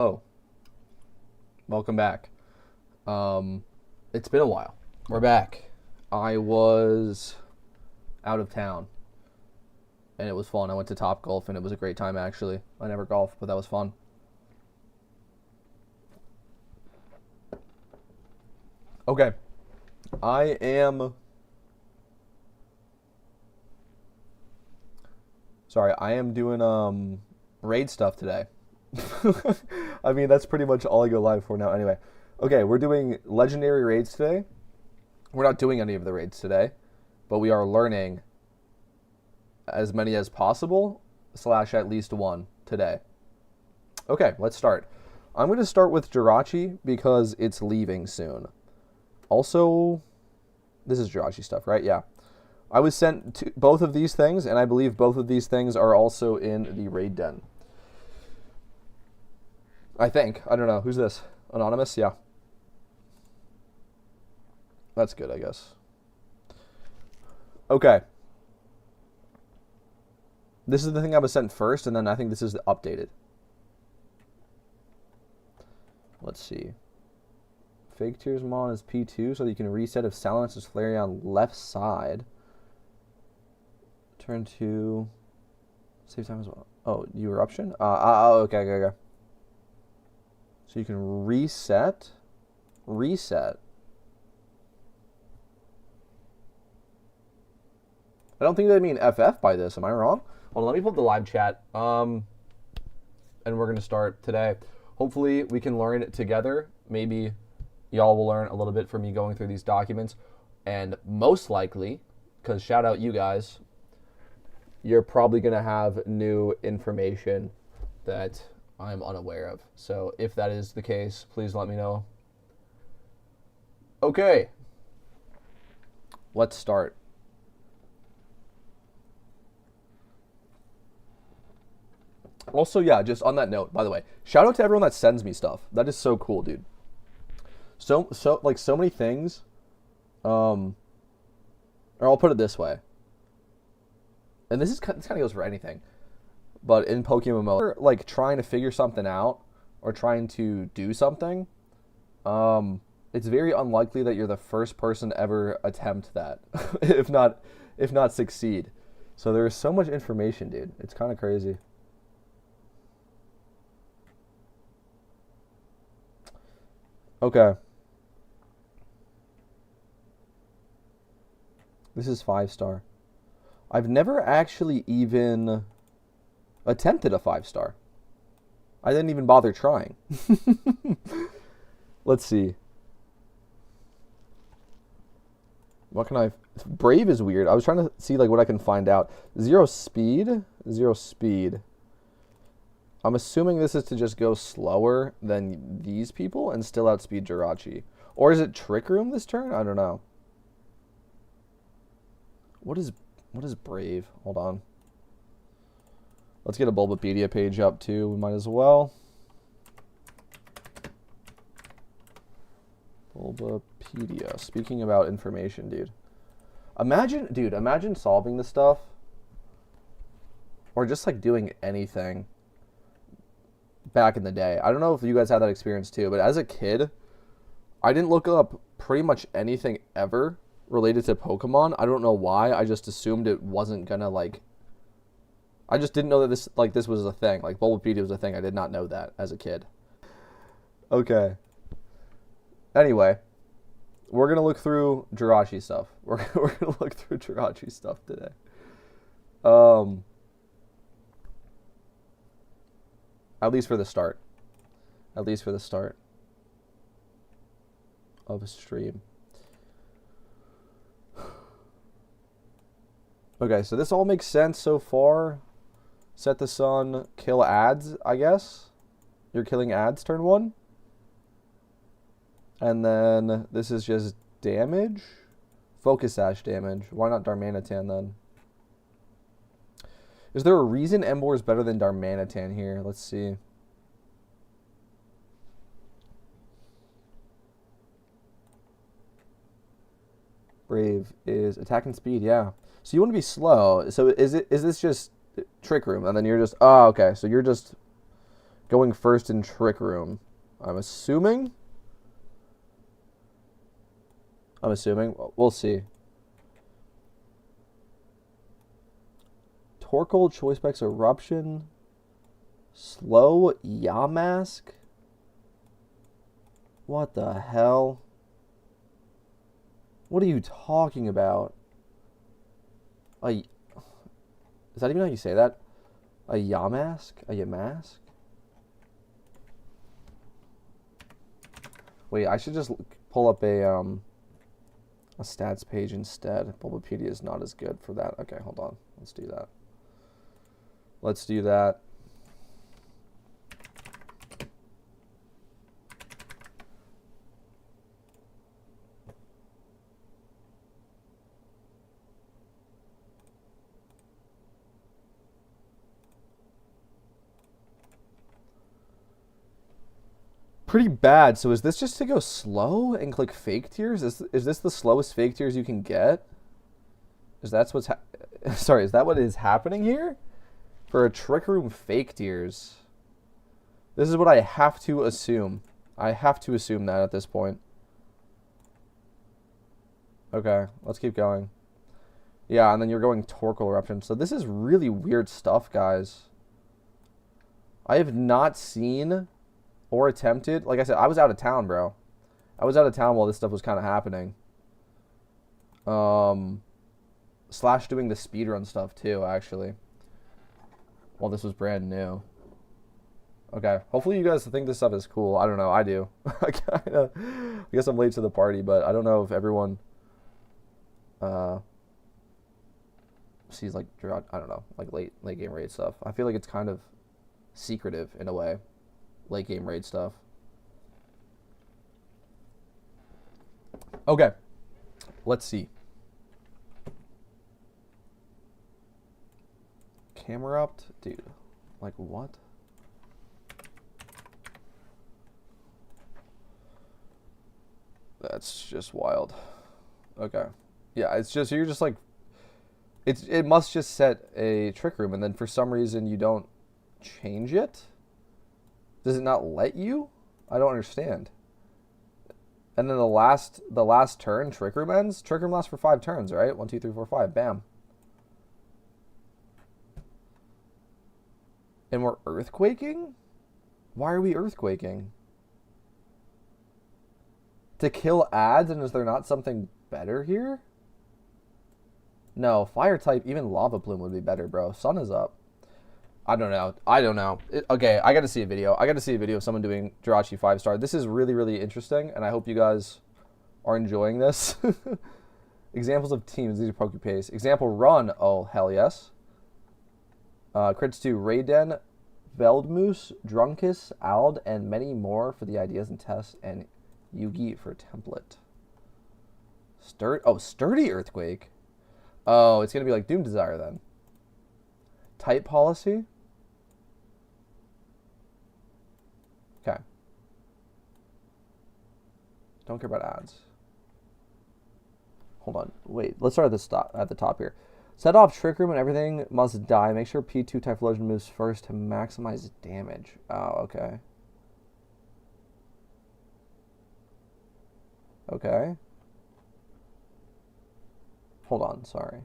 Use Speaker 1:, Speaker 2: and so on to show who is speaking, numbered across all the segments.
Speaker 1: Oh, welcome back. It's been a while. We're back. I was out of town, and it was fun. I went to Top Golf, and it was a great time, actually. I never golfed, but that was fun. Okay. I am... Sorry, I am doing, raid stuff today. I mean, that's pretty much all I go live for now. Anyway, okay, we're doing legendary raids today. We're not doing any of the raids today, but we are learning as many as possible, slash at least one today. Okay, let's start. I'm going to start with Jirachi because it's leaving soon. Also, this is Jirachi stuff, right? Yeah. I was sent to both of these things, and I believe both of these things are also in the raid den. I think. I don't know. Who's this? Anonymous? Yeah. That's good, I guess. Okay. This is the thing I was sent first, and then I think this is updated. Let's see. Fake Tears Mon is P2, so that you can reset if Silence is Flareon left side. Turn 2. Save time as well. Oh, eruption? Okay. So you can reset. Reset. I don't think they mean FF by this. Am I wrong? Hold on, let me pull up the live chat. And we're going to start today. Hopefully we can learn it together. Maybe y'all will learn a little bit from me going through these documents. And most likely, because shout out you guys, you're probably going to have new information that I'm unaware of. So if that is the case, please let me know. Okay. Let's start. Also, yeah, just on that note, by the way, shout out to everyone that sends me stuff. That is so cool, dude. So many things. Or I'll put it this way. And this kind of goes for anything. But in PokeMMO, like trying to figure something out or trying to do something, it's very unlikely that you're the first person to ever attempt that, if not succeed. So there is so much information, dude. It's kind of crazy. Okay. This is 5-star. I've never actually even attempted a 5-star. I didn't even bother trying. Let's see. What can I... Brave is weird. I was trying to see like what I can find out. 0 speed? 0 speed. I'm assuming this is to just go slower than these people and still outspeed Jirachi. Or is it Trick Room this turn? I don't know. What is Brave? Hold on. Let's get a Bulbapedia page up too. We might as well. Bulbapedia. Speaking about information, dude. Imagine solving this stuff. Or just like doing anything back in the day. I don't know if you guys had that experience too, but as a kid, I didn't look up pretty much anything ever related to Pokemon. I don't know why. I just assumed it wasn't gonna like... I just didn't know that this was a thing. Like Bulbapedia was a thing. I did not know that as a kid. Okay. Anyway, we're gonna look through Jirachi stuff. We're gonna look through Jirachi stuff today. At least for the start. At least for the start of a stream. Okay, so this all makes sense so far. Set the sun, kill ads, I guess. You're killing ads turn 1. And then this is just damage. Focus Sash damage. Why not Darmanitan then? Is there a reason Emboar is better than Darmanitan here? Let's see. Brave is attack and speed, yeah. So you want to be slow. So is this just Trick Room? And then you're just... Oh, okay. So you're just Going first in Trick Room. I'm assuming. We'll see. Torkoal, Choice Specs, Eruption. Slow, Yamask. What the hell? What are you talking about? Is that even how you say that? A Yamask? A Yamask? Wait, I should just pull up a stats page instead. Bulbapedia is not as good for that. Okay, hold on. Let's do that. Let's do that. Pretty bad. So is this just to go slow and click fake tiers? Is this the slowest fake tiers you can get? Is that what's sorry, is that what is happening here? For a Trick Room fake tiers. This is what I have to assume. I have to assume that at this point. Okay, let's keep going. Yeah, and then you're going Torkoal Eruption. So this is really weird stuff, guys. I have not seen or attempted. Like I said, I was out of town, bro. I was out of town while this stuff was kind of happening. Slash doing the speedrun stuff too, actually. While this was brand new. Okay, hopefully you guys think this stuff is cool. I don't know, I do. I guess I'm late to the party, but I don't know if everyone sees like, I don't know, like late game raid stuff. I feel like it's kind of secretive in a way. Late game raid stuff. Okay. Let's see. Camera up? Dude. Like what? That's just wild. Okay. Yeah, it's just, you're just like, it must just set a Trick Room and then for some reason you don't change it? Does it not let you? I don't understand. And then the last turn, Trick Room ends. Trick Room lasts for 5 turns, right? 1, 2, 3, 4, 5. Bam. And we're earthquaking? Why are we earthquaking? To kill ads, and is there not something better here? No, fire type, even Lava Plume would be better, bro. Sun is up. I don't know. Okay, I got to see a video. Of someone doing Jirachi 5-star. This is really, really interesting, and I hope you guys are enjoying this. Examples of teams. These are PokePace. Example, Run. Oh, hell yes. Crits to Raiden, Veldmoose, Drunkus, Ald, and many more for the ideas and tests, and Yugi for template. Sturdy Earthquake. Oh, it's going to be like Doom Desire then. Type policy. Okay. Don't care about ads. Hold on. Wait. Let's start at the top here. Set off Trick Room and everything must die. Make sure P2 Typhlosion moves first to maximize damage. Oh, okay. Okay. Hold on. Sorry.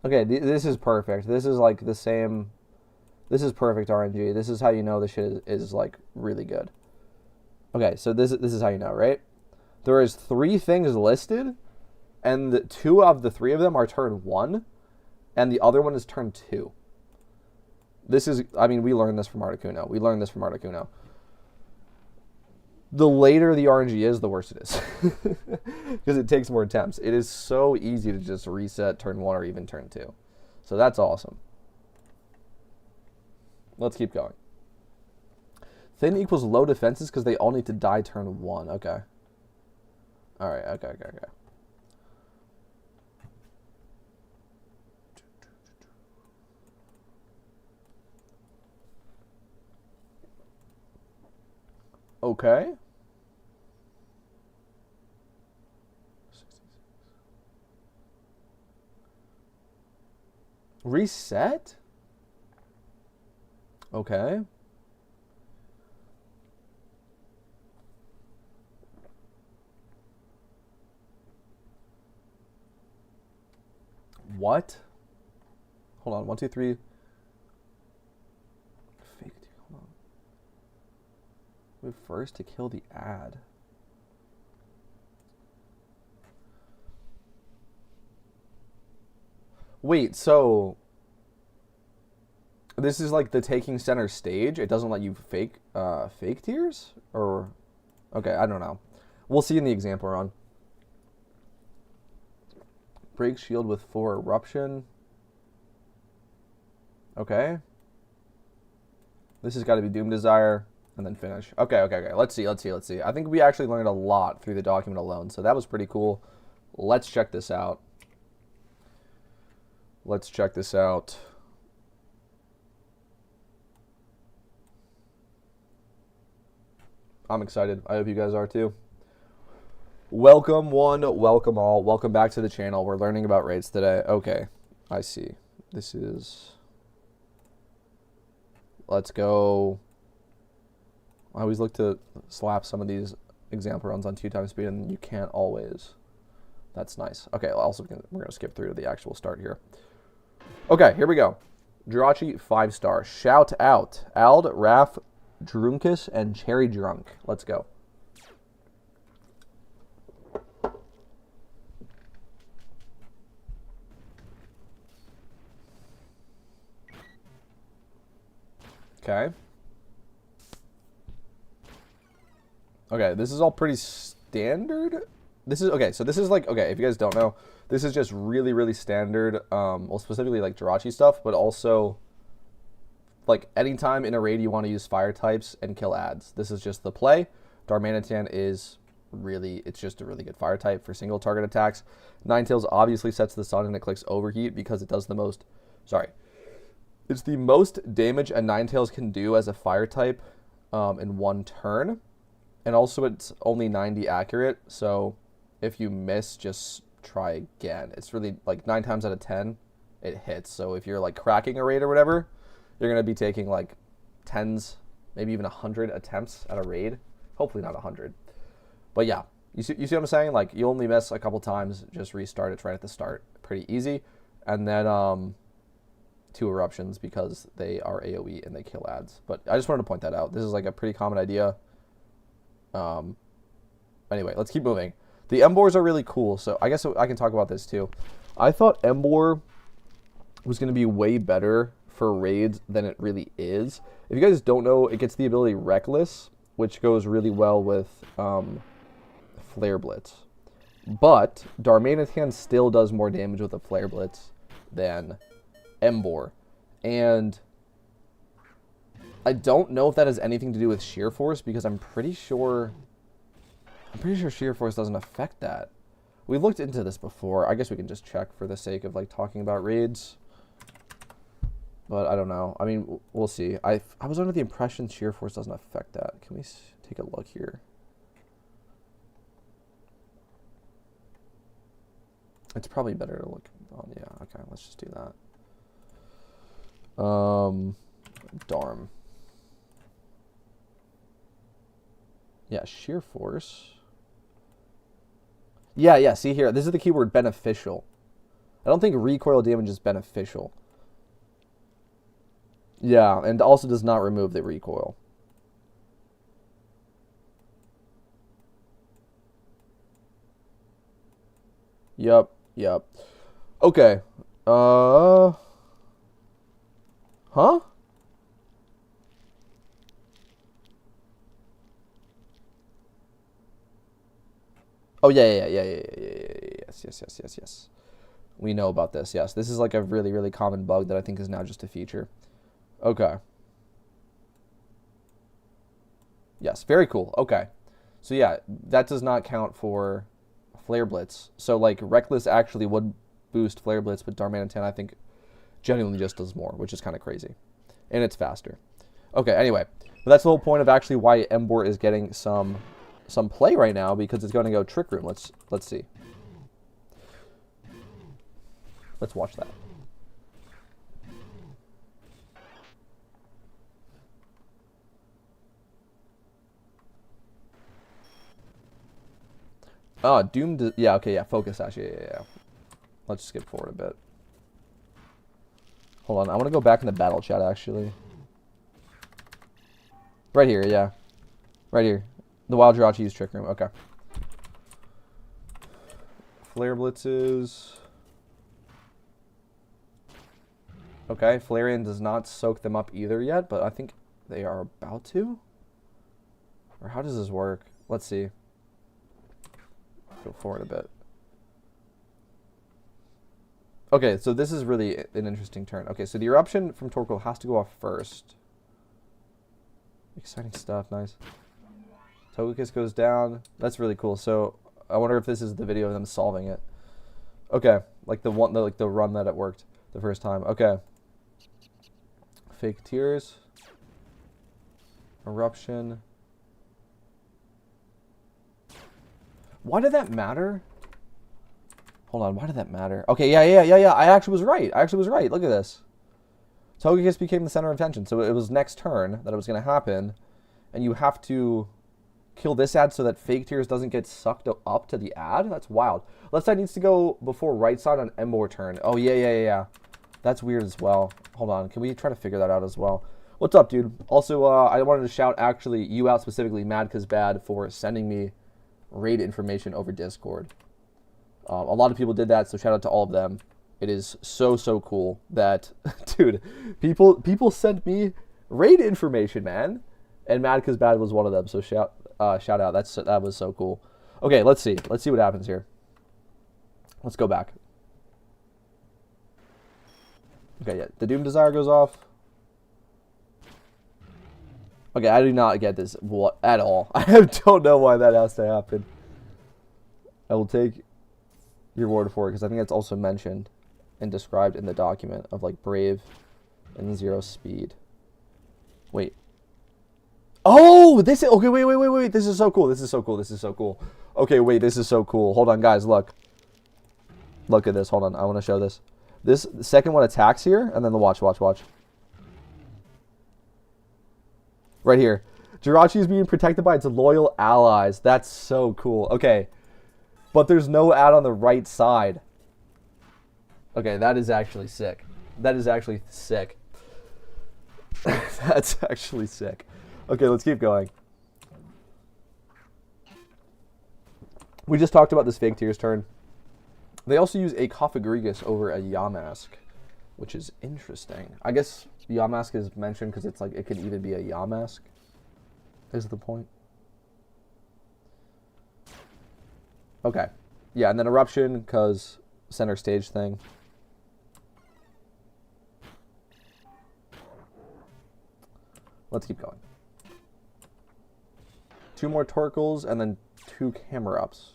Speaker 1: Okay, this is perfect. This is like the same. This is perfect RNG. This is how you know this shit is like really good. Okay, so this is how you know, right? There is 3 things listed, and 2 of the 3 of them are turn 1, and the other one is turn 2. This is, I mean, we learned this from Articuno. The later the RNG is, the worse it is. Because it takes more attempts. It is so easy to just reset turn 1 or even turn 2. So that's awesome. Let's keep going. Thin equals low defenses because they all need to die turn 1. Okay. Alright, okay. Okay. Reset? Okay. What? Hold on. 1, 2, 3. Fake. Hold on. Move first to kill the ad. Wait, so this is like the taking center stage. It doesn't let you fake tiers? Or okay, I don't know. We'll see in the example run. Break shield with 4 eruption. Okay. This has got to be Doom Desire and then finish. Okay. Let's see. I think we actually learned a lot through the document alone, so that was pretty cool. Let's check this out. I'm excited. I hope you guys are too. Welcome one, welcome all. Welcome back to the channel. We're learning about raids today. Okay, I see. This is... Let's go. I always look to slap some of these example runs on 2x speed, and you can't always. That's nice. Okay, also we're going to skip through to the actual start here. Okay, here we go. Jirachi 5-star. Shout out. Ald, Raph, Drunkus, and Cherry Drunk. Let's go. Okay. Okay, this is all pretty standard. This is okay. So this is like, okay, if you guys don't know, this is just really, really standard. Well, specifically like Jirachi stuff, but also like anytime in a raid you want to use fire types and kill ads. This is just the play. Darmanitan is really, it's just a really good fire type for single target attacks. Ninetales obviously sets the sun and it clicks overheat because it does the most. Sorry. It's the most damage a Ninetales can do as a fire type in 1 turn. And also it's only 90 accurate, so if you miss, just try again. It's really, like, 9 times out of 10, it hits. So if you're, like, cracking a raid or whatever, you're going to be taking, like, 10s, maybe even 100 attempts at a raid. Hopefully not 100. But yeah, you see what I'm saying? Like, you only miss a couple times, just restart it right at the start. Pretty easy. And then 2 eruptions because they are AoE and they kill ads. But I just wanted to point that out. This is, like, a pretty common idea. Anyway, let's keep moving. The Embors are really cool, so I guess I can talk about this too. I thought Embor was going to be way better for raids than it really is. If you guys don't know, it gets the ability Reckless, which goes really well with Flare Blitz. But Darmanitan still does more damage with a Flare Blitz than Embor. And I don't know if that has anything to do with Sheer Force, because I'm pretty sure Sheer Force doesn't affect that. We've looked into this before. I guess we can just check for the sake of like talking about raids. But I don't know. I mean, we'll see. I was under the impression Sheer Force doesn't affect that. Can we take a look here? It's probably better to look on. Yeah, okay, let's just do that. Darm. Yeah, Sheer Force. Yeah, see here. This is the keyword beneficial. I don't think recoil damage is beneficial. Yeah, and also does not remove the recoil. Yep. Okay. Huh? Oh, yeah. Yes. We know about this. Yes, this is like a really, really common bug that I think is now just a feature. Okay. Yes, very cool. Okay. So yeah, that does not count for Flare Blitz. So like Reckless actually would boost Flare Blitz, but Darmanitan I think genuinely just does more, which is kind of crazy. And it's faster. Okay, anyway. But that's the whole point of actually why Embor is getting some play right now, because it's going to go Trick Room. Let's see. Let's watch that. Oh, Doom. Yeah, okay, yeah. Focus Sash. Yeah. Let's skip forward a bit. Hold on. I want to go back in the battle chat, actually. Right here, yeah. Right here. The Wild Jirachi's Trick Room. Okay. Flare Blitzes. Okay, Flareon does not soak them up either yet, but I think they are about to. Or how does this work? Let's see. Go forward a bit. Okay, so this is really an interesting turn. Okay, so the Eruption from Torkoal has to go off first. Exciting stuff, nice. Togekiss goes down. That's really cool. So I wonder if this is the video of them solving it. Okay, like the run that it worked the first time. Okay. Fake Tears. Eruption. Why did that matter? Hold on, why did that matter? Okay, yeah. I actually was right. Look at this. Togekiss became the center of attention. So it was next turn that it was going to happen. And you have to kill this ad so that Fake Tears doesn't get sucked up to the ad. That's wild. Left side needs to go before right side on Embo turn. Oh, yeah. That's weird as well. Hold on. Can we try to figure that out as well? What's up, dude? Also, I wanted to shout actually you out specifically, Madcasbad, for sending me raid information over Discord. A lot of people did that, so shout out to all of them. It is so cool that, dude, people sent me raid information, man. And Madcasbad was one of them, so shout out. That was so cool. Okay, let's see. Let's see what happens here. Let's go back. Okay, yeah, the Doom Desire goes off. Okay, I do not get this at all. I don't know why that has to happen. I will take your word for it, because I think that's also mentioned and described in the document of, like, Brave and Zero Speed. Wait. Oh, this is... Okay, wait. This is so cool. Okay, wait, this is so cool. Hold on, guys, look. Look at this. Hold on, I want to show this. This second one attacks here, and then the watch. Right here. Jirachi is being protected by its loyal allies. That's so cool. Okay. But there's no ad on the right side. Okay, that is actually sick. That's actually sick. Okay, let's keep going. We just talked about this Fake Tears turn. They also use a Coffagrigus over a Yamask, which is interesting. I guess Yamask is mentioned because it's like it could even be a Yamask, is the point. Okay. Yeah, and then Eruption because center stage thing. Let's keep going. 2 more Torkoals and then 2 Camera Ups.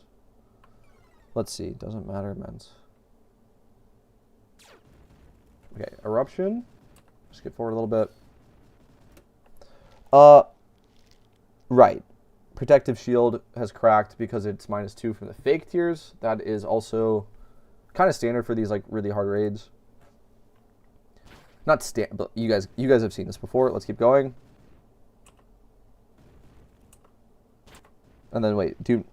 Speaker 1: Let's see. Doesn't matter, men's. Okay, Eruption. Skip forward a little bit. Right. Protective Shield has cracked because it's -2 from the Fake Tears. That is also kind of standard for these like really hard raids. Not but you guys have seen this before. Let's keep going. And then wait, Doom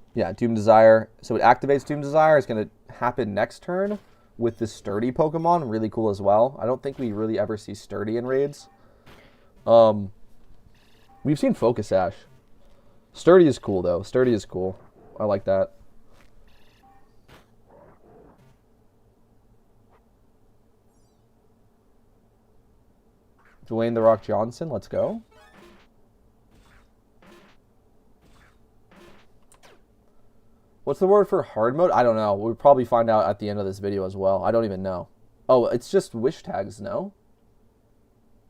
Speaker 1: Desire. So it activates Doom Desire. It's going to happen next turn with this Sturdy Pokemon. Really cool as well. I don't think we really ever see Sturdy in raids. We've seen Focus Sash. Sturdy is cool though. Sturdy is cool. I like that. Dwayne The Rock Johnson, let's go. What's the word for hard mode? I don't know. We'll probably find out at the end of this video as well. I don't even know. Oh, it's just wish tags, no?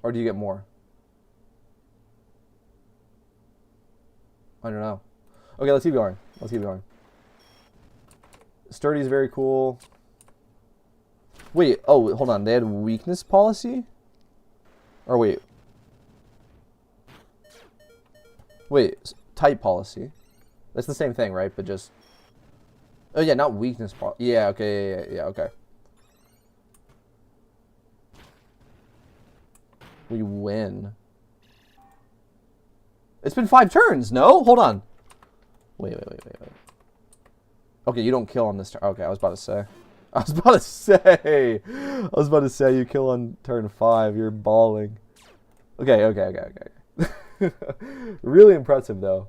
Speaker 1: Or do you get more? I don't know. Okay, let's keep going. Sturdy is very cool. Wait, oh, hold on. They had weakness policy? Or wait. Wait, type policy. That's the same thing, right? But just... Oh, yeah, not weakness policy. Yeah, okay, yeah, okay. We win. It's been 5 turns, no? Hold on. Wait. Okay, you don't kill on this turn. Okay, I was about to say. I was about to say. I was about to say you kill on turn 5. You're balling. Okay. Really impressive, though.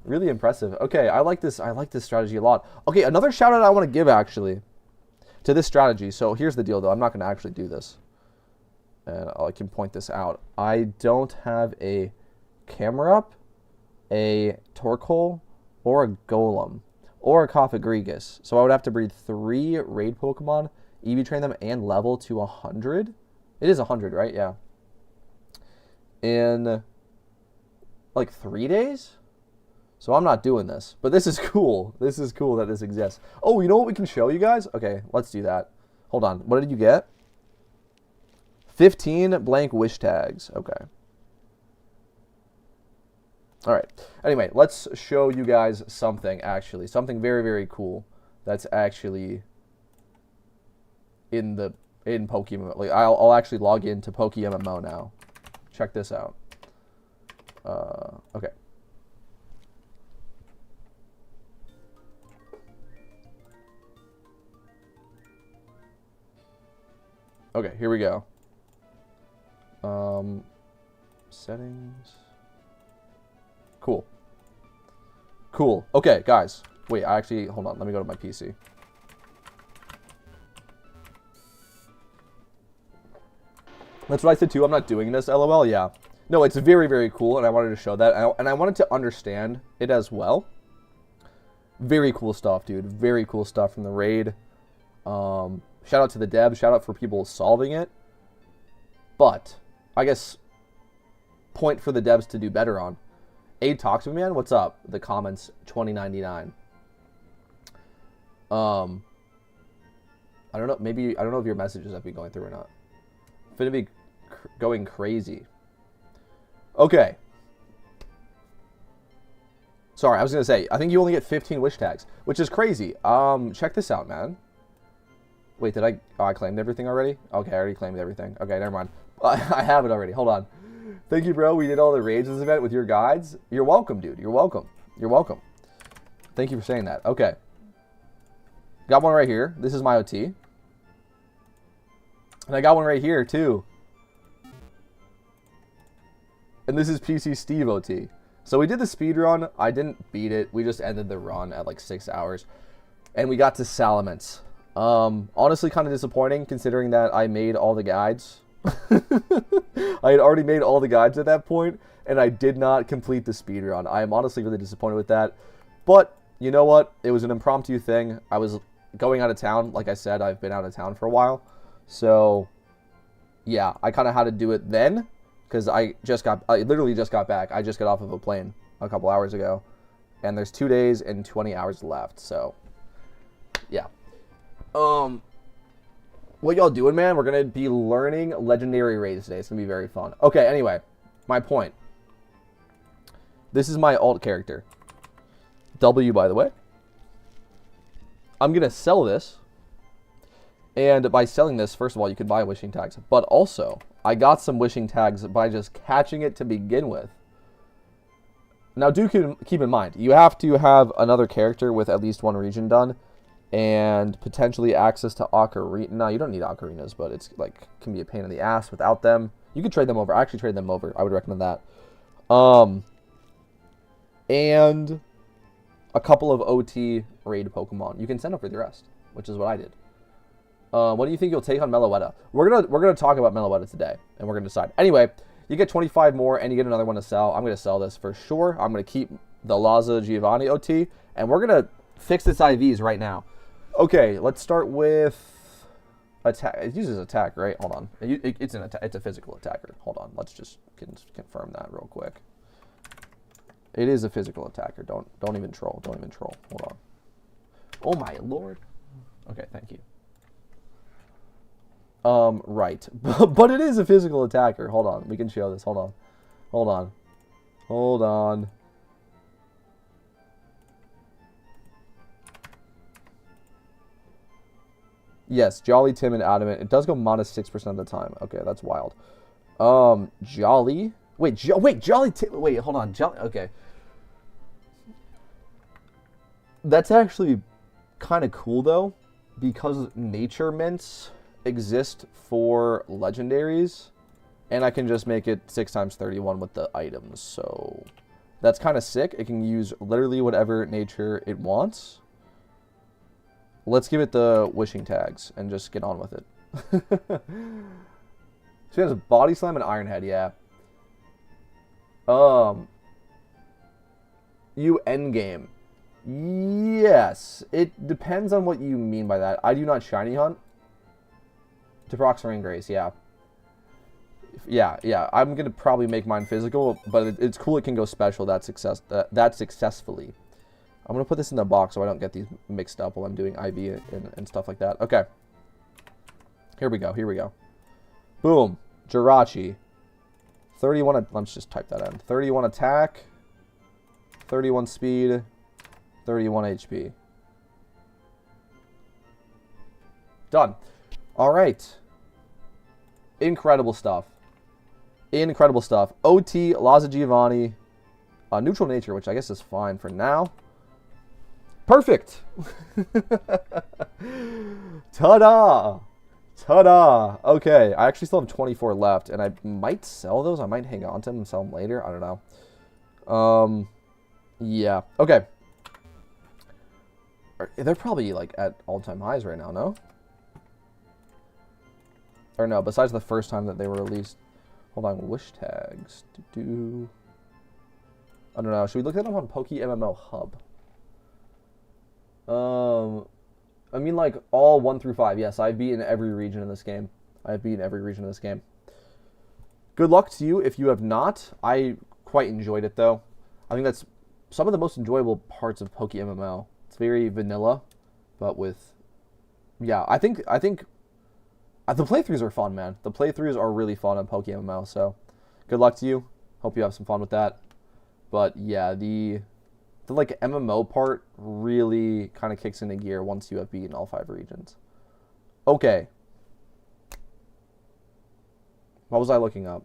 Speaker 1: Really impressive. Okay, I like this. I like this strategy a lot. Okay, another shout out I want to give, actually, to this strategy. So here's the deal, though. I'm not going to actually do this. And I can point this out. I don't have a camera up, a Torkoal, or a Golem, or a Cofagrigus. So I would have to breed 3 raid Pokemon, EV train them, and level to 100. It is 100, right? Yeah. In like 3 days? So I'm not doing this. But this is cool. This is cool that this exists. Oh, you know what we can show you guys? Okay, let's do that. Hold on. What did you get? 15 blank wish tags. Okay. All right. Anyway, let's show you guys something, actually. Something very, very cool that's actually in PokeMMO. Like, I'll actually log into PokeMMO now. Check this out. Okay. Okay, here we go. Settings. Cool. Cool. Okay, guys. Wait, hold on. Let me go to my PC. That's what I said too. I'm not doing this, LOL. Yeah. No, it's very, very cool, and I wanted to show that. And I wanted to understand it as well. Very cool stuff, dude. Very cool stuff from the raid. Shout out to the devs. Shout out for people solving it. But, I guess, point for the devs to do better on. Aid talks to me, man. What's up? The comments 2099. I don't know. Maybe I don't know if your messages have been going through or not. Finna be going crazy. Okay. Sorry, I was gonna say. I think you only get 15 wish tags, which is crazy. Check this out, man. Wait, did I? Oh, I claimed everything already. Okay, I already claimed everything. Okay, never mind. I have it already. Hold on. Thank you, bro. We did all the raids this event with your guides. You're welcome, dude. You're welcome. You're welcome. Thank you for saying that. Okay. Got one right here. This is my OT. And I got one right here, too. And this is PC Steve OT. So we did the speed run. I didn't beat it. We just ended the run at like 6 hours. And we got to Salamence. Honestly, kind of disappointing considering that I made all the guides. I had already made all the guides at that point, and I did not complete the speedrun. I am honestly really disappointed with that. But, you know what? It was an impromptu thing. I was going out of town. Like I said, I've been out of town for a while. So, yeah, I kind of had to do it then, because I literally just got back. I just got off of a plane a couple hours ago, and there's 2 days and 20 hours left. So, yeah. What y'all doing, man? We're going to be learning legendary raids today. It's going to be very fun. Okay, anyway, my point. This is my alt character. W, by the way. I'm going to sell this. And by selling this, first of all, you can buy wishing tags. But also, I got some wishing tags by just catching it to begin with. Now, do keep in mind, you have to have another character with at least one region done. And potentially access to ocarina. No, you don't need ocarinas, but it's like can be a pain in the ass without them. You could trade them over. I actually trade them over. I would recommend that. And a couple of OT raid Pokemon. You can send over the rest, which is what I did. What do you think you'll take on Meloetta? We're gonna talk about Meloetta today, and we're gonna decide. Anyway, you get 25 more, and you get another one to sell. I'm gonna sell this for sure. I'm gonna keep the Laza Giovanni OT, and we're gonna fix its IVs right now. Okay, let's start with attack. It uses attack, right? Hold on. It's a physical attacker. Hold on. Let's just confirm that real quick. It is a physical attacker. Don't even troll. Don't even troll. Hold on. Oh my lord. Okay, thank you. Right. But it is a physical attacker. Hold on. We can show this. Hold on. Hold on. Hold on. Yes, Jolly, Tim, and Adamant. It does go -6% of the time. Okay, that's wild. Jolly. Wait, Jolly, Tim. Wait, hold on. Jolly. Okay. That's actually kind of cool though, because nature mints exist for legendaries, and I can just make it 6 times 31 with the items. So that's kind of sick. It can use literally whatever nature it wants. Let's give it the wishing tags and just get on with it. So he has a body slam and iron head, yeah. You endgame. Yes. It depends on what you mean by that. I do not shiny hunt. To proc Ring Grace, yeah. Yeah. I'm going to probably make mine physical, but it's cool it can go special that successfully. I'm going to put this in the box so I don't get these mixed up while I'm doing IV and stuff like that. Okay. Here we go. Boom. Jirachi. 31, let's just type that in. 31 attack, 31 speed, 31 HP. Done. All right. Incredible stuff. OT, Laza Giovanni, neutral nature, which I guess is fine for now. Perfect. Ta-da. Okay, I actually still have 24 left, and I might sell those. I might hang on to them and sell them later. I don't know. Yeah. Okay. They're probably, like, at all-time highs right now, no? Or no, besides the first time that they were released. Hold on, wish tags. I don't know. Should we look at them on PokeMMO Hub? I mean, like, all 1 through 5. Yes, I've beaten every region in this game. Good luck to you if you have not. I quite enjoyed it, though. I think that's some of the most enjoyable parts of PokeMMO. It's very vanilla, but with... Yeah, I think the playthroughs are fun, man. The playthroughs are really fun on PokeMMO, so good luck to you. Hope you have some fun with that. But, yeah, the like MMO part really kind of kicks into gear once you have beaten all 5 regions. Okay. What was I looking up?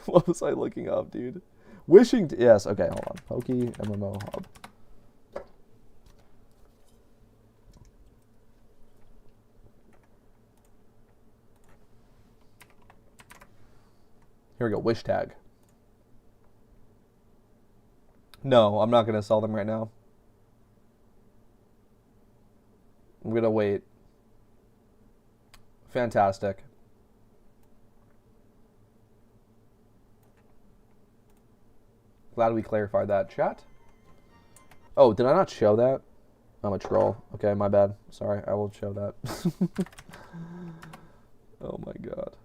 Speaker 1: What was I looking up, dude? Yes, okay, hold on. PokeMMO Hub. Here we go, wish tag. No, I'm not going to sell them right now. I'm going to wait. Fantastic. Glad we clarified that, chat. Oh, did I not show that? I'm a troll. Okay, my bad. Sorry, I will show that. Oh my god.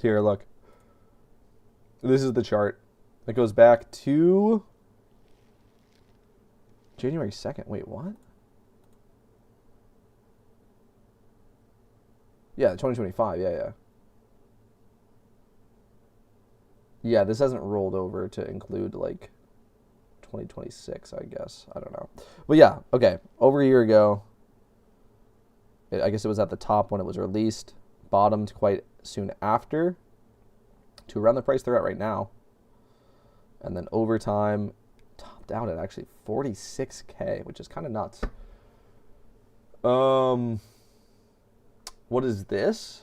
Speaker 1: Here, look. This is the chart. It goes back to January 2nd. Wait, what? Yeah, 2025. Yeah. Yeah, this hasn't rolled over to include, like, 2026, I guess. I don't know. But yeah, okay. Over a year ago, I guess it was at the top when it was released. Bottomed quite soon after to around the price they're at right now. And then over time, topped out at actually 46K, which is kind of nuts. What is this?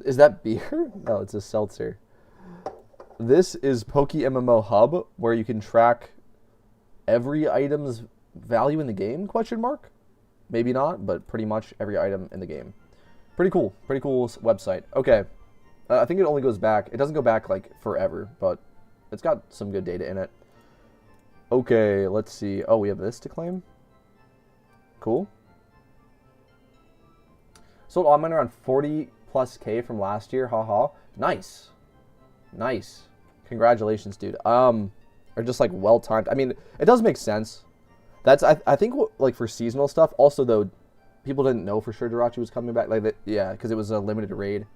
Speaker 1: Is that beer? No, it's a seltzer. This is PokeMMO Hub, where you can track every item's value in the game, question mark? Maybe not, but pretty much every item in the game. Pretty cool website. Okay, I think it only goes back, it doesn't go back like forever, but it's got some good data in it. Okay, let's see. Oh, we have this to claim? Cool. Sold all mine around 40 plus K from last year, haha. Nice. Congratulations, dude. Or just like well timed. I mean, it does make sense. That's I think like for seasonal stuff. Also though, people didn't know for sure Jirachi was coming back. Like that, yeah, because it was a limited raid.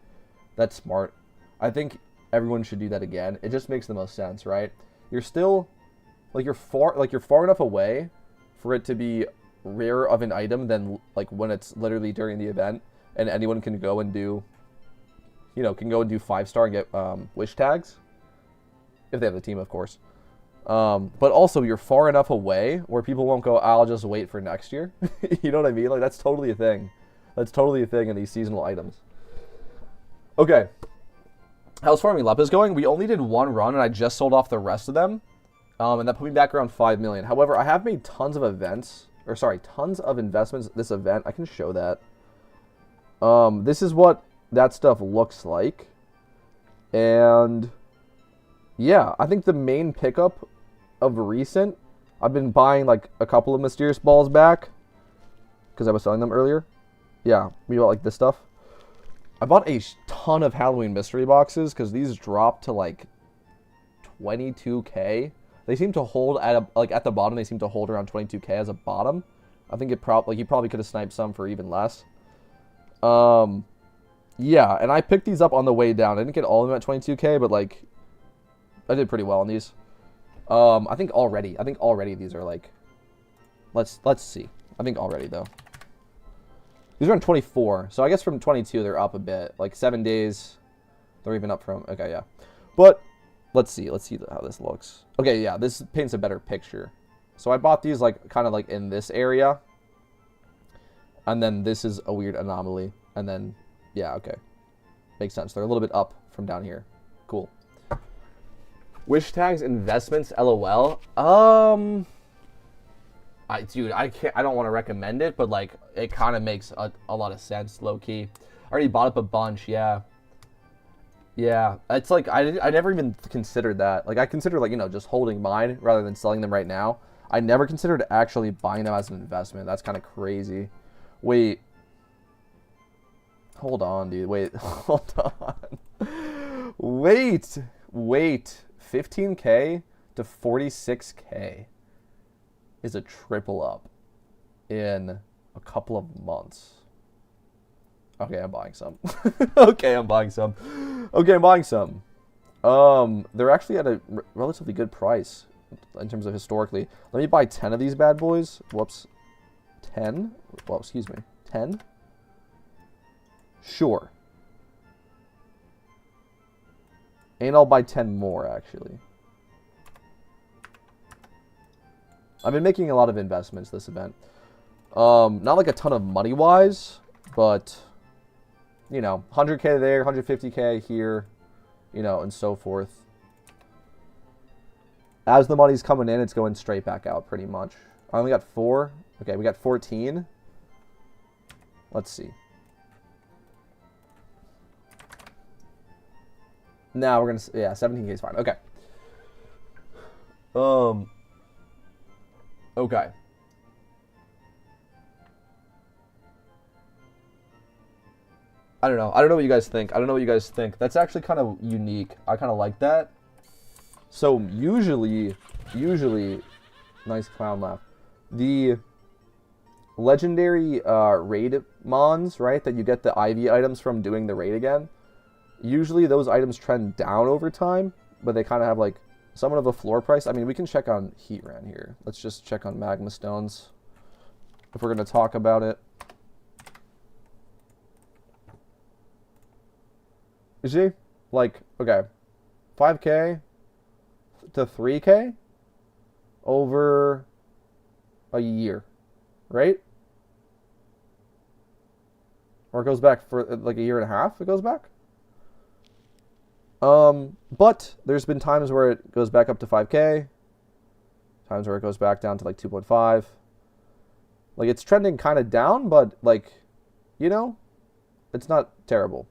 Speaker 1: That's smart. I think everyone should do that again. It just makes the most sense, right? You're still like you're far enough away for it to be rarer of an item than like when it's literally during the event and anyone can go and do, you know, can go and do 5-star and get wish tags. If they have the team, of course. But also, you're far enough away where people won't go, I'll just wait for next year. You know what I mean? Like, that's totally a thing. That's totally a thing in these seasonal items. Okay. How's Farming Lepus going? We only did 1 run, and I just sold off the rest of them. And that put me back around 5 million. However, I have made tons of tons of investments this event. I can show that. This is what that stuff looks like. And yeah, I think the main pickup of recent, I've been buying like a couple of mysterious balls back because I was selling them earlier. Yeah, we bought like this stuff. I bought a ton of Halloween mystery boxes because these dropped to like 22k. They seem to hold at the bottom. They seem to hold around 22k as a bottom. I think you probably could have sniped some for even less. Yeah, and I picked these up on the way down. I didn't get all of them at 22k, but like I did pretty well on these. I think already these are like, let's see. I think already though. These are on 24, so I guess from 22 they're up a bit. Like 7 days, they're even up from. Okay, yeah, but let's see how this looks. Okay, yeah, this paints a better picture. So I bought these like kind of like in this area, and then this is a weird anomaly, and then yeah, okay, makes sense. They're a little bit up from down here. Cool. Wish tags investments, LOL. Dude, I don't want to recommend it, but like it kind of makes a lot of sense, low key. I already bought up a bunch, yeah. Yeah, it's like I never even considered that. Like I considered like, you know, just holding mine rather than selling them right now. I never considered actually buying them as an investment. That's kind of crazy. Wait. Hold on, dude. Wait. Hold on. Wait. 15k to 46k is a triple up in a couple of months. Okay, I'm buying some. Okay, I'm buying some. They're actually at a relatively good price in terms of historically. Let me buy 10 of these bad boys. Whoops. 10? Well, excuse me. 10? Sure. And I'll buy 10 more, actually. I've been making a lot of investments this event. Not like a ton of money-wise, but, you know, 100k there, 150k here, you know, and so forth. As the money's coming in, it's going straight back out, pretty much. I only got 4. Okay, we got 14. Let's see. Now we're gonna, yeah, 17k is fine. Okay. Okay. I don't know what you guys think. That's actually kind of unique. I kind of like that. So usually, nice clown laugh. The legendary raid mons, right, that you get the IV items from doing the raid again, usually those items trend down over time, but they kind of have like somewhat of a floor price. I mean, we can check on Heatran here. Let's just check on Magma Stones if we're going to talk about it. You see? Like, okay, 5k to 3k over a year, right? Or it goes back for like a year and a half, it goes back. But there's been times where it goes back up to 5k, times where it goes back down to like 2.5. Like, it's trending kind of down, but like, you know, it's not terrible,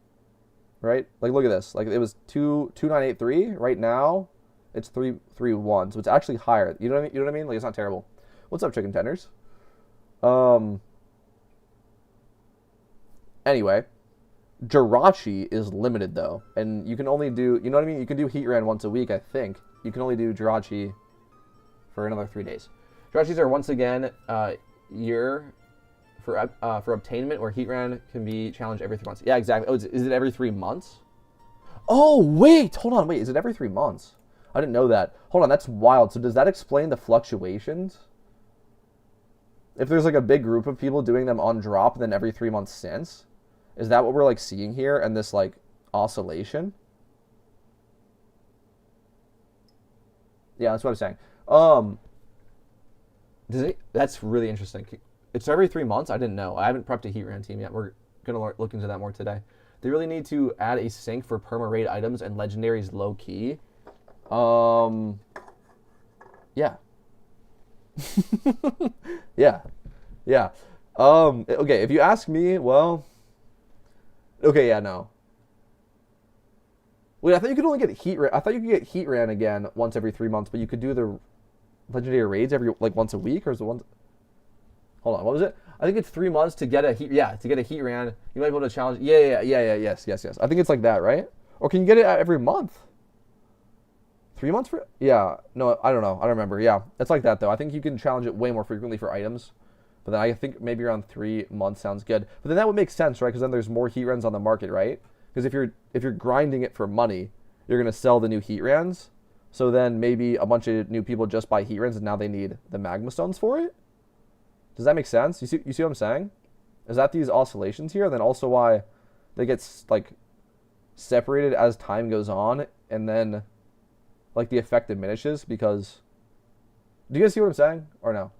Speaker 1: right? Like, look at this. Like, it was 2983. Right now, it's 331. So it's actually higher. You know what I mean? You know what I mean? Like, it's not terrible. What's up, chicken tenders? Anyway. Jirachi is limited though, and you can only do, you know what I mean? You can do Heatran once a week, I think. You can only do Jirachi for another 3 days. Jirachis are once again year for obtainment, where Heatran can be challenged every 3 months. Yeah, exactly. Oh, is it every 3 months? Oh, wait, hold on, wait, is it every 3 months? I didn't know that. Hold on, that's wild. So does that explain the fluctuations? If there's like a big group of people doing them on drop, then every 3 months since? Is that what we're like seeing here? And this like oscillation. Yeah, that's what I'm saying. That's really interesting. It's every 3 months? I didn't know. I haven't prepped a Heatran team yet. We're going to look into that more today. They really need to add a sync for perma-raid items and legendaries low-key. Yeah. Yeah. Yeah. Okay, if you ask me, well... Okay, yeah, no. Wait, I thought you could only get Heatran. I thought you could get Heatran again once every 3 months, but you could do the legendary raids every, like, once a week, or is it once... Hold on, what was it? I think it's 3 months to get a Heatran. You might be able to challenge. Yes. I think it's like that, right? Or can you get it every month? 3 months for? Yeah, no, I don't know. I don't remember. Yeah, it's like that though. I think you can challenge it way more frequently for items. But then I think maybe around 3 months sounds good. But then that would make sense, right? Because then there's more Heatrans on the market, right? Because if you're grinding it for money, you're gonna sell the new Heatrans. So then maybe a bunch of new people just buy Heatrans and now they need the Magma Stones for it. Does that make sense? You see what I'm saying? Is that these oscillations here? And then also why they get like separated as time goes on, and then like the effect diminishes because. Do you guys see what I'm saying or no?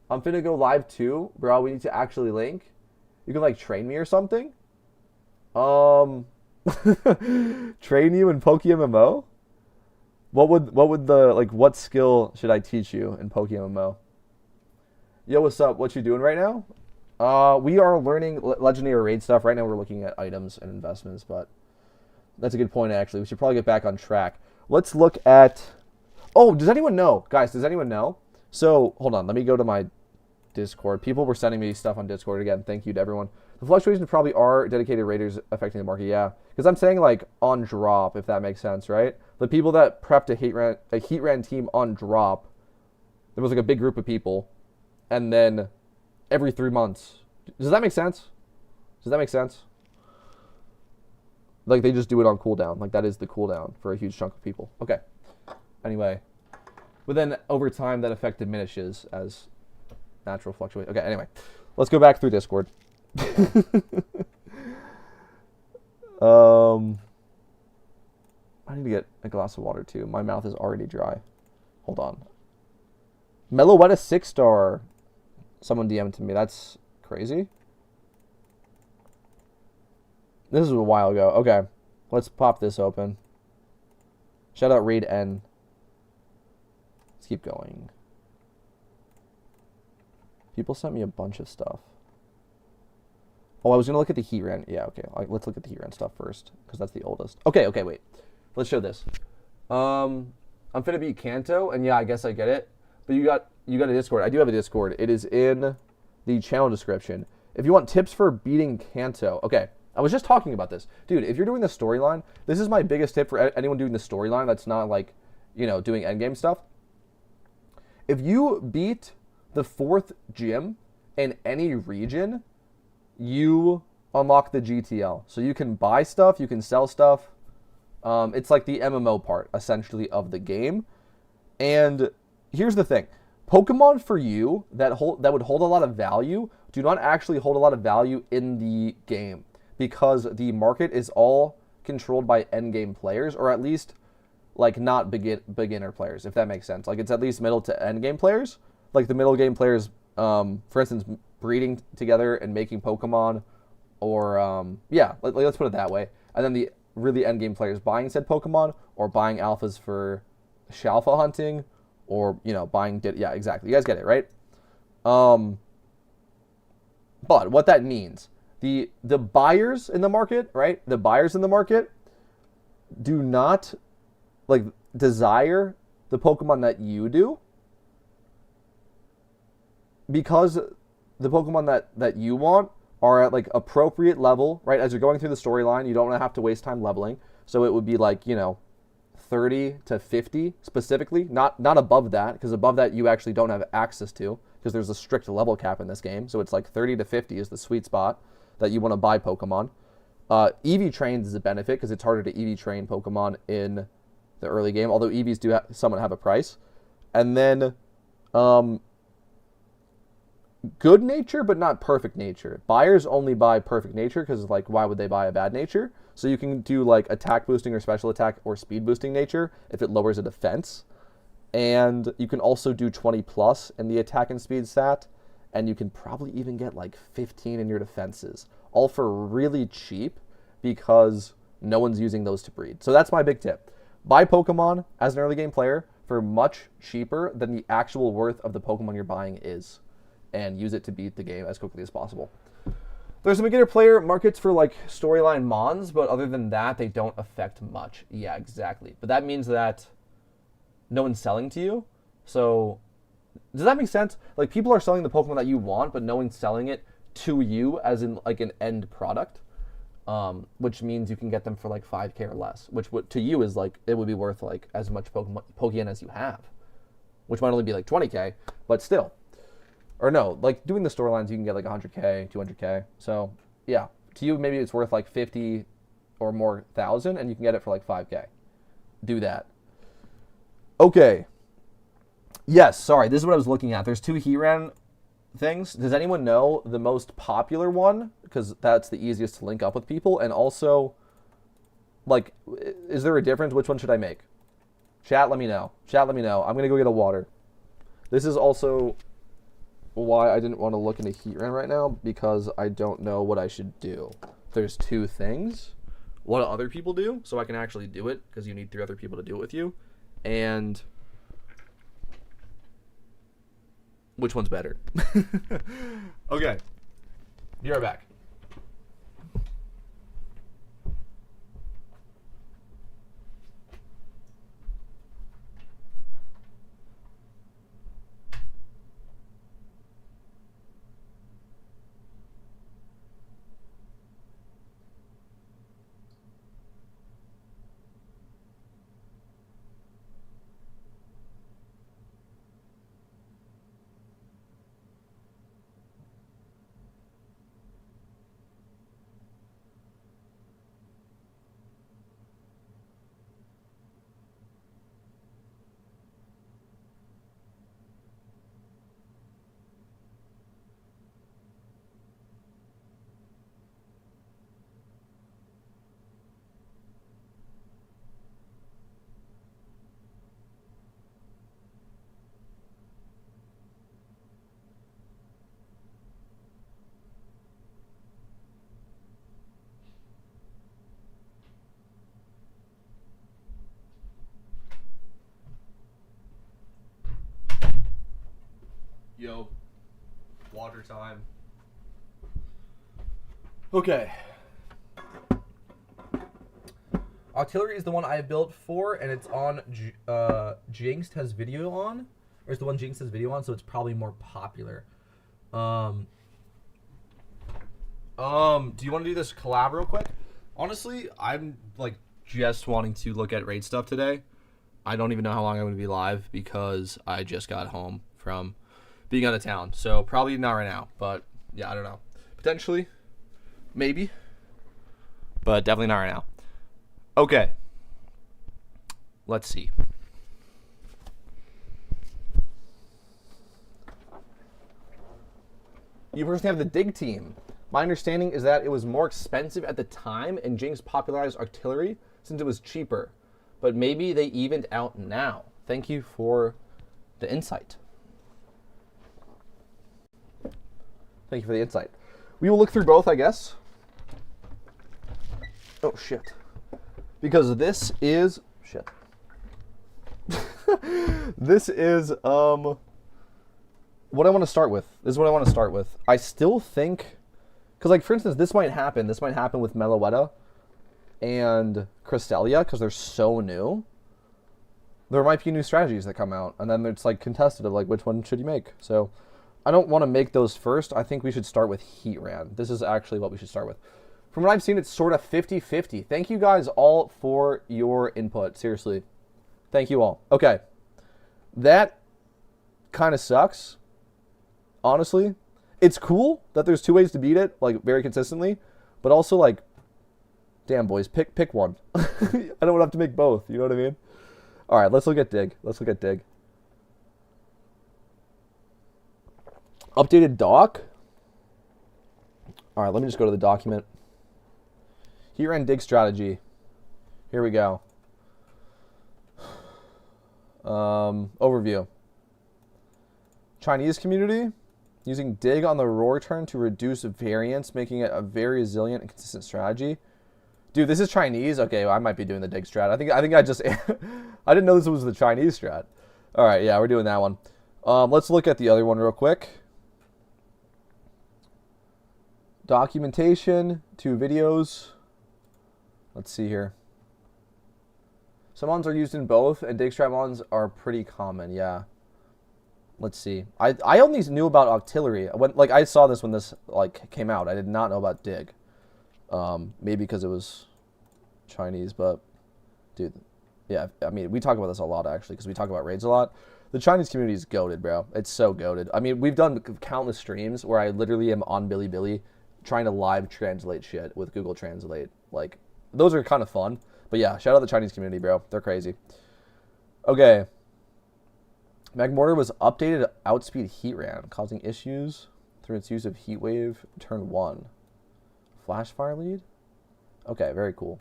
Speaker 1: I'm finna go live too, bro. We need to actually link. You can like train me or something. Train you in PokeMMO? What would the what skill should I teach you in PokeMMO? Yo, what's up? What you doing right now? We are learning legendary raid stuff. Right now we're looking at items and investments, but that's a good point, actually. We should probably get back on track. Let's look at... Oh, does anyone know? Guys, does anyone know? So, hold on. Let me go to my Discord. People were sending me stuff on Discord again. Thank you to everyone. The fluctuations probably are dedicated raiders affecting the market, yeah. Because I'm saying, like, on drop, if that makes sense, right? The people that prepped a Heatran team on drop, there was, like, a big group of people. And then every 3 months. Does that make sense? Does that make sense? Like, they just do it on cooldown. Like, that is the cooldown for a huge chunk of people. Okay. Anyway. But then, over time, that effect diminishes as natural fluctuation. Okay, anyway. Let's go back through Discord. I need to get a glass of water, too. My mouth is already dry. Hold on. Meloetta 6-star. Someone DM'd to me. That's crazy. This is a while ago. Okay. Let's pop this open. Shout out Raid N. Let's keep going. People sent me a bunch of stuff. Oh, I was going to look at the Heatran. Yeah, okay. Let's look at the Heatran stuff first, because that's the oldest. Okay, wait. Let's show this. I'm finna beat Kanto, and yeah, I guess I get it. But you got a Discord. I do have a Discord. It is in the channel description. If you want tips for beating Kanto. Okay, I was just talking about this. Dude, if you're doing the storyline, this is my biggest tip for anyone doing the storyline that's not like, doing endgame stuff. If you beat the 4th gym in any region, you unlock the GTL. So you can buy stuff, you can sell stuff. It's like the MMO part, essentially, of the game. And here's the thing. Pokemon for you that would hold a lot of value do not actually hold a lot of value in the game, because the market is all controlled by endgame players, or at least like not beginner players, if that makes sense. Like, it's at least middle to endgame players. Like the middle game players, for instance, breeding together and making Pokemon, or let's put it that way. And then the really endgame players buying said Pokemon, or buying alphas for Shalfa hunting, or buying yeah, exactly. You guys get it, right? But what that means, the buyers in the market, right? The buyers in the market do not desire the Pokemon that you do, because the Pokemon that you want are at appropriate level, right? As you're going through the storyline, you don't have to waste time leveling. So it would be 30 to 50 specifically, not above that, because above that you actually don't have access to, because there's a strict level cap in this game. So it's 30 to 50 is the sweet spot that you want to buy Pokemon. EV trains is a benefit, because it's harder to EV train Pokemon in the early game, although EVs do somewhat have a price. And then good nature, but not perfect nature. Buyers only buy perfect nature, because why would they buy a bad nature? So you can do like attack boosting or special attack or speed boosting nature if it lowers a defense. And you can also do 20 plus in the attack and speed stat. And you can probably even get like 15 in your defenses. All for really cheap because no one's using those to breed. So that's my big tip. Buy Pokemon as an early game player for much cheaper than the actual worth of the Pokemon you're buying is. And use it to beat the game as quickly as possible. There's some beginner player markets for like storyline mons, but other than that, they don't affect much. Yeah, exactly. But that means that no one's selling to you. So does that make sense? Like people are selling the Pokemon that you want, but no one's selling it to you as in like an end product, which means you can get them for like 5K or less, which to you is like, it would be worth like as much Pokemon as you have, which might only be like 20K, but still. Or no, like doing the storylines, you can get like 100K, 200K. So yeah, to you, maybe it's worth like 50 or more thousand and you can get it for like 5K. Do that. Okay. Yes, sorry, this is what I was looking at. There's 2 Heatran things. Does anyone know the most popular one? Because that's the easiest to link up with people. And also, like, is there a difference? Which one should I make? Chat, let me know. Chat, let me know. I'm going to go get a water. This is also why I didn't want to look into Heatran right now, because I don't know what I should do. There's 2 things. What do other people do? So I can actually do it, because you need 3 other people to do it with you. And which one's better? Okay. Be right back. Yo, water time. Okay. Artillery is the one I built for, and it's on Jinxed has video on, or it's the one Jinxed has video on, so it's probably more popular. Do you want to do this collab real quick? Honestly, I'm like just wanting to look at raid stuff today. I don't even know how long I'm going to be live because I just got home from being out of town. So probably not right now, but yeah, I don't know. Potentially, maybe, but definitely not right now. Okay. Let's see. You personally have the Dig team. My understanding is that it was more expensive at the time and Jinx popularized artillery since it was cheaper. But maybe they evened out now. Thank you for the insight. Thank you for the insight. We will look through both, I guess. Oh, shit. Because this is... Shit. This is, what I want to start with. This is what I want to start with. I still think... Because, like, for instance, this might happen. This might happen with Meloetta and Cresselia, because they're so new. There might be new strategies that come out, and then it's, like, contested of, like, which one should you make. So... I don't want to make those first. I think we should start with Heatran. This is actually what we should start with. From what I've seen, it's sort of 50-50. Thank you guys all for your input. Seriously. Thank you all. Okay. That kind of sucks. Honestly. It's cool that there's 2 ways to beat it, like, very consistently. But also, like, damn, boys, pick one. I don't want to have to make both. You know what I mean? All right, let's look at Dig. Let's look at Dig. Updated doc. All right, let me just go to the document. Here and dig strategy. Here we go. Overview. Chinese community using dig on the roar turn to reduce variance, making it a very resilient and consistent strategy. Dude, this is Chinese. Okay, well, I might be doing the dig strat. I think I just I didn't know this was the Chinese strat. All right, yeah, we're doing that one. Let's look at the other one real quick. Documentation, 2 videos. Let's see here. Some mons are used in both, and dig strat mons are pretty common. Yeah. Let's see. I only knew about artillery when I saw this when this came out. I did not know about dig. Maybe because it was Chinese, but dude, yeah. I mean, we talk about this a lot actually because we talk about raids a lot. The Chinese community is goated, bro. It's so goated. I mean, we've done countless streams where I literally am on Bilibili trying to live translate shit with Google Translate. Like, those are kind of fun. But yeah, shout out the Chinese community, bro. They're crazy. Okay. Magmortar was updated to outspeed heat ran, causing issues through its use of heat wave turn 1. Flash fire lead? Okay, very cool.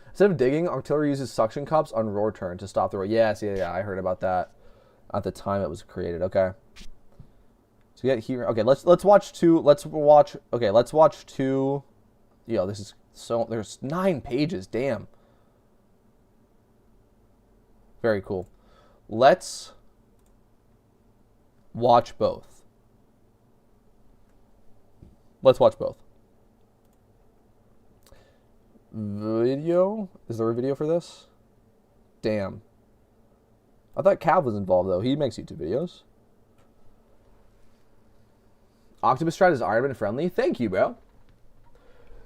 Speaker 1: Instead of digging, artillery uses suction cups on roar turn to stop the roar. Yes, yeah, I heard about that at the time it was created. Okay. So you get heat. Okay, let's watch two. Let's watch two. Yo, this is so. There's 9 pages. Damn. Very cool. Let's watch both. Let's watch both. Video? Is there a video for this? Damn. I thought Cav was involved, though. He makes YouTube videos. Octopus Strat is Iron Man friendly. Thank you, bro.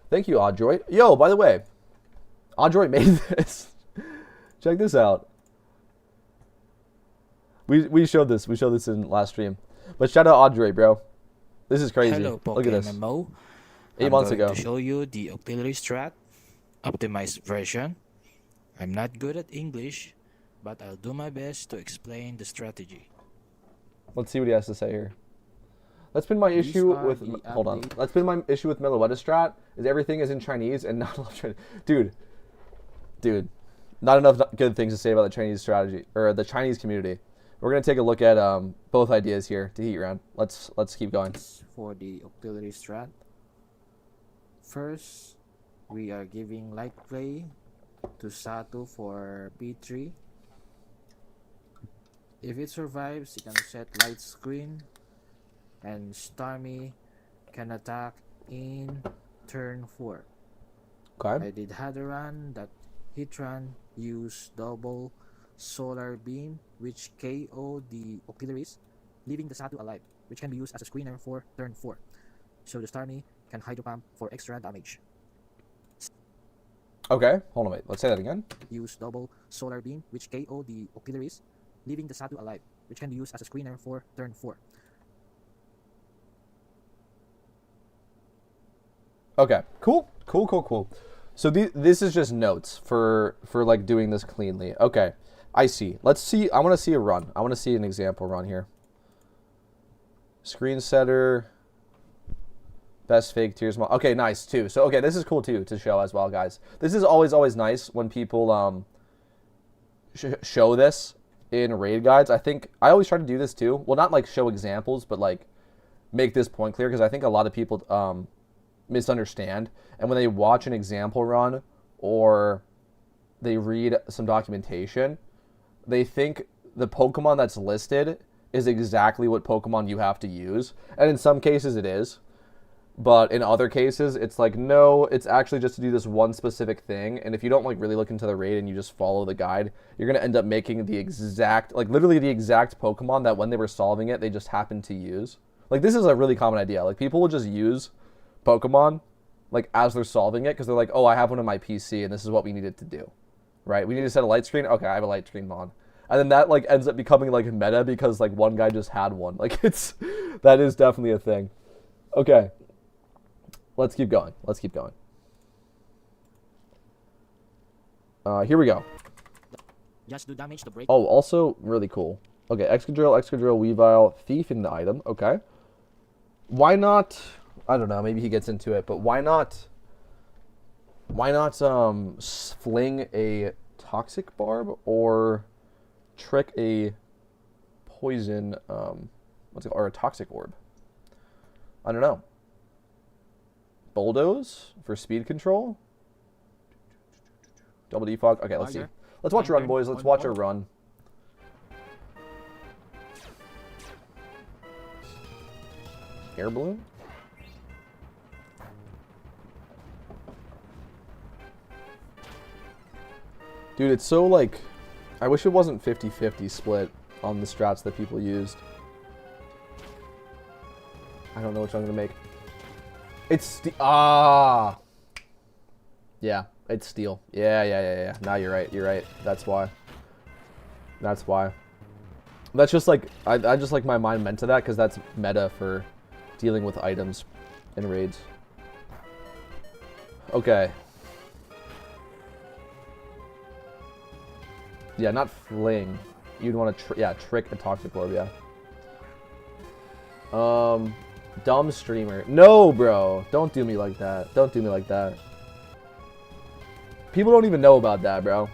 Speaker 1: Thank you, Audroid. Yo, by the way, Audroid made this. Check this out. We showed this. We showed this in last stream. But shout out Audroid, bro. This is crazy.
Speaker 2: Hello,
Speaker 1: Look at this.
Speaker 2: PokeMMO.
Speaker 1: 8 months ago.
Speaker 2: I'm going to show you the auxiliary strat, optimized version. I'm not good at English, but I'll do my best to explain the strategy.
Speaker 1: Let's see what he has to say here. That's been my issue with. Hold on. That's been my issue with Meloetta strat. Is everything is in Chinese and not enough Chinese. Dude, not enough good things to say about the Chinese strategy or the Chinese community. We're gonna take a look at both ideas here to heat round. Let's keep going.
Speaker 2: For the auxiliary strat, first we are giving light play to Satu for P3. If it survives, you can set light screen, and Starmie can attack in turn 4.
Speaker 1: Okay.
Speaker 2: I did Hadoran that Hitran use double solar beam which KO the auxiliaries, leaving the Satu alive, which can be used as a screener for turn 4. So the Starmie can hydro pump for extra damage.
Speaker 1: Okay, hold on, wait. Let's say that again.
Speaker 2: Use double solar beam which KO the auxiliaries, leaving the Satu alive, which can be used as a screener for turn 4.
Speaker 1: Okay, cool. So this is just notes for like doing this cleanly. Okay, I see. Let's see. I want to see a run. I want to see an example run here. Screen setter. Best fake tears. Okay, nice too. So okay, this is cool too to show as well, guys. This is always nice when people show this in raid guides. I think I always try to do this too. Well, not like show examples, but like make this point clear because I think a lot of people misunderstand, and when they watch an example run or they read some documentation, they think the Pokemon that's listed is exactly what Pokemon you have to use, and in some cases it is, but in other cases it's like, no, it's actually just to do this one specific thing, and if you don't like really look into the raid and you just follow the guide, you're going to end up making the exact, like literally the exact Pokemon that when they were solving it they just happened to use. Like, this is a really common idea. Like, people will just use Pokemon like as they're solving it because they're like, oh, I have one on my PC and this is what we needed to do, right? We need to set a light screen. Okay, I have a light screen on, and then that like ends up becoming like meta because like one guy just had one. Like, that is definitely a thing. Okay, let's keep going. Here we go.
Speaker 2: Just do damage to break.
Speaker 1: Oh, also really cool. Okay, Excadrill, Weavile, Thief in the item. Okay, why not? I don't know, maybe he gets into it, but why not Why not fling a toxic barb or trick a poison what's it called, or a toxic orb? I don't know. Bulldoze for speed control. Double defog. Okay, let's see. Let's watch a run, boys. Let's watch a run. Air balloon. Dude, it's so like, I wish it wasn't 50-50 split on the strats that people used. I don't know which one I'm gonna make. It's yeah, it's steel. Yeah. Now you're right. You're right. That's why. That's why. That's just like I just like my mind meant to that because that's meta for dealing with items in raids. Okay. Yeah, not fling. You'd want to trick a toxic orb. Yeah. Dumb streamer. No, bro. Don't do me like that. Don't do me like that. People don't even know about that, bro.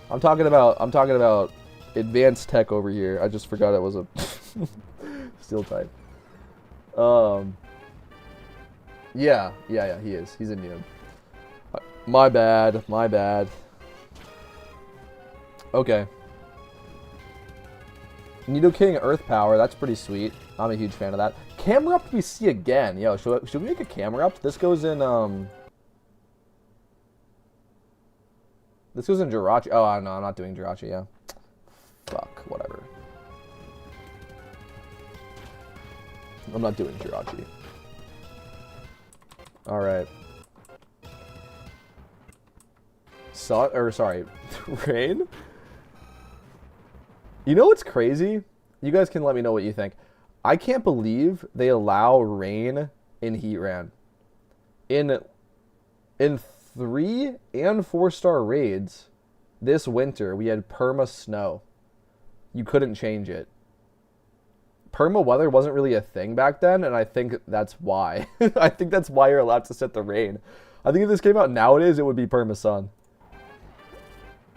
Speaker 1: I'm talking about advanced tech over here. I just forgot it was a steel type. Yeah, he is. He's a noob. My bad. My bad. Okay. Nidoking Earth Power. That's pretty sweet. I'm a huge fan of that. Camerupt we see again. Yo, should we make a Camerupt? This goes in, This goes in Jirachi. Oh, no, I'm not doing Jirachi, yeah. Fuck, whatever. I'm not doing Jirachi. Alright. Sorry. Rain? You know what's crazy? You guys can let me know what you think. I can't believe they allow rain in Heatran. In 3 and 4-star raids this winter, we had perma snow. You couldn't change it. Perma weather wasn't really a thing back then, and I think that's why. I think that's why you're allowed to set the rain. I think if this came out nowadays, it would be perma sun.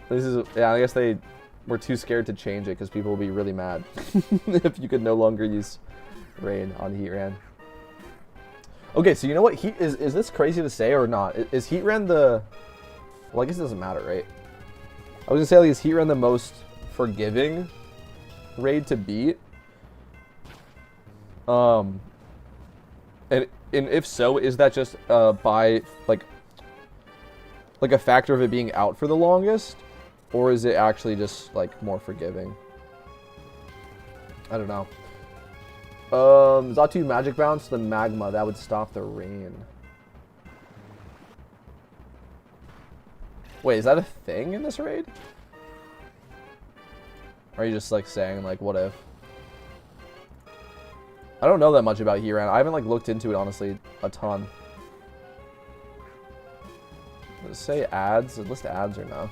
Speaker 1: This is, yeah, I guess they were too scared to change it because people will be really mad if you could no longer use rain on Heatran. Okay, so you know what? Is this crazy to say or not? Is Heatran the... Well, I guess it doesn't matter, right? I was going to say, like, is Heatran the most forgiving raid to beat? And if so, is that just by, like a factor of it being out for the longest? Or is it actually just, like, more forgiving? I don't know. Zatu Magic Bounce the Magma. That would stop the rain. Wait, is that a thing in this raid? Or are you just, like, saying, like, what if? I don't know that much about Heatran. I haven't, like, looked into it, honestly, a ton. Does it say ads? Does it list ads or no?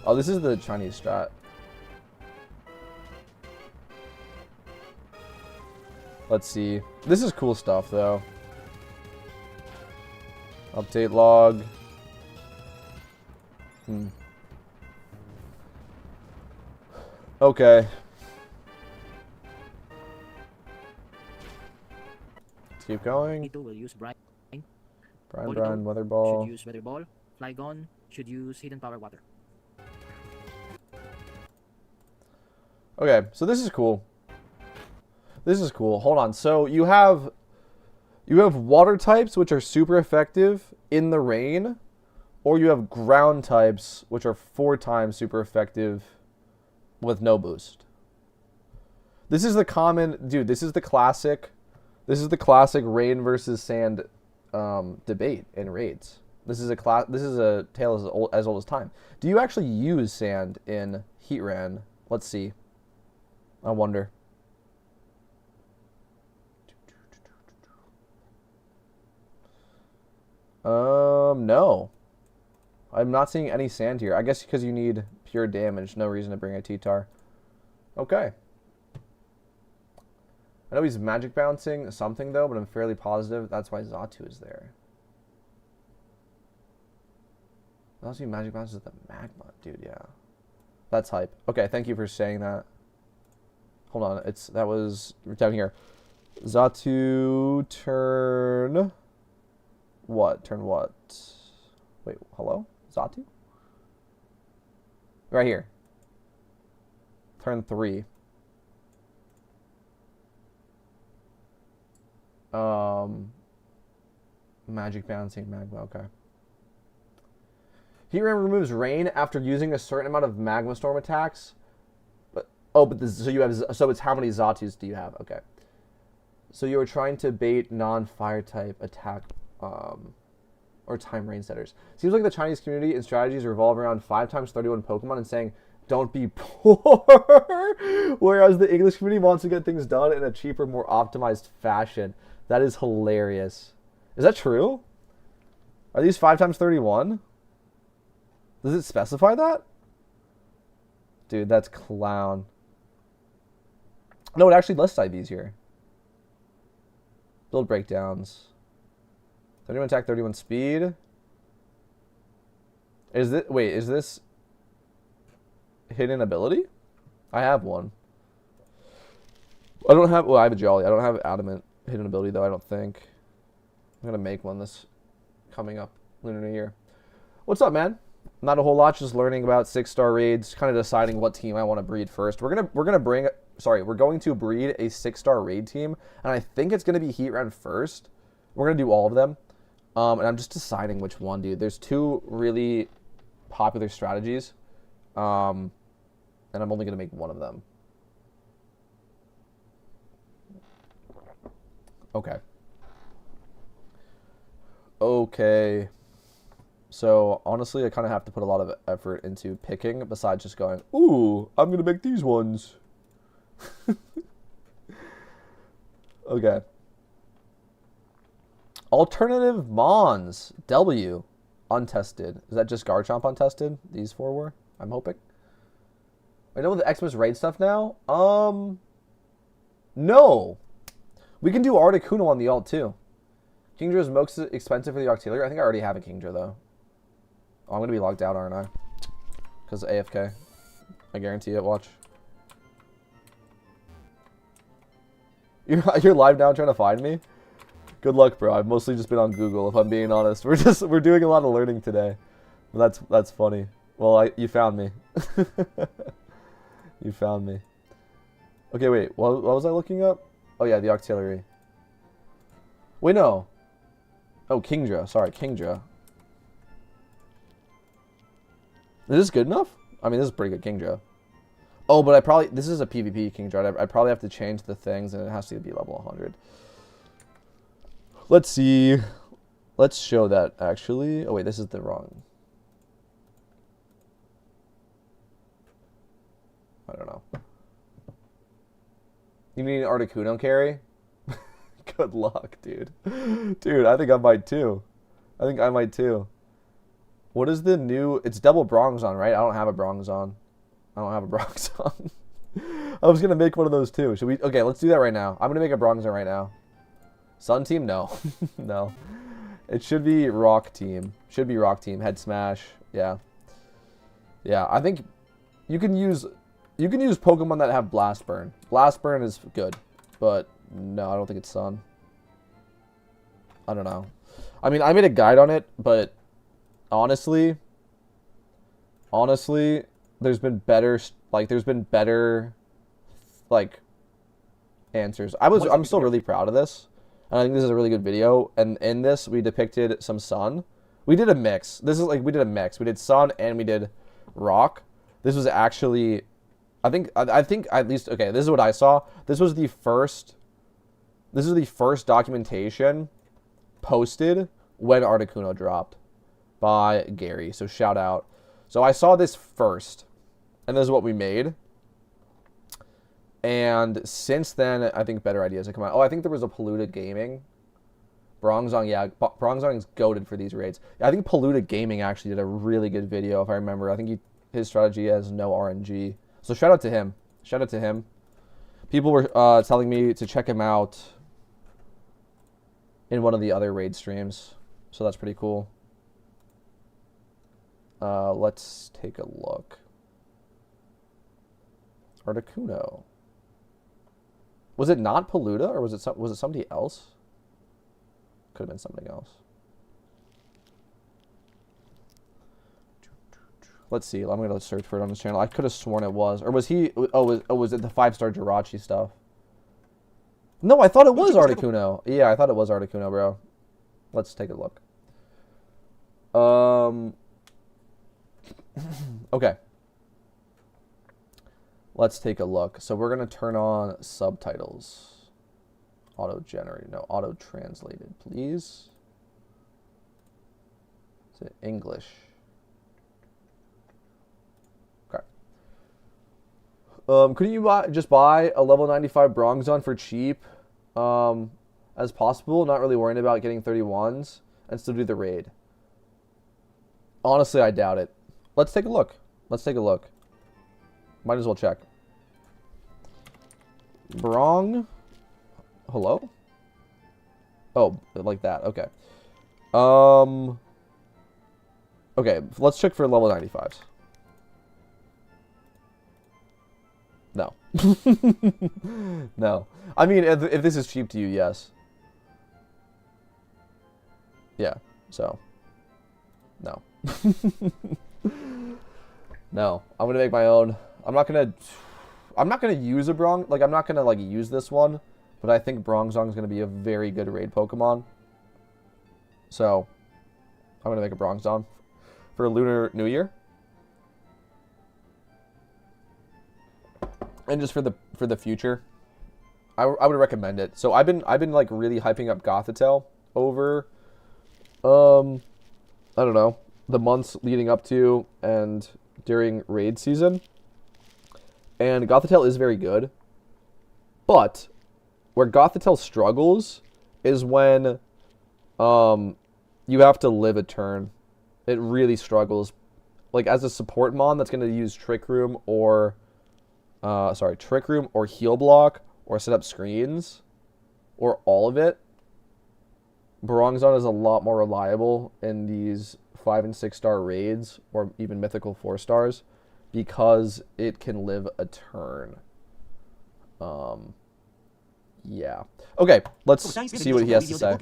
Speaker 1: Oh, this is the Chinese strat. Let's see. This is cool stuff, though. Update log. Okay. Let's keep going.
Speaker 2: Nito will use Brine.
Speaker 1: Brine, Weather Ball.
Speaker 2: Should use Weather Ball. Flygon should use Hidden Power Water.
Speaker 1: Okay, so this is cool. This is cool. Hold on. So you have water types which are super effective in the rain, or you have ground types which are 4 times super effective with no boost. This is the common, dude. This is the classic rain versus sand debate in raids. This is a tale as old as time. Do you actually use sand in Heatran? Let's see. I wonder. No. I'm not seeing any sand here. I guess because you need pure damage. No reason to bring a T-Tar. Okay. I know he's magic bouncing something, though, but I'm fairly positive that's why Zatu is there. Velocity magic bounces the magma, dude. Yeah, that's hype. Okay, thank you for saying that. Hold on, that was down here. Xatu turn what? Turn what? Wait, hello? Xatu? Right here. Turn 3. Magic bouncing magma, okay. Heatran removes rain after using a certain amount of magma storm attacks. But so it's how many Xatus do you have? Okay. So you are trying to bait non-fire type attack or time range setters. Seems like the Chinese community and strategies revolve around 5x31 Pokemon and saying, don't be poor. Whereas the English community wants to get things done in a cheaper, more optimized fashion. That is hilarious. Is that true? Are these 5x31? Does it specify that? Dude, that's clown. No, it actually lists IVs here. Build breakdowns. 31 attack, 31 speed. Is this hidden ability? I have one. I have a Jolly. I don't have adamant hidden ability though, I don't think. I'm gonna make one this coming up Lunar New Year. What's up, man? Not a whole lot, just learning about 6-star raids, kind of deciding what team I want to breed first. We're going to breed a 6-star raid team, and I think it's gonna be Heatran first. We're gonna do all of them. And I'm just deciding which one, dude. There's 2 really popular strategies. And I'm only gonna make one of them. Okay. So, honestly, I kind of have to put a lot of effort into picking, besides just going, ooh, I'm going to make these ones. Okay. Alternative Mons. W. Untested. Is that just Garchomp untested? These 4 were? I'm hoping. I know the Xmas raid stuff now. No. We can do Articuno on the alt, too. Kingdra is most expensive for the Octillery. I think I already have a Kingdra, though. Oh, I'm going to be logged out, aren't I? Because AFK. I guarantee it. Watch. You're live now trying to find me? Good luck, bro. I've mostly just been on Google, if I'm being honest. We're doing a lot of learning today. That's funny. Well, you found me. You found me. Okay, wait. What was I looking up? Oh, yeah, the Octillery. Wait, no. Oh, Kingdra. Sorry, Kingdra. Is this good enough? I mean, this is pretty good Kingdra. Oh, but this is a PvP Kingdra. I probably have to change the things, and it has to be level 100. Let's see. Let's show that, actually. Oh, wait, this is the wrong. I don't know. You need an Articuno carry? Good luck, dude. Dude, I think I might too. What is the new... It's double Bronzong, right? I don't have a Bronzong. I was going to make one of those too. Should we... Okay, let's do that right now. I'm going to make a Bronzong right now. Sun Team? No. No. It should be Rock Team. Head Smash. Yeah. Yeah, I think you can use Pokemon that have Blast Burn. Blast Burn is good, but no, I don't think it's Sun. I don't know. I mean, I made a guide on it, but honestly, there's been better answers. I'm still really proud of this, and I think this is a really good video. And in this, we depicted some Sun. We did a mix. We did a mix. We did Sun and we did Rock. This was actually, I think at least, okay, this is what I saw. This was the first documentation posted when Articuno dropped by Gary. So shout out. So I saw this first, and this is what we made. And since then, I think better ideas have come out. Oh, I think there was a Polluted Gaming. Bronzong, yeah. Bronzong is goated for these raids. I think Polluted Gaming actually did a really good video, if I remember. I think his strategy has no RNG. So shout out to him. People were telling me to check him out in one of the other raid streams. So that's pretty cool. Let's take a look. Articuno. Was it not Paluda, or was it somebody else? Could have been something else. Let's see. I'm gonna search for it on this channel. I could have sworn it was, or was he? Was it the 5-star Jirachi stuff? No, I thought it was Articuno. Yeah, I thought it was Articuno, bro. Let's take a look. Okay. Let's take a look. So we're going to turn on subtitles. Auto-generated. No, auto-translated, please. Is it English? Okay. Couldn't you just buy a level 95 Bronzon for cheap as possible? Not really worrying about getting 31s and still do the raid. Honestly, I doubt it. Let's take a look. Let's take a look. Might as well check. Brong. Hello? Oh, like that. Okay. Okay, let's check for level 95s. No. No. I mean, if this is cheap to you, yes. Yeah, so. No. No, I'm gonna make my own. I'm not gonna use a Brong. Like, I'm not gonna like use this one, but I think Bronzong is gonna be a very good raid Pokemon. So, I'm gonna make a Bronzong for Lunar New Year, and just for the future, I would recommend it. So I've been like really hyping up Gothitelle over, I don't know, the months leading up to and during raid season. And Gothitelle is very good. But where Gothitelle struggles is when you have to live a turn. It really struggles. Like, as a support mon that's going to use Trick Room or Heal Block or set up screens or all of it, Bronzong is a lot more reliable in these 5- and 6-star raids, or even mythical 4-stars, because it can live a turn. Yeah. Okay, let's see what he has to say.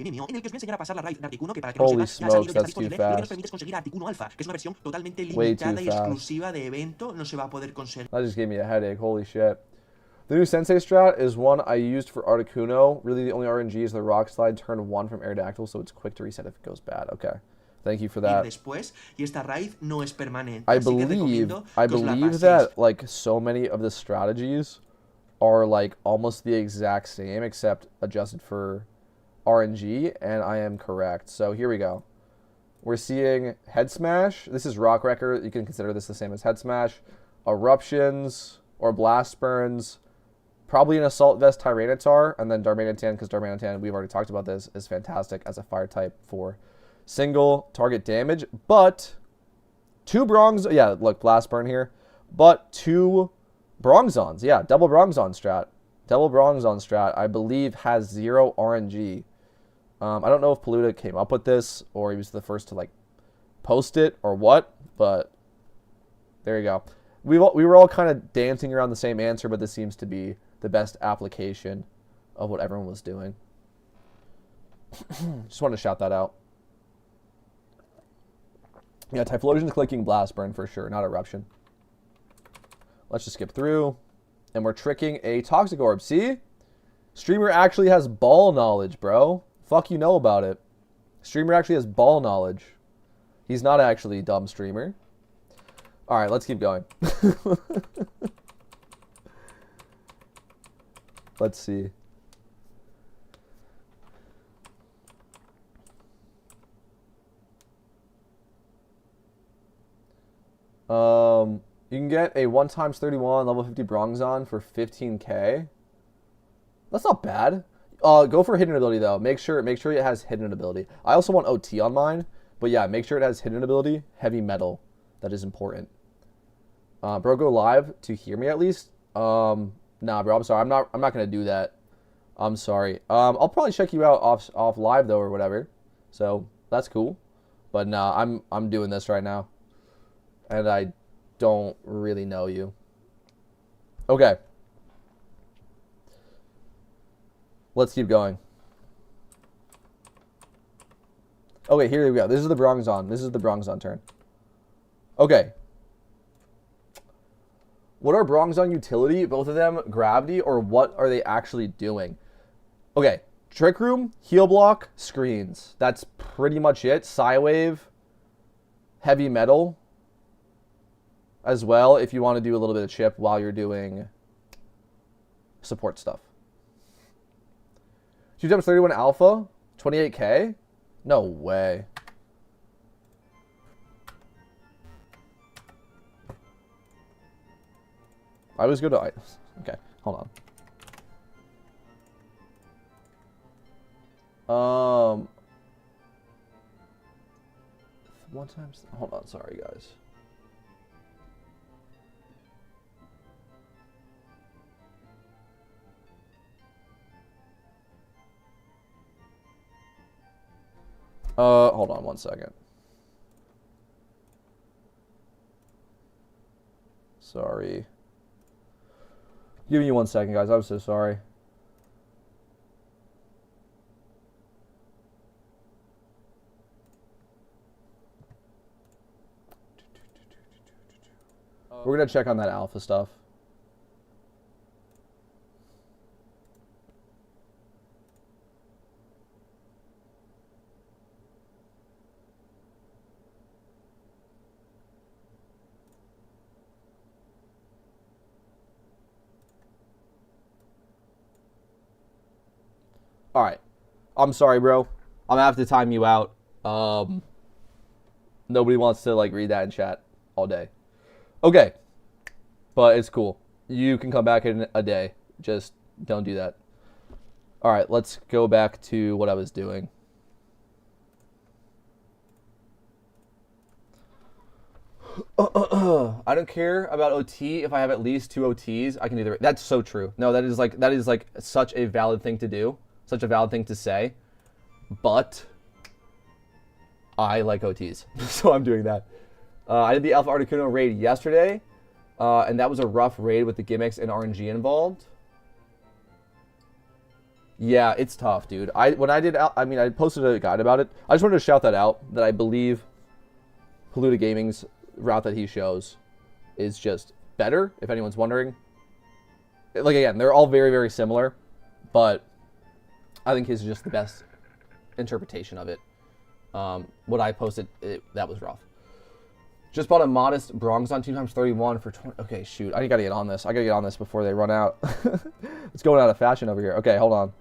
Speaker 1: Holy smokes, that's too fast. Way too fast. That just gave me a headache, holy shit. The new Sensei strat is one I used for Articuno. Really, the only RNG is the Rock Slide turn 1 from Aerodactyl, so it's quick to reset if it goes bad. Okay. Thank you for that. I believe that like so many of the strategies are like almost the exact same except adjusted for RNG, and I am correct. So here we go. We're seeing Head Smash. This is Rock Wrecker. You can consider this the same as Head Smash. Eruptions or Blast Burns. Probably an Assault Vest Tyranitar, and then Darmanitan, because Darmanitan, we've already talked about this, is fantastic as a fire type for single target damage. But 2 Bronzons, yeah, look, Blast Burn here. But 2 Bronzons, yeah, double Bronzon strat. Double Bronzon strat, I believe, has 0 RNG. I don't know if Paluda came up with this, or he was the first to, like, post it, or what, but there you go. We were all kind of dancing around the same answer, but this seems to be the best application of what everyone was doing. Just wanted to shout that out. Yeah, Typhlosion's clicking Blast Burn for sure, not Eruption. Let's just skip through. And we're tricking a Toxic Orb. See? Streamer actually has ball knowledge, bro. Fuck you know about it. Streamer actually has ball knowledge. He's not actually a dumb streamer. Alright, let's keep going. Let's see. You can get a 1x31 level 50 Bronzon for 15k. That's not bad. Go for hidden ability though. Make sure it has hidden ability. I also want OT on mine, but yeah, make sure it has hidden ability. Heavy metal, that is important. Bro, go live to hear me at least. Nah, bro, I'm sorry. I'm not gonna do that. I'm sorry. I'll probably check you out off live though or whatever. So that's cool. But nah, I'm doing this right now. and I don't really know you. Okay. Let's keep going. Okay, here we go. This is the Bronzon. This is the Bronzon turn. Okay. What are Bronzon utility? Both of them gravity, or what are they actually doing? Okay. Trick Room, Heal Block, Screens. That's pretty much it. Psywave, Heavy Metal as well, if you want to do a little bit of chip while you're doing support stuff. 2 times 31 alpha, 28k? No way. I always go to items. Okay, hold on. 1 times. Hold on, sorry guys. Hold on 1 second. Sorry. Give me 1 second, guys. I'm so sorry. We're gonna check on that alpha stuff. All right. I'm sorry, bro. I'm gonna have to time you out. Nobody wants to like read that in chat all day. Okay. But it's cool. You can come back in a day. Just don't do that. All right, let's go back to what I was doing. I don't care about OT if I have at least 2 OTs. I can do the. That's so true. No, that is like such a valid thing to do. Such a valid thing to say. But I like OTs, so I'm doing that. I did the Alpha Articuno raid yesterday, and that was a rough raid with the gimmicks and RNG involved. Yeah, it's tough, dude. I posted a guide about it. I just wanted to shout that out, that I believe Polluta Gaming's route that he shows is just better, if anyone's wondering. Like, again, they're all very, very similar, but I think his is just the best interpretation of it. What I posted, that was rough. Just bought a modest Bronzon 2 times 31 for 20. Okay, shoot. I gotta get on this. I gotta get on this before they run out. It's going out of fashion over here. Okay, hold on.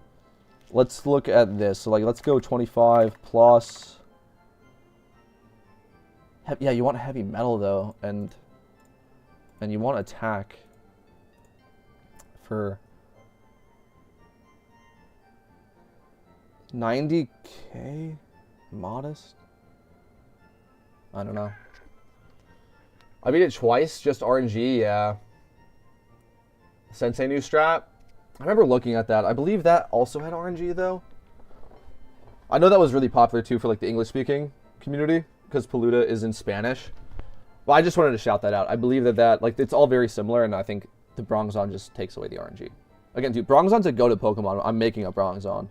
Speaker 1: Let's look at this. So, like, let's go 25 plus. Yeah, you want heavy metal, though. And you want attack for 90k? Modest? I don't know. I beat it twice, just RNG, yeah. Sensei new strat. I remember looking at that. I believe that also had RNG, though. I know that was really popular, too, for like the English-speaking community, because Polluta is in Spanish. But I just wanted to shout that out. I believe that like, it's all very similar, and I think the Bronzon just takes away the RNG. Again, dude, Bronzon's a go-to Pokemon. I'm making a Bronzon.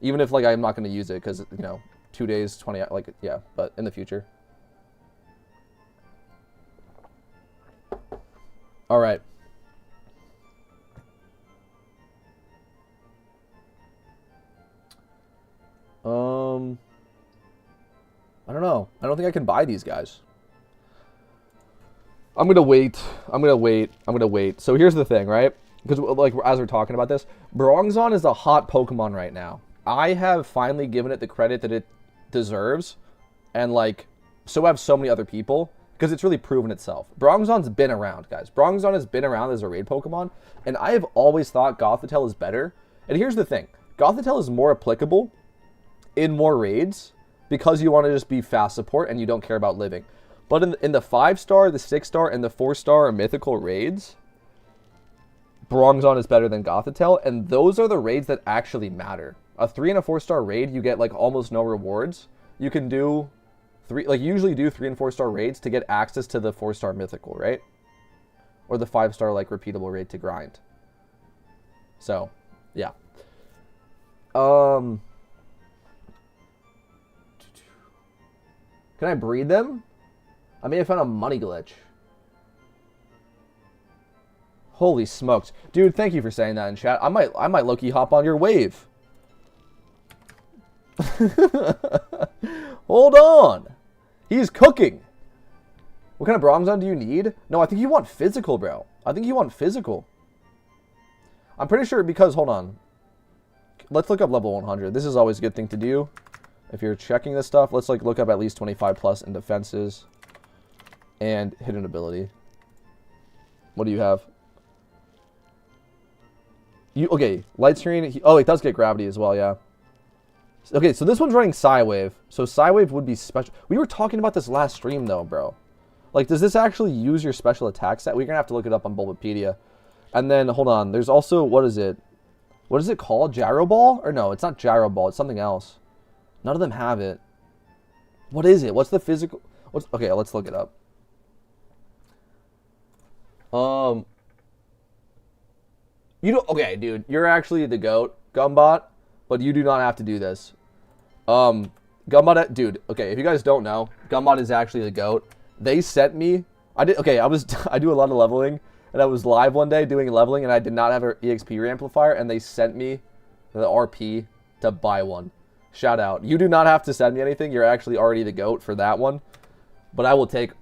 Speaker 1: Even if, like, I'm not going to use it, because, you know, 2 days, 20, like, yeah, but in the future. All right. I don't know. I don't think I can buy these guys. I'm gonna wait. So here's the thing, right? Because, like, as we're talking about this, Bronzon is a hot Pokemon right now. I have finally given it the credit that it deserves, and, like, so have so many other people, because it's really proven itself. Bronzon's been around, guys. Bronzon has been around as a raid Pokemon, and I have always thought Gothitelle is better. And here's the thing. Gothitelle is more applicable in more raids, because you want to just be fast support and you don't care about living. But in the 5-star, the 6-star, and the 4-star mythical raids, Bronzon is better than Gothitelle, and those are the raids that actually matter. A 3- and a 4-star raid, you get, like, almost no rewards. You can do Like you usually do 3 and 4 star raids to get access to the 4-star mythical, right? Or the 5-star like repeatable raid to grind. So, yeah. Can I breed them? I may have found a money glitch. Holy smokes. Dude, thank you for saying that in chat. I might low-key hop on your wave. Hold on. He's cooking. What kind of Bronzon do you need? No, I think you want physical, bro. I think you want physical. I'm pretty sure because, hold on. Let's look up level 100. This is always a good thing to do. If you're checking this stuff, let's like look up at least 25 plus in defenses and hidden ability. What do you have? Okay, light screen. Oh, it does get gravity as well, yeah. Okay, so this one's running Psywave. So Psywave would be special. We were talking about this last stream though, bro. Like, does this actually use your special attack set? We're gonna have to look it up on Bulbapedia. And then, hold on, there's also, what is it? What is it called? Gyro Ball? Or no, it's not Gyro Ball, it's something else. None of them have it. What is it? What's the physical? Okay, let's look it up. Okay, dude, you're actually the GOAT, Gumbot, but you do not have to do this. Gumbot, dude, okay, if you guys don't know, Gumbot is actually the GOAT. They sent me, I do a lot of leveling, and I was live one day doing leveling, and I did not have an EXP reamplifier, and they sent me the RP to buy one. Shout out. You do not have to send me anything. You're actually already the GOAT for that one. But I will take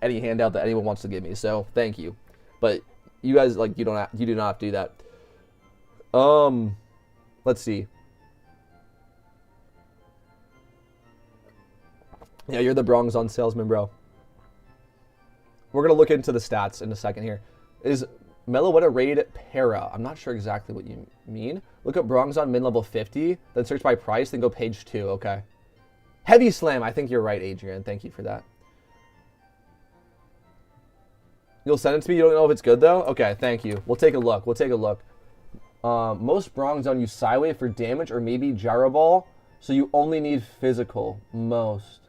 Speaker 1: any handout that anyone wants to give me. So thank you. But you guys, like, you do not have to do that. Let's see. Yeah, you're the Bronzon salesman, bro. We're gonna look into the stats in a second here. Is Meloetta raid para? I'm not sure exactly what you mean. Look up Bronzon min level 50, then search by price, then go page 2. Okay. Heavy Slam. I think you're right, Adrian. Thank you for that. You'll send it to me. You don't know if it's good though. Okay, thank you. We'll take a look. Most Bronzon use Psywave for damage or maybe Gyro Ball, so you only need physical. Most.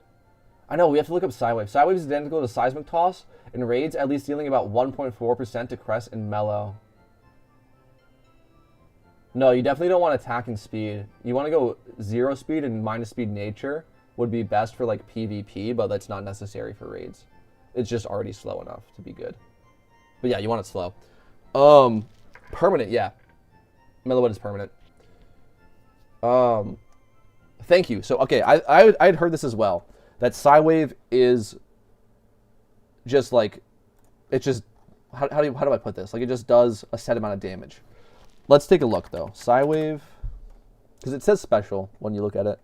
Speaker 1: I know, we have to look up Psywave. Psywave is identical to Seismic Toss in raids, at least dealing about 1.4% to Crest and Mellow. No, you definitely don't want attacking speed. You want to go 0 speed and minus speed nature would be best for like PvP, but that's not necessary for raids. It's just already slow enough to be good. But yeah, you want it slow. Permanent, yeah. Meloetta is permanent. Thank you. So, okay, I'd heard this as well. That Psywave is just like, it's just, how do I put this? Like, it just does a set amount of damage. Let's take a look, though. Psywave, because it says special when you look at it.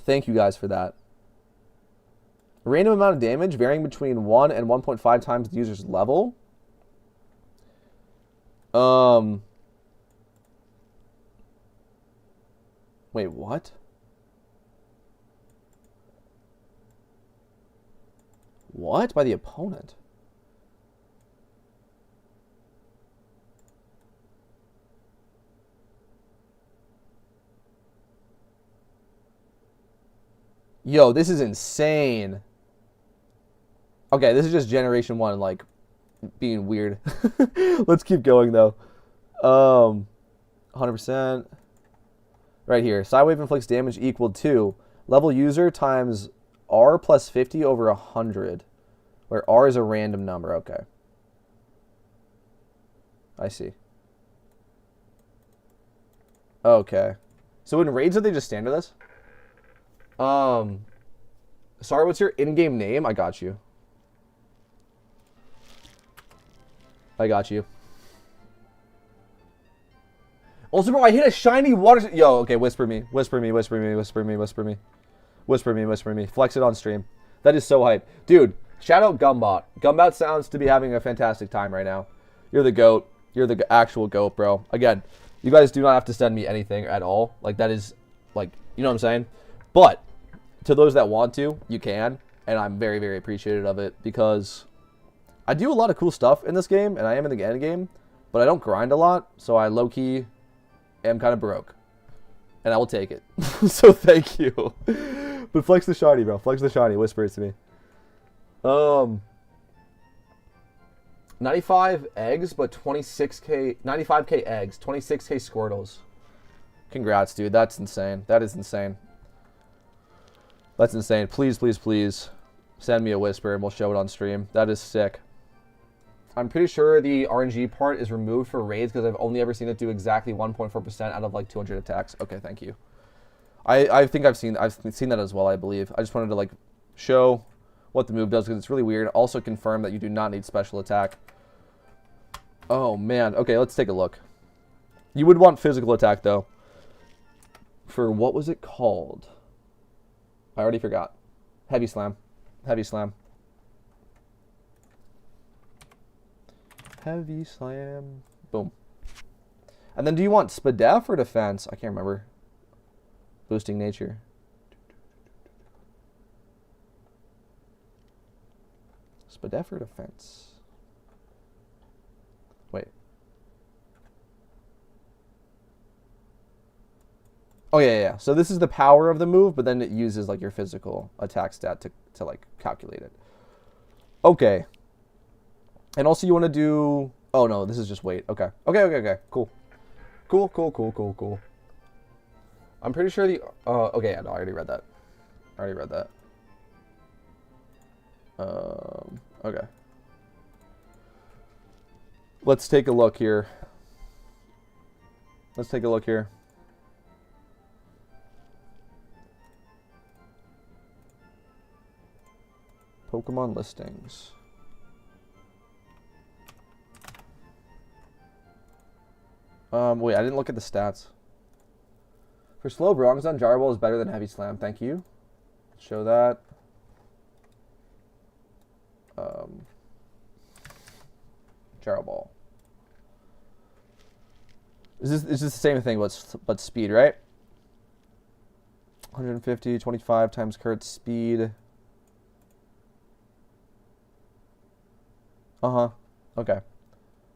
Speaker 1: Thank you guys for that. Random amount of damage varying between 1 and 1.5 times the user's level. Wait, what? What? By the opponent? Yo, this is insane. Okay, this is just Generation 1, like, being weird. Let's keep going, though. 100%. Right here. Psywave inflicts damage equal to level user times R plus 50 over 100. Where R is a random number. Okay. I see. Okay. So in raids, do they just stand to this? Sorry, what's your in-game name? I got you. I got you. Also, bro, I hit a shiny water... Yo, okay, whisper me. Whisper me, whisper me, whisper me, whisper me. Whisper me, whisper me. Flex it on stream. That is so hype. Dude, shout out Gumbot. Gumbot sounds to be having a fantastic time right now. You're the GOAT. You're the actual GOAT, bro. Again, you guys do not have to send me anything at all. Like, that is, like, you know what I'm saying? But, to those that want to, you can. And I'm very, very appreciative of it because I do a lot of cool stuff in this game, and I am in the end game, but I don't grind a lot, so I low-key am kind of broke. and I will take it. So thank you. But flex the shiny, bro. Flex the shiny. Whisper it to me. 95 eggs, but 26k, 95k eggs, 26k Squirtles. Congrats, dude. That's insane. That is insane. That's insane. Please, please, please send me a whisper and we'll show it on stream. That is sick. I'm pretty sure the RNG part is removed for raids because I've only ever seen it do exactly 1.4% out of like 200 attacks. Okay, thank you. I think I've seen that as well, I believe. I just wanted to like show what the move does because it's really weird. Also confirm that you do not need special attack. Oh man. Okay, let's take a look. You would want physical attack though. For what was it called? I already forgot. Heavy slam. Heavy slam. Heavy slam. Boom. And then do you want Spadef or defense? I can't remember. Boosting nature. Spadef or defense? Wait. Oh, yeah. So this is the power of the move, but then it uses like your physical attack stat to like calculate it. Okay. And also you want to do... Oh, no, this is just weight. Okay. Okay. Cool. Cool. I'm pretty sure the... okay, yeah, no, I already read that. Okay. Let's take a look here. Pokemon listings. Wait, I didn't look at the stats. For slow Bronzon, Gyro Ball is better than Heavy Slam. Thank you. Show that. Gyro Ball. Is this the same thing, but speed, right? 150, 25 times Kurt's speed. Okay.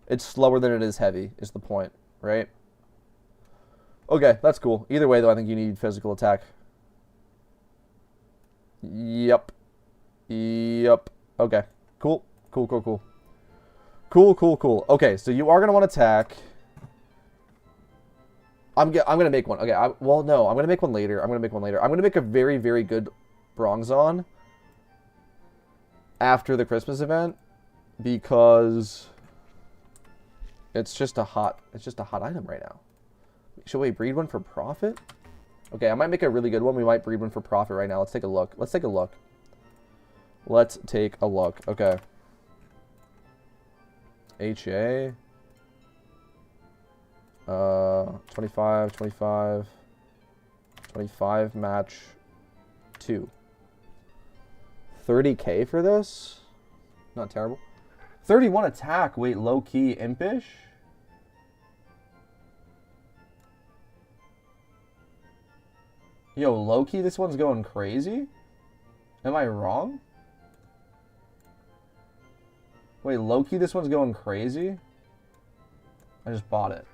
Speaker 1: It's slower than it is heavy, is the point, right? Okay, that's cool. Either way, though, I think you need physical attack. Yep. Okay. Cool. Okay, so you are going to want to attack. I'm going to make one. Okay, well, no. I'm going to make one later. I'm going to make a very, very good Bronzon after the Christmas event because it's just a hot item right now. Should we breed one for profit? Okay, I might make a really good one. We might breed one for profit right now. Let's take a look. Okay. HA. 25 match 2. 30k for this? Not terrible. 31 attack. Wait, low-key impish? Yo, low-key, this one's going crazy? Am I wrong? Wait, low-key, this one's going crazy? I just bought it.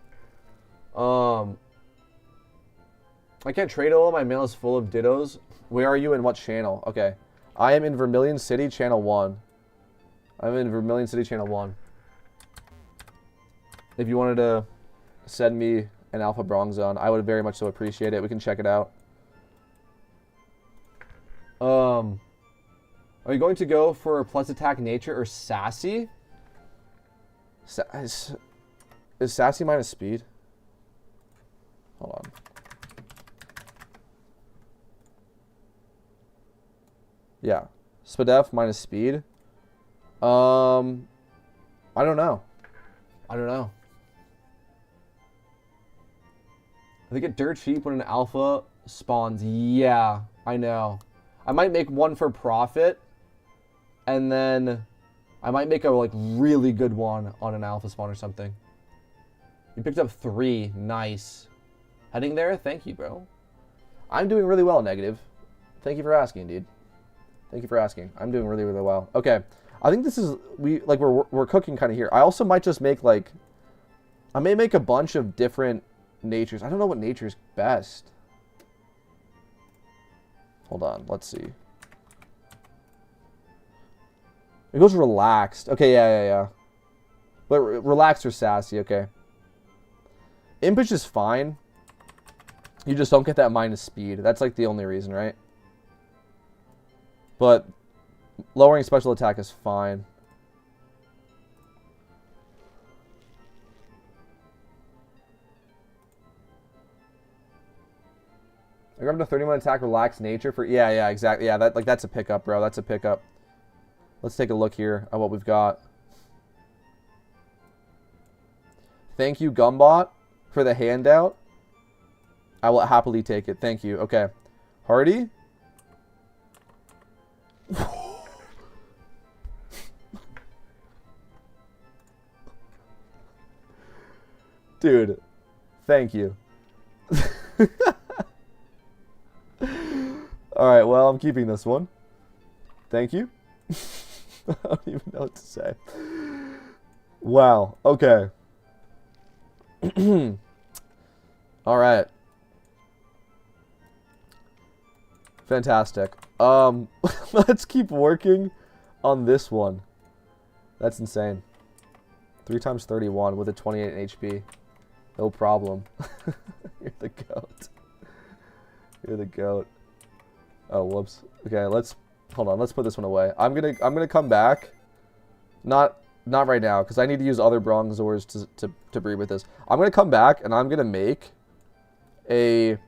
Speaker 1: I can't trade all. My mail is full of dittos. Where are you and what channel? Okay. I am in Vermilion City, channel 1. If you wanted to send me an Alpha Bronzon, I would very much so appreciate it. We can check it out. Are you going to go for Plus Attack Nature or Sassy? Is Sassy minus speed? Hold on. Yeah. Spadef minus speed. I don't know. I think it dirt cheap when an alpha spawns. Yeah, I know. I might make one for profit, and then I might make a like really good one on an alpha spawn or something. You picked up 3. Nice. Heading there? Thank you, bro. I'm doing really well, Negative. Thank you for asking, dude. Thank you for asking. I'm doing really, really well. Okay. I think this is we're cooking kind of here. I also might just make like I may make a bunch of different natures. I don't know what nature's best. Hold on. Let's see. It goes relaxed. Okay, yeah. But relaxed or sassy, okay. Impish is fine. You just don't get that minus speed. That's like the only reason, right? But lowering special attack is fine. I grabbed a 31 attack, relaxed nature for... Yeah, exactly. Yeah, that's a pickup, bro. That's a pickup. Let's take a look here at what we've got. Thank you, Gumbot, for the handout. I will happily take it. Thank you. Okay. Hardy? Dude, thank you. Alright, well, I'm keeping this one. Thank you. I don't even know what to say. Wow. Okay. Alright. Fantastic. Let's keep working on this one. That's insane. 3 times 31 with a 28 HP. No problem. You're the goat. You're the goat. Oh, whoops. Okay, hold on. Let's put this one away. I'm gonna come back. Not right now, because I need to use other Bronzors to breed with this. I'm gonna come back and I'm gonna make this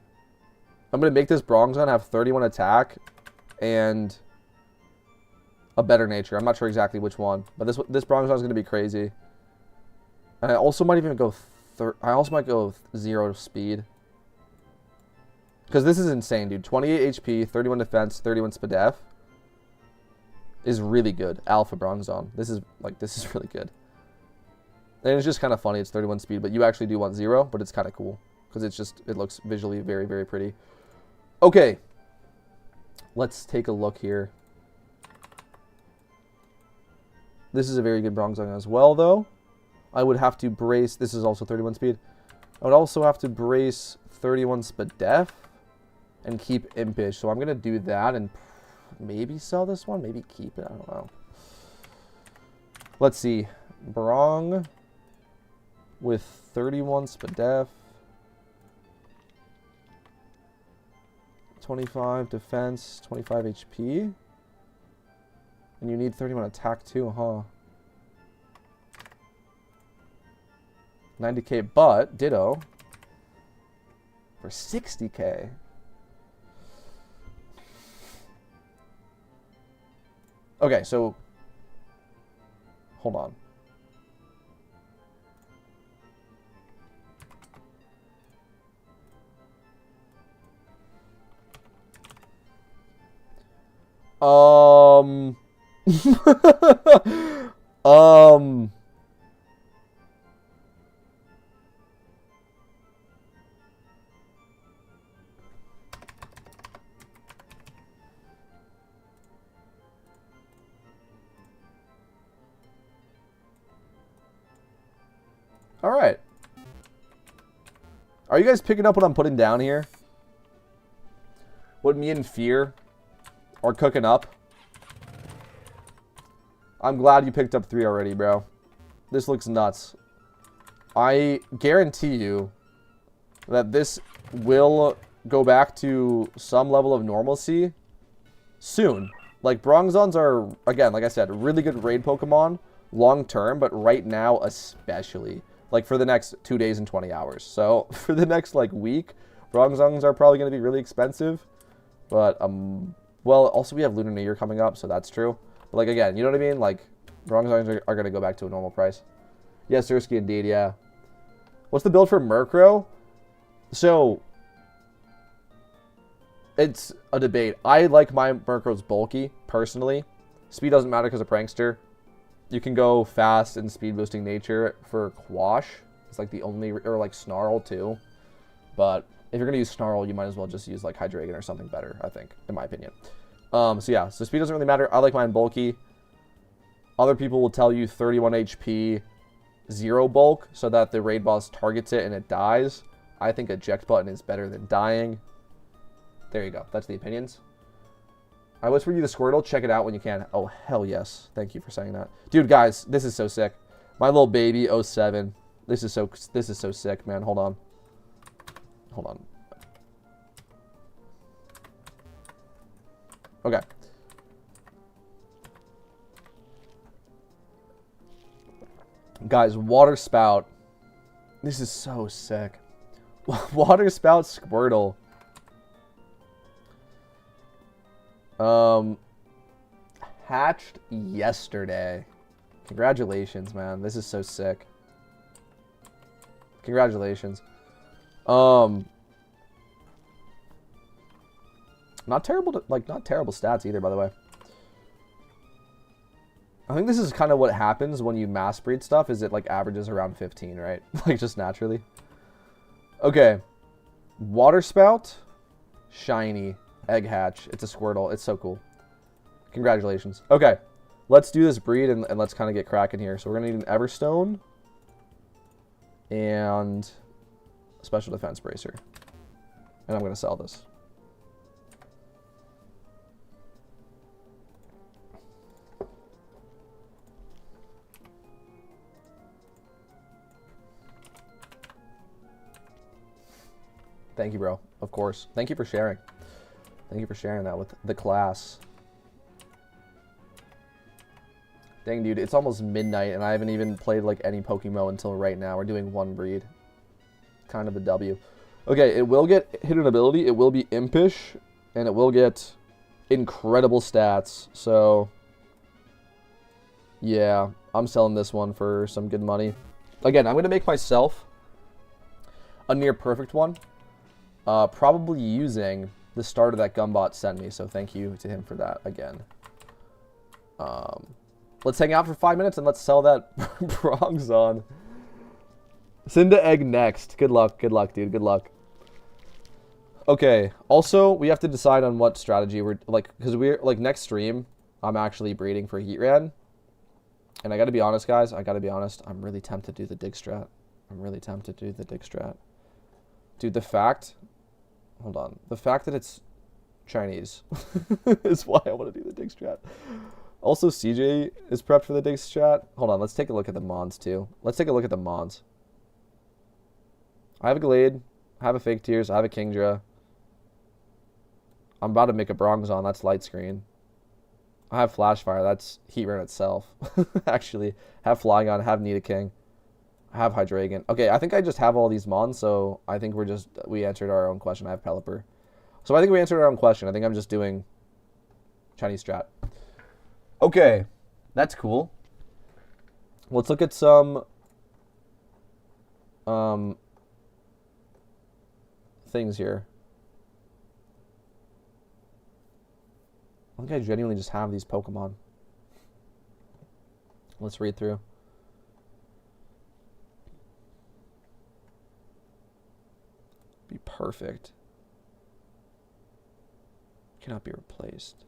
Speaker 1: Bronzor have 31 attack and a better nature. I'm not sure exactly which one, but this Bronzor is gonna be crazy. And I also might even go I also might go 0 speed. Because this is insane, dude. 28 HP, 31 defense, 31 spadef is really good. Alpha Bronzor. This is really good. And it's just kind of funny. It's 31 speed, but you actually do want 0, but it's kind of cool. Because it looks visually very, very pretty. Okay. Let's take a look here. This is a very good Bronzor as well, though. I would have to brace... This is also 31 speed. I would also have to brace 31 spadef and keep impish. So I'm going to do that and maybe sell this one. Maybe keep it. I don't know. Let's see. Brong with 31 spadef. 25 defense, 25 HP. And you need 31 attack too, huh? 90k, but ditto for 60k. Okay, so hold on. All right. Are you guys picking up what I'm putting down here? What me and Fear are cooking up? I'm glad you picked up 3 already, bro. This looks nuts. I guarantee you that this will go back to some level of normalcy soon. Like, Bronzons are, again, like I said, really good raid Pokemon long term, but right now especially. Like, for the next 2 days and 20 hours. So, for the next, like, week, Bronzons are probably going to be really expensive. But, well, also we have Lunar New Year coming up, so that's true. But, like, again, you know what I mean? Like, Bronzons are going to go back to a normal price. Yes, Zersky, indeed, yeah. What's the build for Murkrow? So, it's a debate. I like my Murkrow's bulky, personally. Speed doesn't matter because of Prankster. You can go fast and speed boosting nature for Quash. It's like the only, or like Snarl too. But if you're going to use Snarl, you might as well just use like Hydreigon or something better, I think, in my opinion. So yeah, so speed doesn't really matter. I like mine bulky. Other people will tell you 31 HP, 0 bulk, so that the raid boss targets it and it dies. I think eject button is better than dying. There you go. That's the opinions. I whispered you the Squirtle. Check it out when you can. Oh, hell yes. Thank you for saying that. Dude, guys, this is so sick. My little baby, 07. This is so sick, man. Hold on. Hold on. Okay. Guys, Water Spout. This is so sick. Water Spout Squirtle. Hatched yesterday. Congratulations, man. This is so sick. Congratulations. Not terrible not terrible stats either, by the way. I think this is kind of what happens when you mass breed stuff, is it like averages around 15, right? Like just naturally. Okay. Water Spout. Shiny. Egg hatch. It's a Squirtle. It's so cool. Congratulations. Okay. Let's do this breed and let's kind of get cracking here. So we're going to need an Everstone. And a Special Defense Bracer. And I'm going to sell this. Thank you, bro. Of course. Thank you for sharing. Thank you for sharing that with the class. Dang, dude. It's almost midnight, and I haven't even played, like, any PokeMMO until right now. We're doing one breed. Kind of a W. Okay, it will get hidden ability. It will be impish, and it will get incredible stats. So, yeah. I'm selling this one for some good money. Again, I'm going to make myself a near perfect one. Probably using the starter that Gumbot sent me, so thank you to him for that again. Let's hang out for 5 minutes and let's sell that Bronzong. Cinda Egg next. Good luck, dude. Good luck. Okay, also, we have to decide on what strategy we're, like, because we're, like, next stream, I'm actually breeding for Heatran. And I gotta be honest, guys, I'm really tempted to do the dig strat. Dude, the fact that it's Chinese is why I want to do the dig strat. Also, CJ is prepped for the dig strat. Hold on, let's take a look at the Mons, too. I have a Glade, I have a Fake Tears, I have a Kingdra. I'm about to make a Bronzong, that's Light Screen. I have Flash Fire, that's Heatran itself. Actually, have Flygon, have Nidoking. I have Hydreigon. Okay, I think I just have all these Mons, so I think we answered our own question. I have Pelipper. So I think we answered our own question. I think I'm just doing Chinese strat. Okay, that's cool. Let's look at some things here. I think I genuinely just have these Pokemon. Let's read through. Be perfect. Cannot be replaced.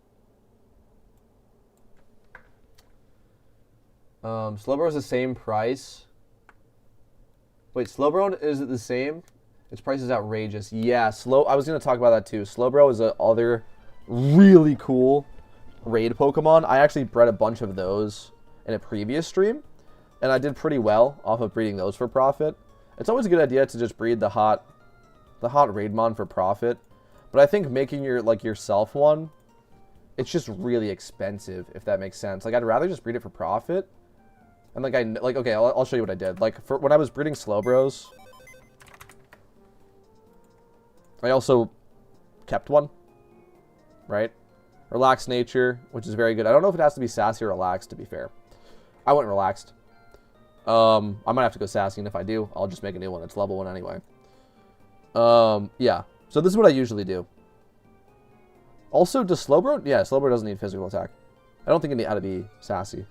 Speaker 1: Slowbro is the same price. Wait, Slowbro, is it the same? Its price is outrageous. Yeah, I was going to talk about that too. Slowbro is other really cool raid Pokemon. I actually bred a bunch of those in a previous stream, and I did pretty well off of breeding those for profit. It's always a good idea to just breed the hot Raidmon for profit, but I think making yourself one, it's just really expensive, if that makes sense. Like, I'd rather just breed it for profit. And okay, I'll show you what I did. Like, when I was breeding Slowbros, I also kept one, right? Relaxed nature, which is very good. I don't know if it has to be sassy or relaxed, to be fair. I went relaxed. I might have to go sassy, and if I do, I'll just make a new one. It's level 1 anyway. Yeah. So this is what I usually do. Also, does Slowbro? Yeah, Slowbro doesn't need physical attack. I don't think it had to be sassy.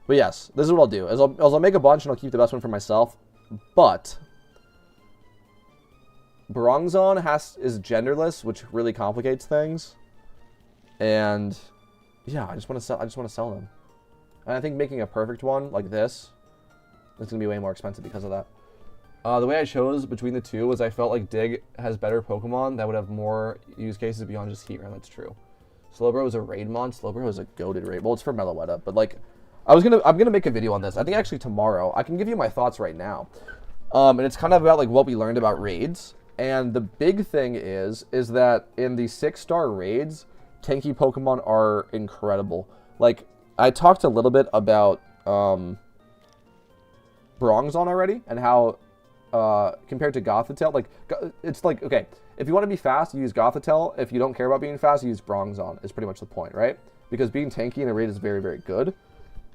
Speaker 1: But yes, this is what I'll do. I'll make a bunch and I'll keep the best one for myself. But Bronzong is genderless, which really complicates things. And yeah, I just want to sell them. And I think making a perfect one like this is gonna be way more expensive because of that. The way I chose between the two was I felt like Dig has better Pokemon that would have more use cases beyond just Heatran. That's true. Slowbro is a raid mon. Slowbro is a goated raid. Well, it's for Meloetta, but like, I'm gonna make a video on this. I think actually tomorrow. I can give you my thoughts right now. And it's kind of about like what we learned about raids. And the big thing is that in the 6-star raids, tanky Pokemon are incredible. Like, I talked a little bit about Bronzong already and how compared to Gothitelle, like it's like, okay, if you want to be fast, you use Gothitelle. If you don't care about being fast, you use Bronzong. Is pretty much the point, right? Because being tanky in a raid is very, very good.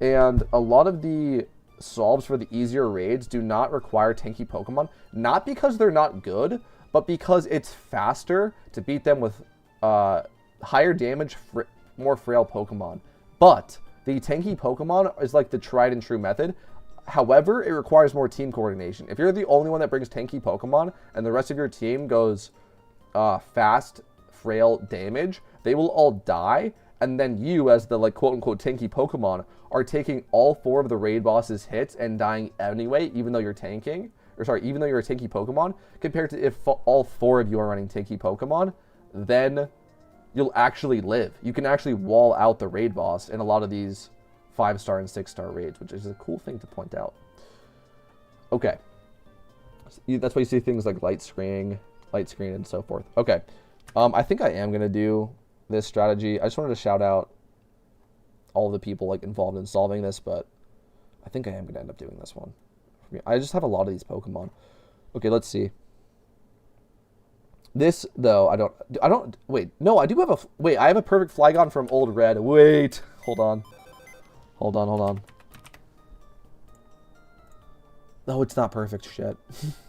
Speaker 1: And a lot of the solves for the easier raids do not require tanky Pokemon, not because they're not good, but because it's faster to beat them with higher damage, more frail Pokemon. But the tanky Pokemon is like the tried and true method. However, it requires more team coordination. If you're the only one that brings tanky Pokemon and the rest of your team goes fast, frail damage, they will all die. And then you, as the like quote-unquote tanky Pokemon, are taking all 4 of the raid boss's hits and dying anyway, even though you're tanking. Or sorry, even though you're a tanky Pokemon. Compared to if all 4 of you are running tanky Pokemon, then you'll actually live. You can actually wall out the raid boss in a lot of these 5-star and 6-star raids, which is a cool thing to point out. Okay. That's why you see things like light screen, and so forth. Okay. I think I am going to do this strategy. I just wanted to shout out all the people like involved in solving this, but I think I am going to end up doing this one. I just have a lot of these Pokemon. Okay, let's see. This, though, I don't, wait, no, I do have I have a perfect Flygon from Old Red. Wait, hold on. No, it's not perfect. Shit.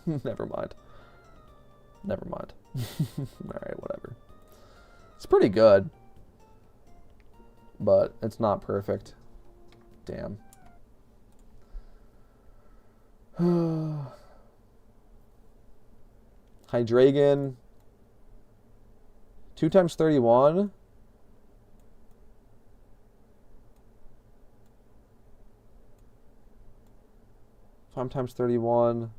Speaker 1: Never mind. Alright, whatever. It's pretty good. But it's not perfect. Damn. Hydreigon. 2 times 31. Times 31.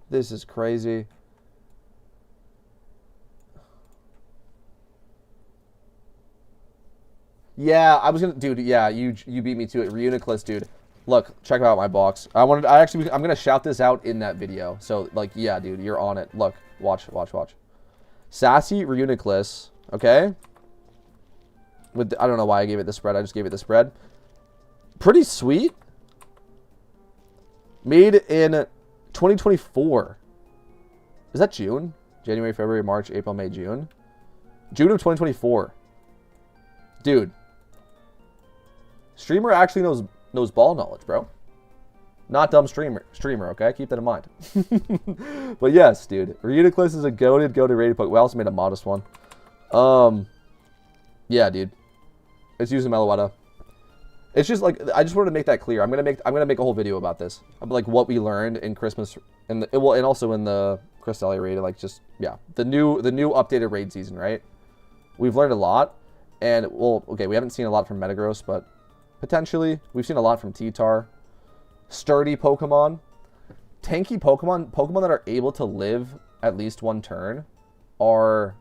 Speaker 1: This is crazy. Yeah, I was gonna, dude. Yeah, you beat me to it, Reuniclus, dude. Look, check out my box. I'm gonna shout this out in that video. So, like, yeah, dude, you're on it. Look, watch. Sassy Reuniclus, okay? I don't know why I gave it the spread. I just gave it the spread. Pretty sweet. Made in 2024. Is that June? January, February, March, April, May, June. June of 2024. Dude. Streamer actually knows ball knowledge, bro. Not dumb streamer, okay? Keep that in mind. But yes, dude. Reuniclus is a goated rated Pokemon. We also made a modest one. Yeah, dude. It's using Meloetta. It's just like, I just wanted to make that clear. I'm gonna make a whole video about this, about like what we learned in Christmas and also in the Cresselia raid, like just, yeah, the new updated raid season, right? We've learned a lot, and well, okay, we haven't seen a lot from Metagross, but potentially we've seen a lot from T-Tar. Sturdy Pokemon, tanky Pokemon that are able to live at least one turn are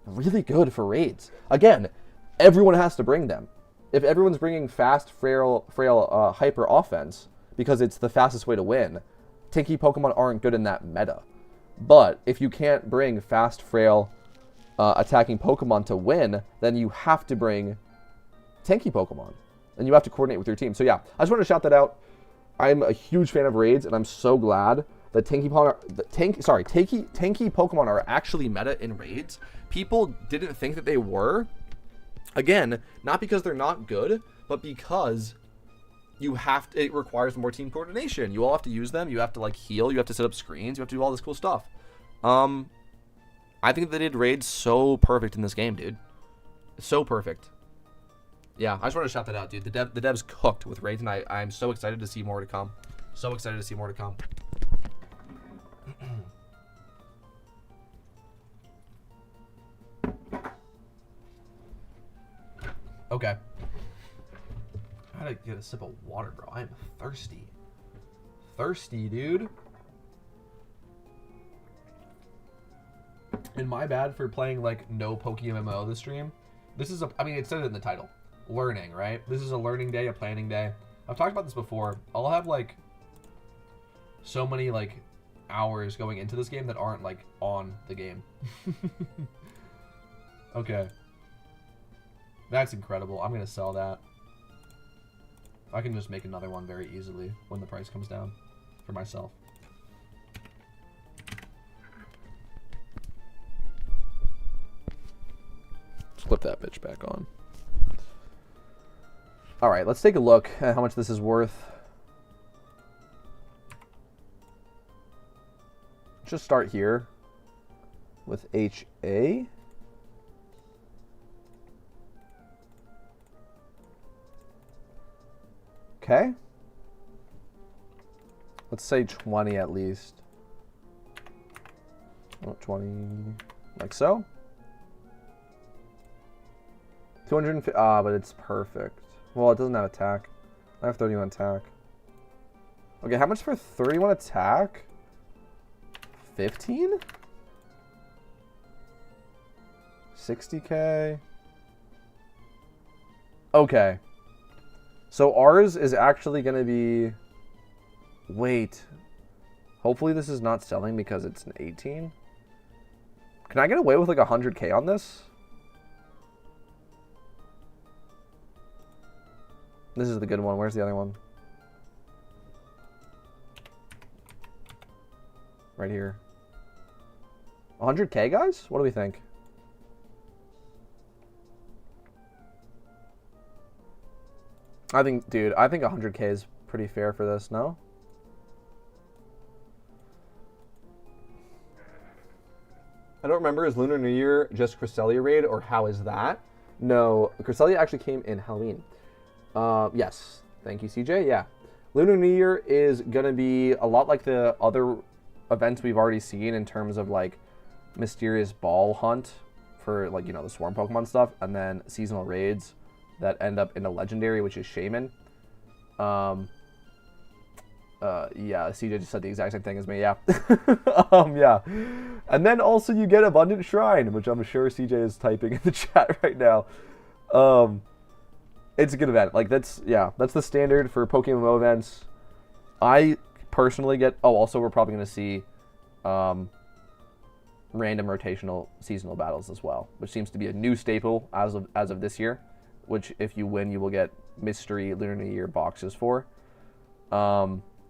Speaker 1: really good for raids. Again, everyone has to bring them. If everyone's bringing fast, frail, hyper offense because it's the fastest way to win, tanky Pokemon aren't good in that meta. But if you can't bring fast, frail, attacking Pokemon to win, then you have to bring tanky Pokemon. And you have to coordinate with your team. So yeah, I just want to shout that out. I'm a huge fan of raids, and I'm so glad that tanky Pokemon are actually meta in raids. People didn't think that they were. Again, not because they're not good, but because it requires more team coordination. You all have to use them. You have to like heal. You have to set up screens. You have to do all this cool stuff. I think they did raids so perfect in this game, dude. So perfect. Yeah, I just want to shout that out, dude. The devs cooked with raids, and I'm so excited to see more to come. So excited to see more to come. Okay. I gotta get a sip of water, bro. I'm thirsty. Thirsty, dude. And my bad for playing like no PokeMMO this stream. This is I mean, it said it in the title. Learning, right? This is a learning day, a planning day. I've talked about this before. I'll have like so many like hours going into this game that aren't like on the game. Okay. That's incredible. I'm gonna sell that. I can just make another one very easily when the price comes down for myself. Let's flip that bitch back on. Alright, let's take a look at how much this is worth. Just start here with HA. Okay. Let's say 20 at least. Oh, 20, like so. 250, but it's perfect. Well, it doesn't have attack. I have 31 attack. Okay, how much for 31 attack? 15? 60k? Okay. So ours is actually going to be... Wait. Hopefully this is not selling because it's an 18. Can I get away with like 100k on this? This is the good one. Where's the other one? Right here. 100k, guys? What do we think? I think, dude, I think 100k is pretty fair for this, no? I don't remember, is Lunar New Year just Cresselia raid, or how is that? No, Cresselia actually came in Halloween. Yes. Thank you, CJ. Yeah. Lunar New Year is going to be a lot like the other events we've already seen in terms of, like, mysterious ball hunt for, like, you know, the swarm Pokemon stuff, and then seasonal raids that end up in a legendary, which is Shaman. Yeah, CJ just said the exact same thing as me, yeah. Yeah. And then also you get Abundant Shrine, which I'm sure CJ is typing in the chat right now. It's a good event. Like, that's the standard for PokeMMO events. I personally get, also we're probably going to see random rotational seasonal battles as well, which seems to be a new staple as of this year, which if you win, you will get mystery Lunar New Year boxes for.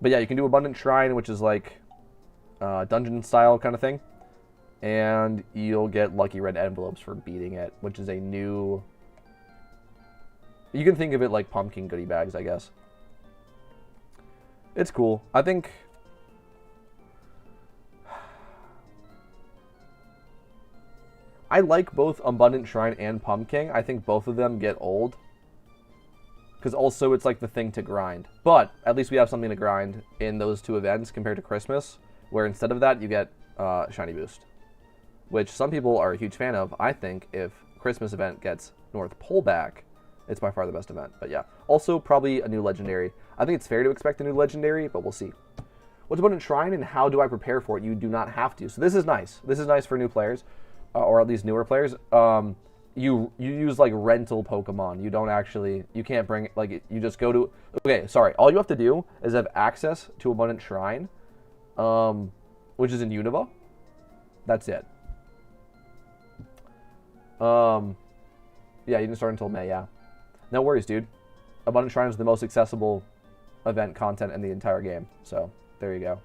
Speaker 1: But yeah, you can do Abundant Shrine, which is like dungeon style kind of thing. And you'll get Lucky Red envelopes for beating it, which is a new... You can think of it like pumpkin goodie bags, I guess. It's cool. I think... I like both Abundant Shrine and Pumpkin. I think both of them get old. Because also it's like the thing to grind. But at least we have something to grind in those two events compared to Christmas, where instead of that you get Shiny Boost, which some people are a huge fan of. I think if Christmas event gets North Pole back, it's by far the best event. But yeah, also probably a new Legendary. I think it's fair to expect a new Legendary, but we'll see. What's Abundant Shrine and how do I prepare for it? You do not have to. So this is nice. This is nice for new players, or at least newer players. You use like rental Pokemon. You don't actually, you can't bring, like, you just go to, okay, sorry. All you have to do is have access to Abundant Shrine, which is in Unova. That's it. Yeah, you didn't start until May, yeah. No worries, dude. Abundant Shrine is the most accessible event content in the entire game. So, there you go.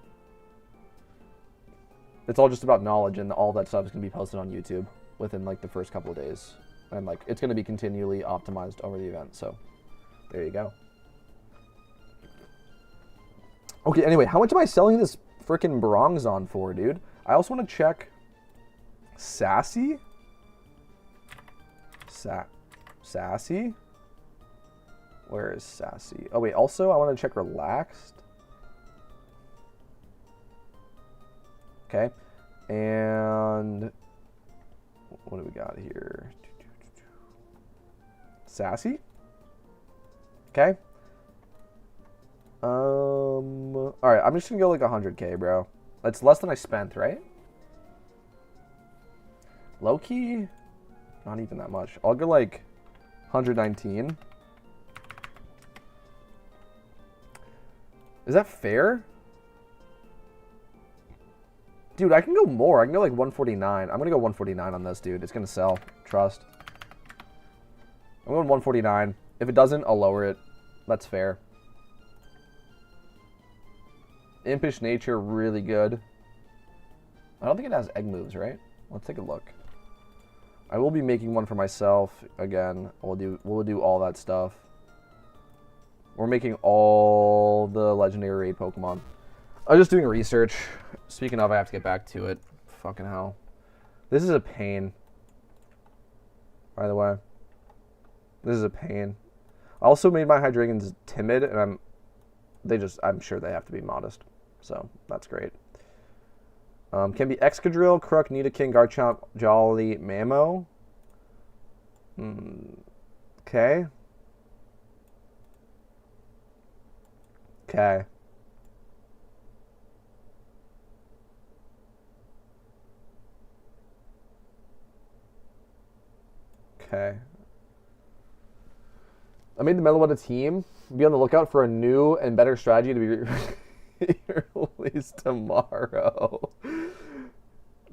Speaker 1: It's all just about knowledge, and all that stuff is going to be posted on YouTube within, like, the first couple of days. And, like, it's going to be continually optimized over the event. So, there you go. Okay, anyway, how much am I selling this freaking Bronzong for, dude? I also want to check Sassy. Sassy? Where is Sassy? Oh, wait, also, I want to check Relaxed. Okay. And what do we got here? Sassy? Okay. Alright, I'm just gonna go like 100k, bro. That's less than I spent, right? Low key, not even that much. I'll go like 119. Is that fair? Dude, I can go more. I can go like 149. I'm gonna go 149 on this, dude. It's gonna sell. Trust. I'm going 149. If it doesn't, I'll lower it. That's fair. Impish Nature, really good. I don't think it has egg moves, right? Let's take a look. I will be making one for myself again. We'll do all that stuff. We're making all the legendary raid Pokemon. I was just doing research. Speaking of, I have to get back to it. Fucking hell. This is a pain. By the way. This is a pain. I also made my Hydreigons timid, and I'm sure they have to be modest. So, that's great. Can be Excadrill, Crook, Nidoking, Garchomp, Jolly, Mamo. Okay. Okay. Okay. I made the Meloetta team. Be on the lookout for a new and better strategy to be released tomorrow.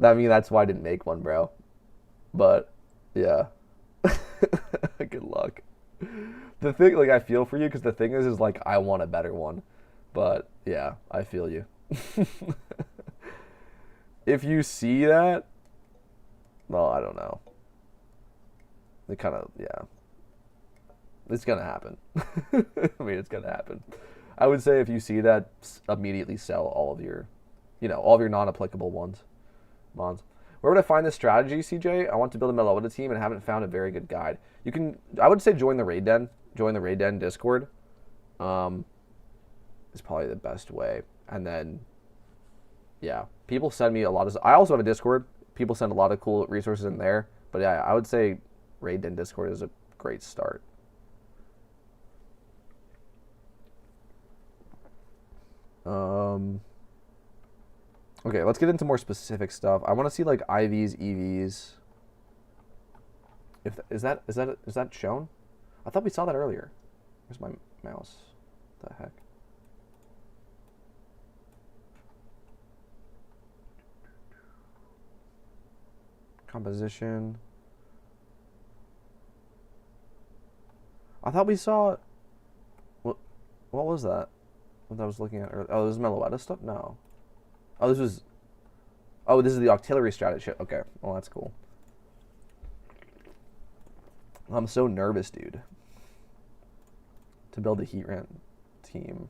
Speaker 1: I mean, that's why I didn't make one, bro. But, yeah. Good luck. The thing, like, I feel for you, because the thing is, like, I want a better one. But, yeah, I feel you. If you see that, well, I don't know. It kind of, yeah. It's going to happen. I mean, it's going to happen. I would say if you see that, immediately sell all of your, all of your non-applicable ones. Mons. Where would I find this strategy, CJ? I want to build a Meloetta team and haven't found a very good guide. You can, I would say join the Raid Den. Join the Raid Den Discord. Is probably the best way. And then, yeah, people send me a lot of, I also have a Discord. People send a lot of cool resources in there. But yeah, I would say Raid Den Discord is a great start. Okay, let's get into more specific stuff. I want to see like IVs, EVs. Is that shown? I thought we saw that earlier. Where's my mouse? What the heck? Composition. I thought we saw. What was that? What I was looking at earlier? Oh, this is Meloetta stuff? No. Oh, this is the auxiliary strategy. Okay, well, that's cool. I'm so nervous, dude. To build a Heatran team.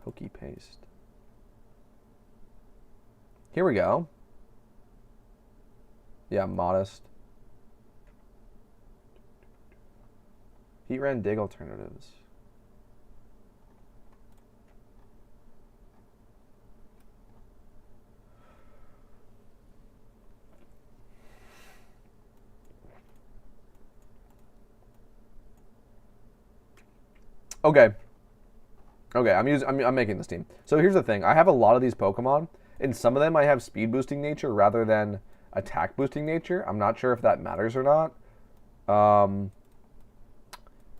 Speaker 1: Pokey paste. Here we go. Yeah, modest. Heatran dig alternatives. Okay. Okay, I'm making this team. So here's the thing. I have a lot of these Pokemon, and some of them I have speed boosting nature rather than attack boosting nature. I'm not sure if that matters or not. And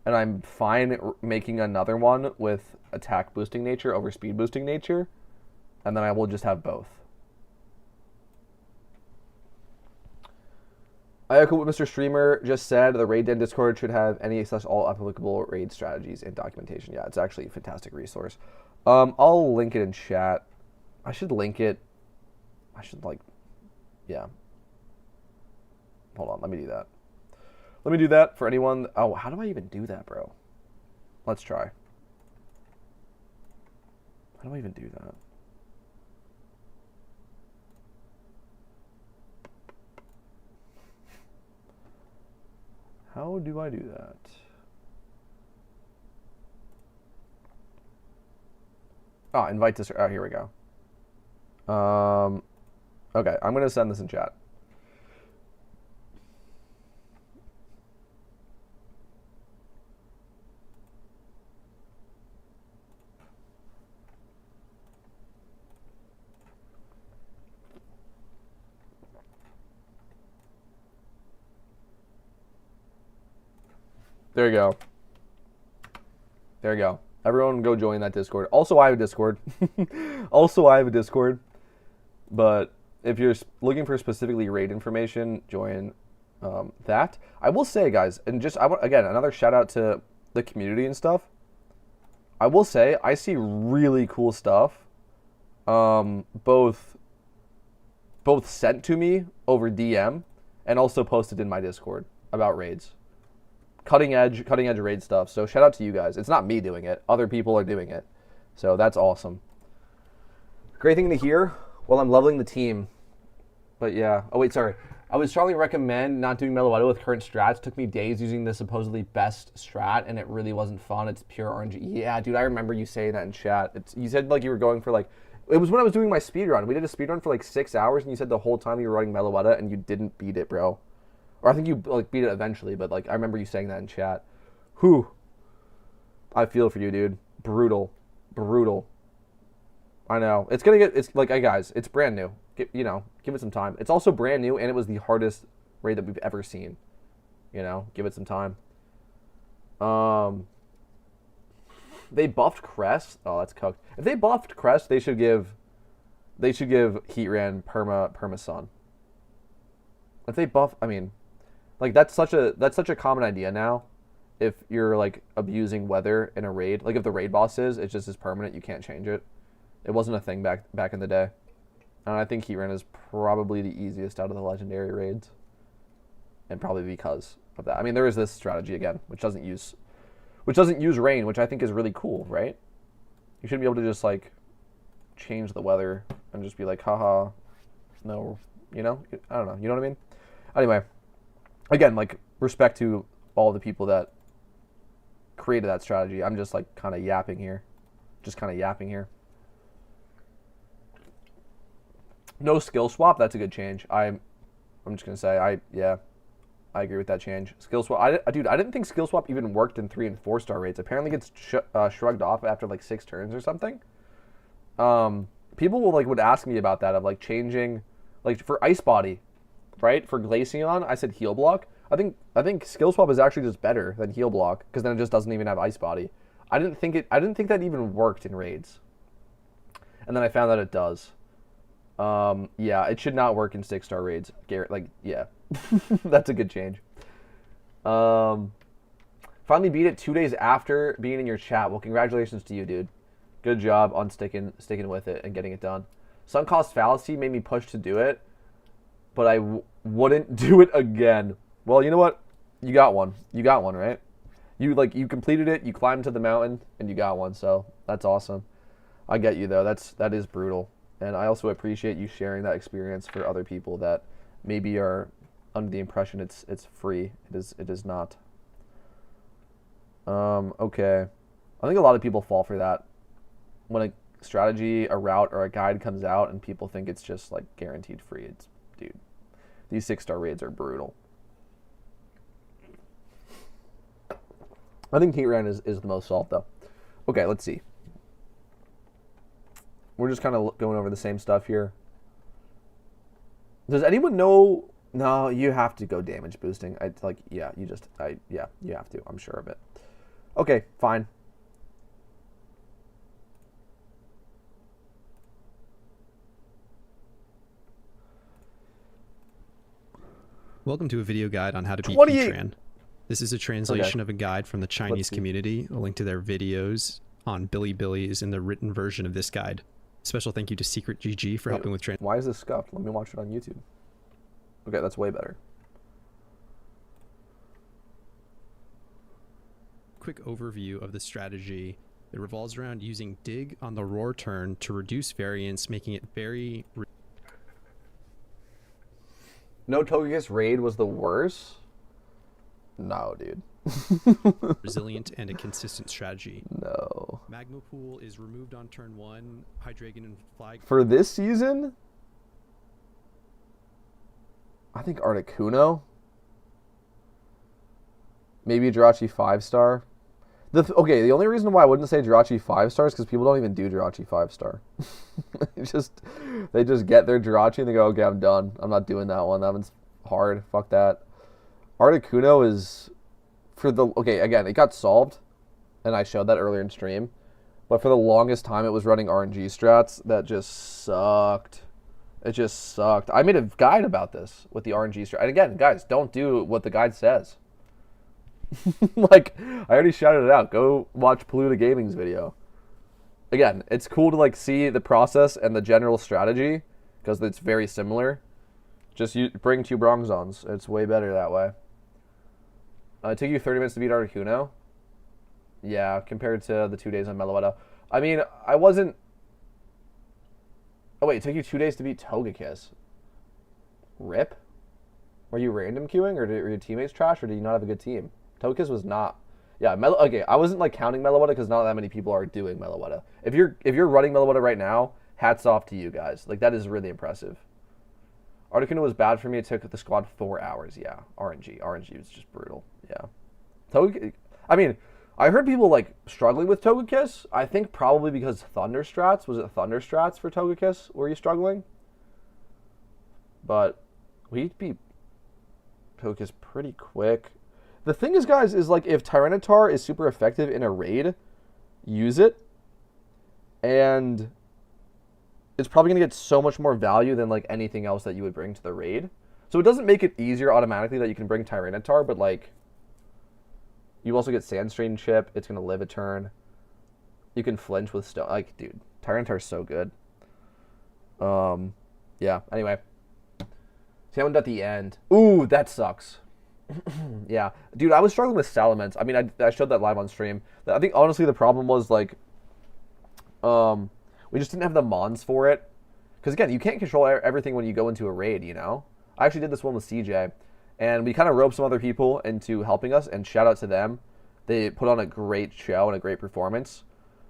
Speaker 1: I'm fine making another one with attack boosting nature over speed boosting nature, and then I will just have both. I echo what Mr. Streamer just said. The Raid Den Discord should have any / all applicable raid strategies and documentation. Yeah, it's actually a fantastic resource. I'll link it in chat. I should link it. I should yeah. Hold on, let me do that. Let me do that for anyone. Oh, how do I even do that, bro? Let's try. How do I even do that? How do I do that? Oh, invite this. Oh, here we go. Okay, I'm going to send this in chat. There you go. There you go. Everyone go join that Discord. Also, I have a Discord. But if you're looking for specifically raid information, join that. I will say, guys, and just again, another shout out to the community and stuff. I will say I see really cool stuff, both sent to me over DM and also posted in my Discord about raids. Cutting edge raid stuff. So shout out to you guys. It's not me doing it. Other people are doing it. So that's awesome. Great thing to hear while I'm leveling the team. But yeah. Oh wait, sorry. I would strongly recommend not doing Meloetta with current strats. It took me days using the supposedly best strat, and it really wasn't fun. It's pure RNG. Yeah, dude, I remember you saying that in chat. You said like you were going for like, it was when I was doing my speedrun. We did a speedrun for like 6 hours, and you said the whole time you were running Meloetta, and you didn't beat it, bro. Or I think you like beat it eventually, but like I remember you saying that in chat. Whew. I feel for you, dude. Brutal. I know. It's like, hey guys, it's brand new. Give it some time. It's also brand new, and it was the hardest raid that we've ever seen. Give it some time. They buffed Crest. Oh, that's cooked. If they buffed Crest, they should give Heatran perma Sun. If they buff, I mean, like that's such a common idea now. If you're like abusing weather in a raid, like if the raid boss it's just permanent, you can't change it. It wasn't a thing back in the day. And I think Heatran is probably the easiest out of the legendary raids. And probably because of that. I mean, there is this strategy again, which doesn't use rain, which I think is really cool, right? You shouldn't be able to just like change the weather and just be like, haha, no, I don't know. You know what I mean? Anyway, again, like respect to all the people that created that strategy. I'm just like kind of yapping here. No skill swap. That's a good change. I'm just gonna say I agree with that change. Skill swap. I didn't think skill swap even worked in 3 and 4 star raids. Apparently, it gets shrugged off after like 6 turns or something. People would ask me about that of like changing, like for Ice Body, right? For Glaceon, I said heal block. I think skill swap is actually just better than heal block because then it just doesn't even have Ice Body. I didn't think that even worked in raids, and then I found that it does. Yeah, it should not work in 6-star raids. Garrett, like, yeah, that's a good change. Finally beat it 2 days after being in your chat. Well, congratulations to you, dude. Good job on sticking with it and getting it done. Sunk cost fallacy made me push to do it, but I wouldn't do it again. Well, you know what? You got one, right? You completed it. You climbed to the mountain and you got one. So that's awesome. I get you though. That is brutal. And I also appreciate you sharing that experience for other people that maybe are under the impression it's free. It is not. Okay. I think a lot of people fall for that. When a strategy, a route, or a guide comes out and people think it's just like guaranteed free. Dude, these 6-star raids are brutal. I think Heatran is the most solved though. Okay, let's see. We're just kind of going over the same stuff here. Does anyone know? No, you have to go damage boosting. You have to. I'm sure of it. Okay, fine.
Speaker 3: Welcome to a video guide on how to beat Heatran. This is a translation of a guide from the Chinese community. A link to their videos on Bilibili is in the written version of this guide. Special thank you to Secret GG for helping with translation.
Speaker 1: Why is this scuffed? Let me watch it on YouTube. Okay, that's way better.
Speaker 3: Quick overview of the strategy. It revolves around using dig on the roar turn to reduce variance, making it very...
Speaker 1: No Togekiss raid was the worst? No, dude.
Speaker 3: resilient and a consistent strategy.
Speaker 1: No.
Speaker 3: Magma Pool is removed on turn 1. Hydreigon and Flag...
Speaker 1: For this season? I think Articuno? Maybe Jirachi 5-star? Okay, the only reason why I wouldn't say Jirachi 5-star is because people don't even do Jirachi 5-star. They just get their Jirachi and they go, okay, I'm done. I'm not doing that one. That one's hard. Fuck that. Articuno is okay, again, it got solved, and I showed that earlier in stream, but for the longest time it was running RNG strats that just sucked. It just sucked. I made a guide about this with the RNG strat. And again, guys, don't do what the guide says. Like, I already shouted it out. Go watch Polluta Gaming's video. Again, it's cool to like see the process and the general strategy because it's very similar. Just bring 2 Bronzons. It's way better that way. It took you 30 minutes to beat Articuno. Yeah, compared to the 2 days on Meloetta. I mean, I wasn't... Oh, wait, it took you 2 days to beat Togekiss. Rip? Were you random queuing, or were your teammates trash, or did you not have a good team? Togekiss was not... Yeah, okay, I wasn't, like, counting Meloetta because not that many people are doing Meloetta. If you're running Meloetta right now, hats off to you guys. Like, that is really impressive. Articuno was bad for me. It took the squad 4 hours. Yeah, RNG. RNG was just brutal. Yeah. I mean, I heard people, like, struggling with Togekiss. I think probably because Thunder Strats. Was it Thunder Strats for Togekiss? Were you struggling? But we beat Togekiss pretty quick. The thing is, guys, is, like, if Tyranitar is super effective in a raid, use it. And it's probably going to get so much more value than, like, anything else that you would bring to the raid. So it doesn't make it easier automatically that you can bring Tyranitar, but, like, you also get Sandstream Chip. It's going to live a turn. You can flinch with Stone. Like, dude, Tyranitar's so good. Yeah, anyway. Sound at the end. Ooh, that sucks. Yeah. Dude, I was struggling with Salamence. I mean, I showed that live on stream. I think, honestly, the problem was, like, we just didn't have the mons for it. Because, again, you can't control everything when you go into a raid, you know? I actually did this one with CJ. And we kind of roped some other people into helping us, and shout out to them. They put on a great show and a great performance.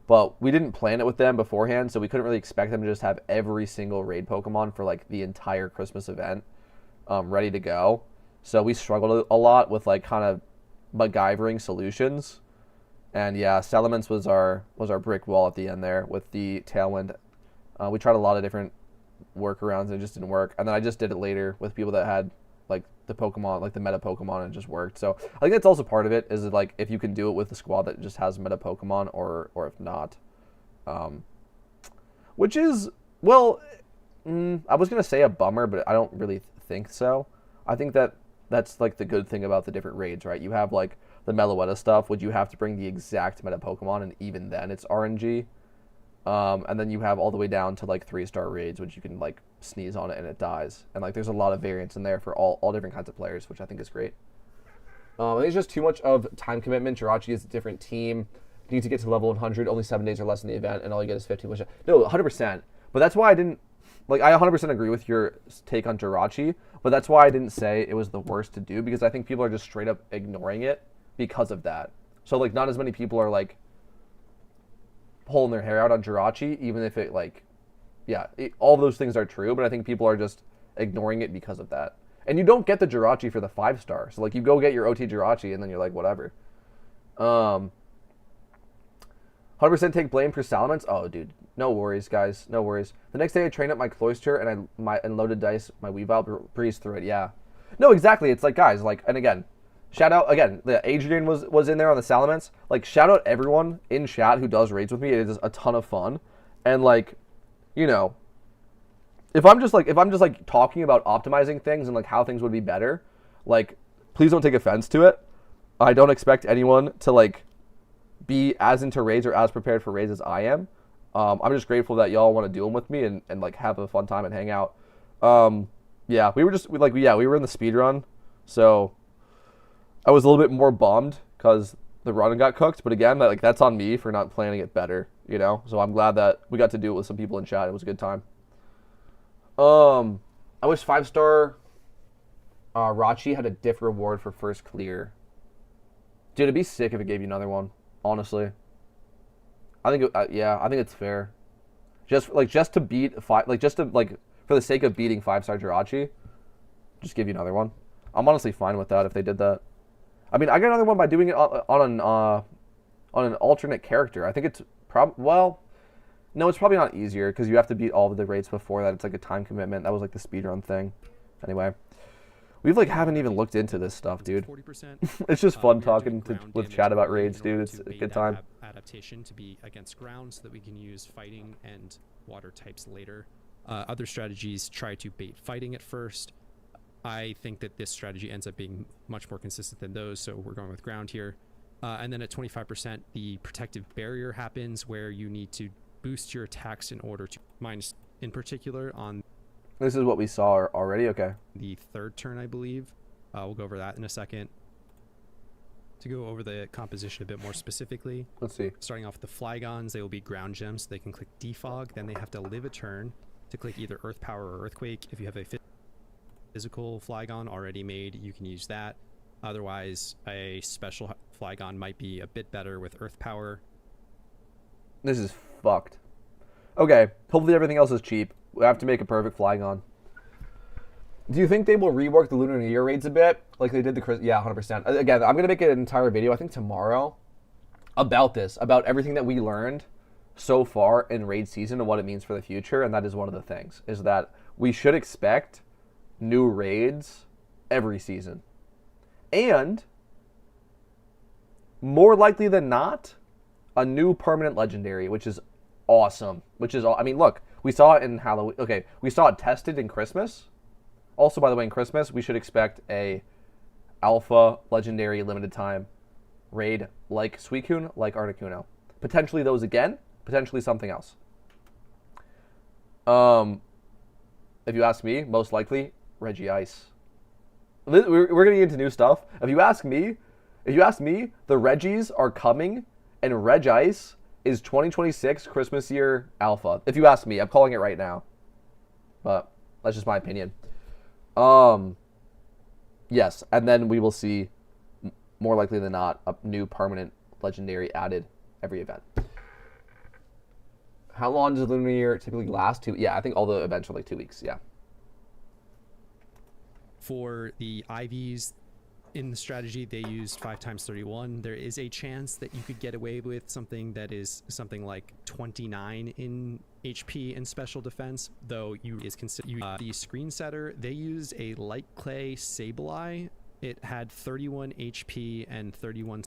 Speaker 1: But we didn't plan it with them beforehand, so we couldn't really expect them to just have every single raid Pokemon for, like, the entire Christmas event ready to go. So we struggled a lot with, like, kind of MacGyvering solutions. And yeah, Salamence was our brick wall at the end there with the Tailwind. We tried a lot of different workarounds and it just didn't work. And then I just did it later with people that had, like, the Pokemon, like the meta Pokemon, and it just worked. So I think that's also part of it, is it, like, if you can do it with a squad that just has meta Pokemon, or if not. Which is, well, I was going to say a bummer, but I don't really think so. I think that's, like, the good thing about the different raids, right? You have, like, the Meloetta stuff, which you have to bring the exact meta Pokemon, and even then it's RNG. And then you have all the way down to, like, 3-star raids, which you can, like, sneeze on it and it dies. And, like, there's a lot of variance in there for all different kinds of players, which I think is great. I think it's just too much of time commitment. Jirachi is a different team. You need to get to level 100, only 7 days or less in the event, and all you get is 15. No, 100%. But that's why I didn't... Like, I 100% agree with your take on Jirachi, but that's why I didn't say it was the worst to do, because I think people are just straight up ignoring it because of that. So, like, not as many people are, like, pulling their hair out on Jirachi, even if it, like, yeah, all those things are true, but I think people are just ignoring it because of that. And you don't get the Jirachi for the 5-star, so, like, you go get your OT Jirachi, and then you're like, whatever. 100% take blame for Salamence. Oh, dude, no worries, guys, no worries. The next day I trained up my Cloyster, and and loaded dice, my Weavile breezed through it, yeah. No, exactly, it's like, guys, like, and again, shout out, again, the Adrian was in there on the Salamence. Like, shout out everyone in chat who does raids with me. It is a ton of fun. And, like, you know, if I'm just talking about optimizing things and, like, how things would be better, like, please don't take offense to it. I don't expect anyone to, like, be as into raids or as prepared for raids as I am. I'm just grateful that y'all want to do them with me and like, have a fun time and hang out. Yeah, we were in the speed run, so I was a little bit more bummed because the run got cooked, but again, like, that's on me for not planning it better, you know? So I'm glad that we got to do it with some people in chat. It was a good time. I wish 5-star Rachi had a diff reward for first clear. Dude, it'd be sick if it gave you another one, honestly. I think it's fair. Just to beat for the sake of beating 5-star Jirachi, just give you another one. I'm honestly fine with that if they did that. I mean, I got another one by doing it on an alternate character. I think it's no, it's probably not easier because you have to beat all of the raids before that. It's like a time commitment. That was like the speedrun thing. Anyway, We've like haven't even looked into this stuff, dude.
Speaker 3: 40%.
Speaker 1: It's just fun
Speaker 3: We are
Speaker 1: talking
Speaker 3: doing ground
Speaker 1: with
Speaker 3: damage
Speaker 1: chat about
Speaker 3: early
Speaker 1: raids,
Speaker 3: in order
Speaker 1: dude. It's
Speaker 3: to
Speaker 1: a
Speaker 3: bait
Speaker 1: good
Speaker 3: that
Speaker 1: time.
Speaker 3: Adaptation to be against ground so that we can use fighting and water types later. Other strategies try to bait fighting at first. I think that this strategy ends up being much more consistent than those, so we're going with ground here. And then at 25%, the protective barrier happens where you need to boost your attacks in order to minus, in particular, on
Speaker 1: This is what we saw already. Okay.
Speaker 3: the third turn, I believe. We'll go over that in a second. To go over the composition a bit more specifically,
Speaker 1: Let's see.
Speaker 3: starting off with the Flygons, they will be ground gems, so they can click Defog. Then they have to live a turn to click either Earth Power or Earthquake. If you have a physical Flygon already made, you can use that. Otherwise, a special Flygon might be a bit better with Earth Power.
Speaker 1: This is fucked. Okay. Hopefully everything else is cheap. We have to make a perfect Flygon. Do you think they will rework the Lunar New Year raids a bit? Like they did the... Yeah, 100%. Again, I'm going to make an entire video, I think tomorrow, about this. About everything that we learned so far in raid season and what it means for the future. And that is one of the things. Is that we should expect new raids every season. And, more likely than not, a new permanent legendary, which is awesome. I mean, look, we saw it in Halloween. Okay, we saw it tested in Christmas. Also, by the way, in Christmas, we should expect a alpha legendary limited time raid like Suicune, like Articuno. Potentially those again, potentially something else. If you ask me, most likely Regice. We're getting into new stuff. If you ask me, the Regis are coming, and Regice is 2026 Christmas year alpha. If you ask me, I'm calling it right now. But that's just my opinion. Yes, and then we will see, more likely than not, a new permanent legendary added every event. How long does the Lunar Year typically last? Yeah, I think all the events are like 2 weeks, yeah.
Speaker 3: For the IVs in the strategy, they used 5x31. There is a chance that you could get away with something that is something like 29 in HP and special defense, though the screen setter, they used a light clay Sableye. It had 31 HP and 31.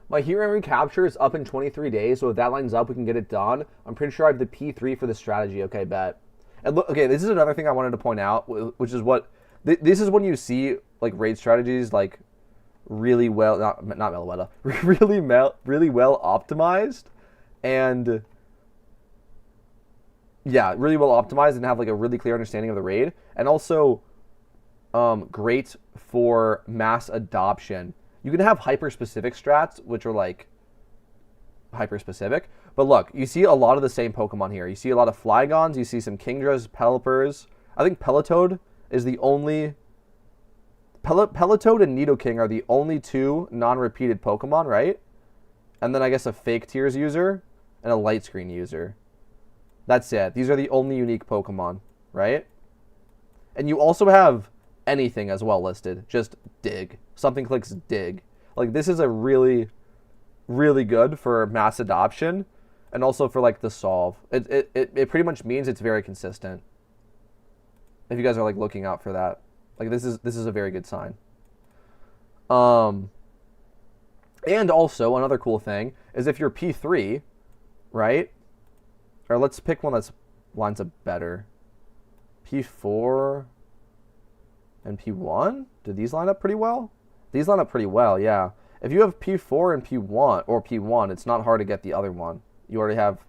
Speaker 1: My hero recapture is up in 23 days, so if that lines up, we can get it done. I'm pretty sure I have the P3 for the strategy. Okay, bet. And look, okay, this is another thing I wanted to point out, which is what this is when you see like raid strategies like really well, not Meloetta, really well optimized, and yeah, really well optimized and have like a really clear understanding of the raid, and also great for mass adoption. You can have hyper-specific strats, which are like hyper-specific. But look, you see a lot of the same Pokemon here. You see a lot of Flygons. You see some Kingdras, Pelipers. I think Pelitoad is the only... Pelitoad and Nidoking are the only two non-repeated Pokemon, right? And then I guess a Fake Tears user and a Light Screen user. That's it. These are the only unique Pokemon, right? And you also have anything as well listed. Just Dig. Something clicks Dig. Like, this is a really, really good for mass adoption and also for, like, the solve. It pretty much means it's very consistent. If you guys are, like, looking out for that. Like, this is a very good sign. And also, another cool thing is if you're P3, right? Or let's pick one that's lines up better. P4 and P1? Do these line up pretty well? These line up pretty well, yeah. If you have P4 and P1, it's not hard to get the other one. You already have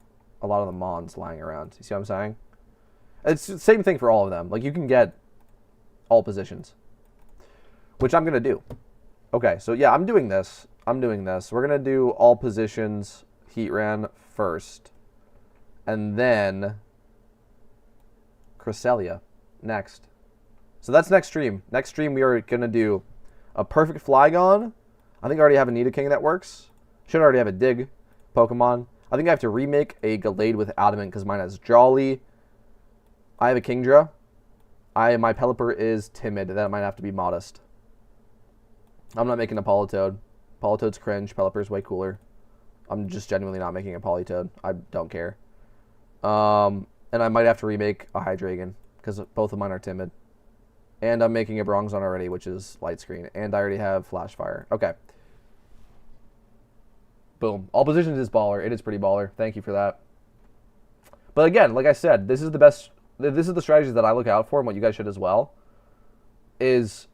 Speaker 1: a lot of the Mons lying around. You see what I'm saying? It's the same thing for all of them. Like, you can get all positions, which I'm going to do. Okay, so yeah, I'm doing this. We're going to do all positions Heatran first. And then Cresselia next. So that's next stream. Next stream, we are going to do a perfect Flygon. I think I already have a Nidoking that works. Should already have a Dig Pokemon. I think I have to remake a Gallade with Adamant because mine has Jolly. I have a Kingdra. My Pelipper is timid. That might have to be modest. I'm not making a Politoed. Politoed's cringe. Pelipper's way cooler. I'm just genuinely not making a Politoed. I don't care. And I might have to remake a Hydreigon because both of mine are timid. And I'm making a Bronzon already, which is light screen. And I already have flash fire. Okay. Boom. All positions is baller. It is pretty baller. Thank you for that. But again, like I said, this is the best. This is the strategy that I look out for, and what you guys should as well. Is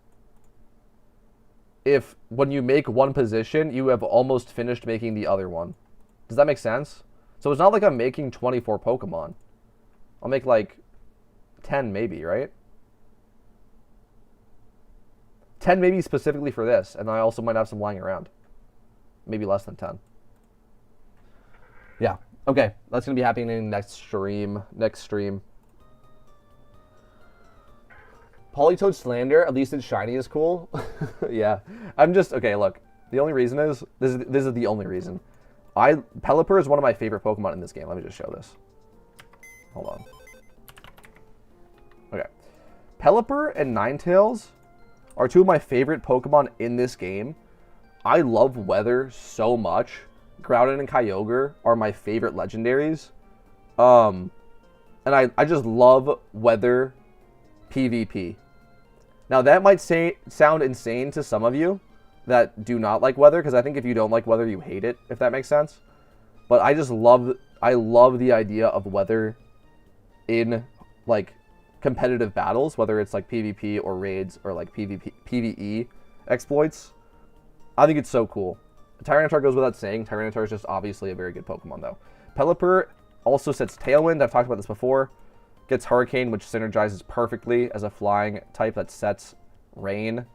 Speaker 1: if when you make one position, you have almost finished making the other one. Does that make sense? So it's not like I'm making 24 Pokemon. I'll make like 10 maybe, right? 10 maybe specifically for this, and I also might have some lying around. Maybe less than 10. Yeah. Okay, that's going to be happening next stream. Politoed Slander, at least it's shiny, is cool. Yeah. I'm just, okay, look. The only reason is, this is the only reason. Pelipper is one of my favorite Pokemon in this game. Let me just show this. Hold on. Okay. Pelipper and Ninetales are two of my favorite Pokemon in this game. I love Weather so much. Groudon and Kyogre are my favorite legendaries. And I just love Weather PvP. Now that might sound insane to some of you that do not like Weather, because I think if you don't like Weather, you hate it, if that makes sense. But I love the idea of Weather in like competitive battles, whether it's like PvP or raids or like PvE exploits. I think it's so cool. Tyranitar goes without saying. Tyranitar is just obviously a very good Pokemon, though. Pelipper also sets Tailwind. I've talked about this before. Gets Hurricane, which synergizes perfectly as a flying type that sets Rain.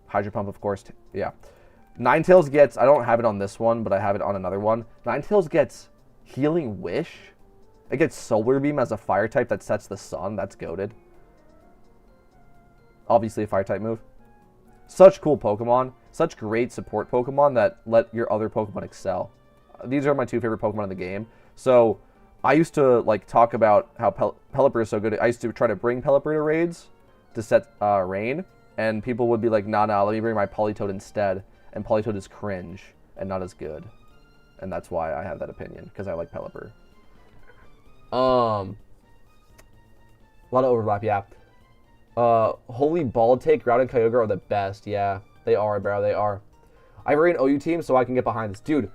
Speaker 1: Hydro Pump, of course. Yeah. Ninetales gets, I don't have it on this one, but I have it on another one. Ninetales gets Healing Wish. It gets Solar Beam as a fire type that sets the sun. That's goated. Obviously a fire type move. Such cool Pokemon. Such great support Pokemon that let your other Pokemon excel. These are my two favorite Pokemon in the game. So I used to like talk about how Pelipper is so good. I used to try to bring Pelipper to raids to set Rain. And people would be like, nah, let me bring my Politoed instead. And Politoed is cringe and not as good. And that's why I have that opinion, because I like Pelipper. A lot of overlap, yeah. Holy Ball Take, Groudon and Kyogre are the best. Yeah, they are, bro. They are. I have a Rain OU team, so I can get behind this. Dude,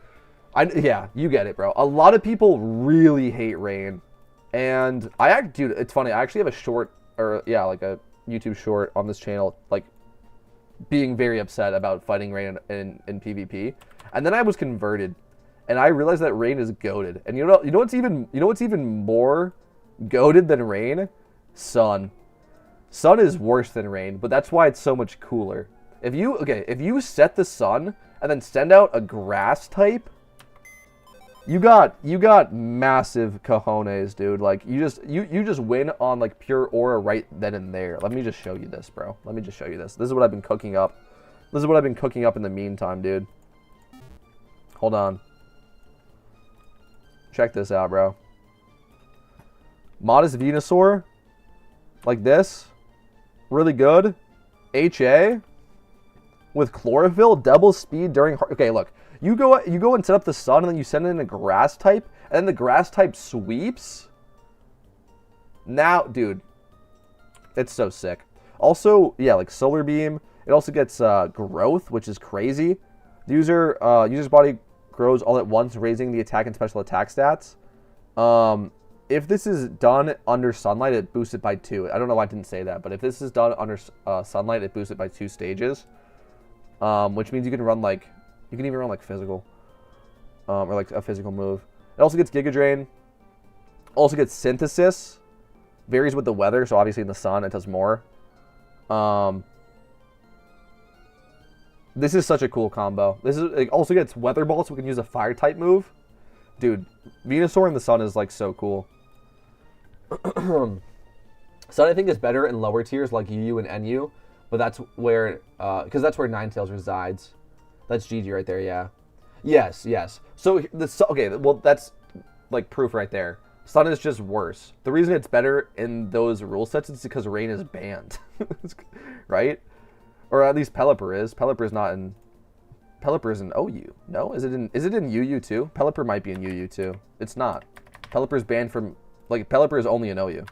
Speaker 1: yeah, you get it, bro. A lot of people really hate Rain. And dude, it's funny. I actually have a short, like a YouTube short on this channel, like, being very upset about fighting Rain in PvP. And then I was converted. And I realized that Rain is goated. And you know what's even more goated than Rain? Sun. Sun is worse than Rain, but that's why it's so much cooler. If you set the Sun and then send out a grass type, you got massive cojones, dude. Like you just win on like pure aura right then and there. Let me just show you this, bro. Let me just show you this. This is what I've been cooking up. This is what I've been cooking up in the meantime, dude. Hold on. Check this out, bro. Modest Venusaur, like this, really good. HA with Chlorophyll, double speed during. Okay, look, you go and set up the Sun, and then you send in a Grass type, and then the Grass type sweeps. Now, dude, it's so sick. Also, yeah, like Solar Beam. It also gets Growth, which is crazy. The user's body grows all at once, raising the attack and special attack stats. If this is done under sunlight, it boosts it by 2. I don't know why I didn't say that, but if this is done under sunlight, it boosts it by 2 stages. Which means you can even run like physical, or like a physical move. It also gets Giga Drain. Also gets Synthesis. Varies with the weather, so obviously in the sun it does more. This is such a cool combo. It also gets Weather Ball, so we can use a fire type move. Dude, Venusaur in the sun is like so cool. Sun I think is better in lower tiers like UU and NU, but that's where because that's where Ninetales resides. That's GG right there, yeah. Yes. So okay, well that's like proof right there. Sun is just worse. The reason it's better in those rule sets is because Rain is banned, right? Or at least Pelipper is. Pelipper is in OU. No? Is it in UU too? Pelipper might be in UU too. It's not. Pelipper's banned from, like, Pelipper is only in OU.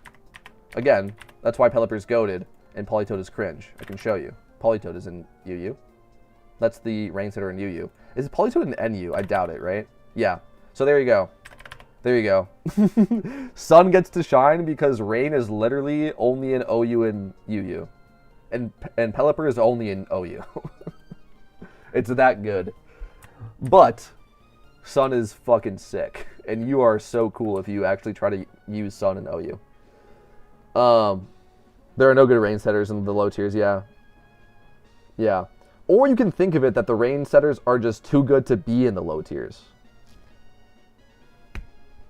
Speaker 1: Again, that's why Pelipper's goated. and Politoed is cringe. I can show you. Politoed is in UU. That's the rain setter in UU. Is Politoed in NU? I doubt it, right? Yeah. So there you go. There you go. Sun gets to shine because rain is literally only in OU and UU. And Pelipper is only in OU. It's that good. But Sun is fucking sick. And you are so cool if you actually try to use Sun in OU. There are no good rain setters in the low tiers, yeah. Yeah. Or you can think of it that the rain setters are just too good to be in the low tiers.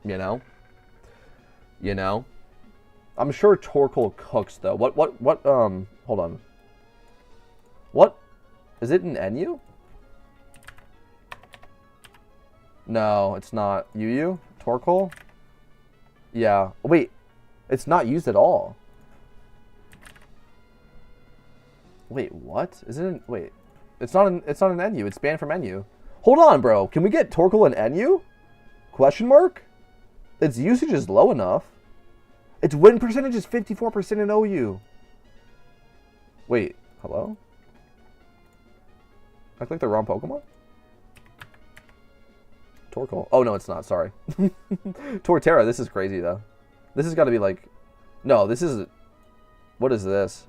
Speaker 1: You know? You know? I'm sure Torkoal cooks, though. Hold on. What? Is it in NU? No, it's not. UU? Torkoal? Yeah. Wait. It's not used at all. Wait, what? Is it in... Wait. It's not in NU. It's banned from NU. Hold on, bro. Can we get Torkoal in NU? Question mark? Its usage is low enough. Its win percentage is 54% in OU. Wait, hello? I clicked the wrong Pokemon? Torkoal. Oh, no, it's not. Sorry. Torterra. This is crazy, though. This has got to be like... No, this is... What is this?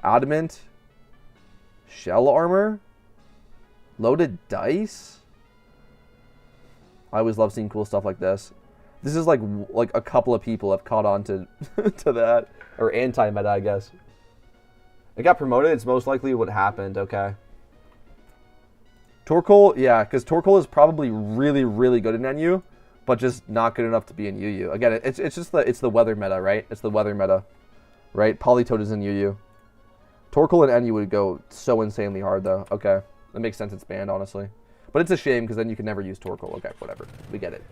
Speaker 1: Adamant? Shell armor? Loaded dice? I always love seeing cool stuff like this. This is like a couple of people have caught on to to that. Or anti-meta, I guess. It got promoted. It's most likely what happened. Okay. Torkoal, yeah, because Torkoal is probably really, really good in NU, but just not good enough to be in UU. Again, it's just the weather meta, right? It's the weather meta, right? Politoed is in UU. Torkoal and NU would go so insanely hard, though. Okay, that makes sense. It's banned, honestly, but it's a shame because then you can never use Torkoal. Okay, whatever. We get it.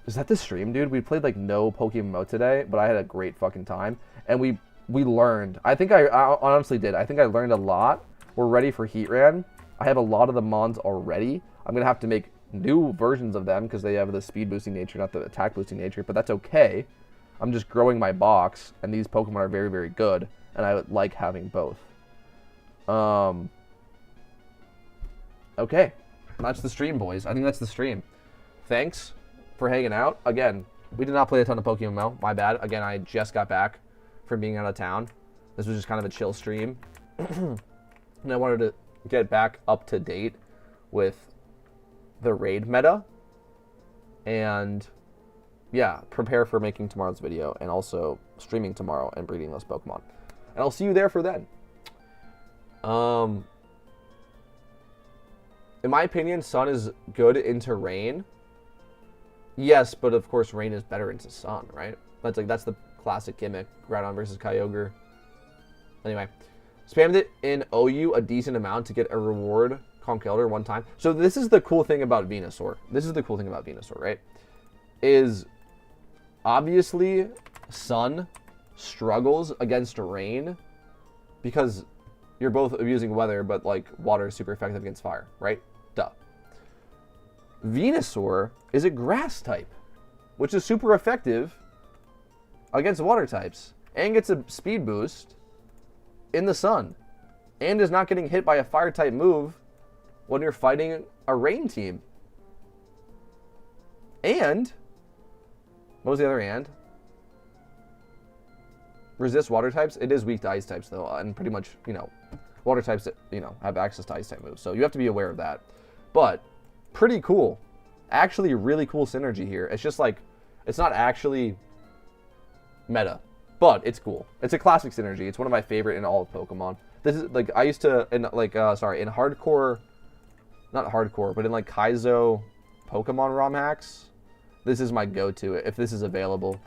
Speaker 1: Is that the stream, dude? We played like no PokeMMO today, but I had a great fucking time, and we learned. I think I honestly did. I think I learned a lot. We're ready for Heatran. I have a lot of the mons already. I'm gonna have to make new versions of them because they have the speed boosting nature, not the attack boosting nature, but that's okay. I'm just growing my box, and these Pokemon are very, very good, and I would like having both. Okay. That's the stream, boys. I think that's the stream. Thanks for hanging out. Again, we did not play a ton of PokeMMO. My bad. Again, I just got back from being out of town. This was just kind of a chill stream. And I wanted to get back up to date with the raid meta. And, yeah, prepare for making tomorrow's video and also streaming tomorrow and breeding those Pokemon. And I'll see you there for then. In my opinion, Sun is good into Rain. Yes, but of course Rain is better into Sun, right? That's the classic gimmick. Groudon versus Kyogre. Anyway, spammed it in OU a decent amount to get a reward Conkeldurr one time. So this is the cool thing about Venusaur. Right? Is obviously Sun struggles against Rain because you're both abusing weather, but like water is super effective against fire, right? Duh. Venusaur is a grass type, which is super effective against water types and gets a speed boost in the sun and is not getting hit by a fire type move when you're fighting a rain team. And what was the other and? Resist water types. It is weak to ice types though, and pretty much, water types that, have access to ice type moves. So you have to be aware of that. But pretty cool. Actually really cool synergy here. It's just like, it's not actually meta, but it's cool. It's a classic synergy. It's one of my favorite in all of Pokemon. This is like, I used to, in hardcore, not hardcore, but in like Kaizo Pokemon ROM hacks, this is my go-to if this is available.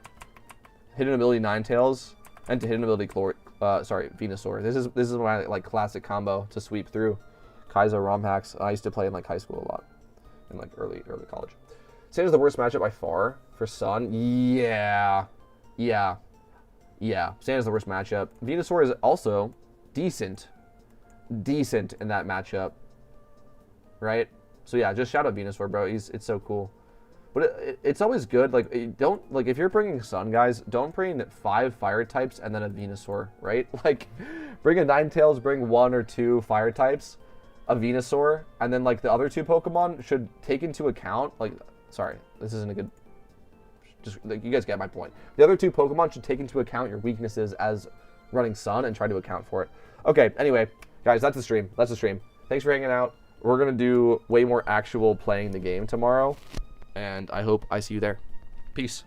Speaker 1: Hidden ability Ninetales and to hidden ability Venusaur. This is my like classic combo to sweep through Kaizo ROM hacks. I used to play in like high school a lot, in like early college. Sand is the worst matchup by far for Sun. Yeah. Sand is the worst matchup. Venusaur is also decent in that matchup, right? So yeah, just shout out Venusaur, bro. It's so cool. But it's always good. Like, if you're bringing Sun, guys, don't bring 5 fire types and then a Venusaur, right? Like, bring a Ninetales, bring 1 or 2 fire types, a Venusaur, and then, like, the other 2 Pokemon should take into account, like, sorry, this isn't a good, just, like, you guys get my point. The other 2 Pokemon should take into account your weaknesses as running Sun and try to account for it. Okay, anyway, guys, that's the stream. That's the stream. Thanks for hanging out. We're going to do way more actual playing the game tomorrow. And I hope I see you there. Peace.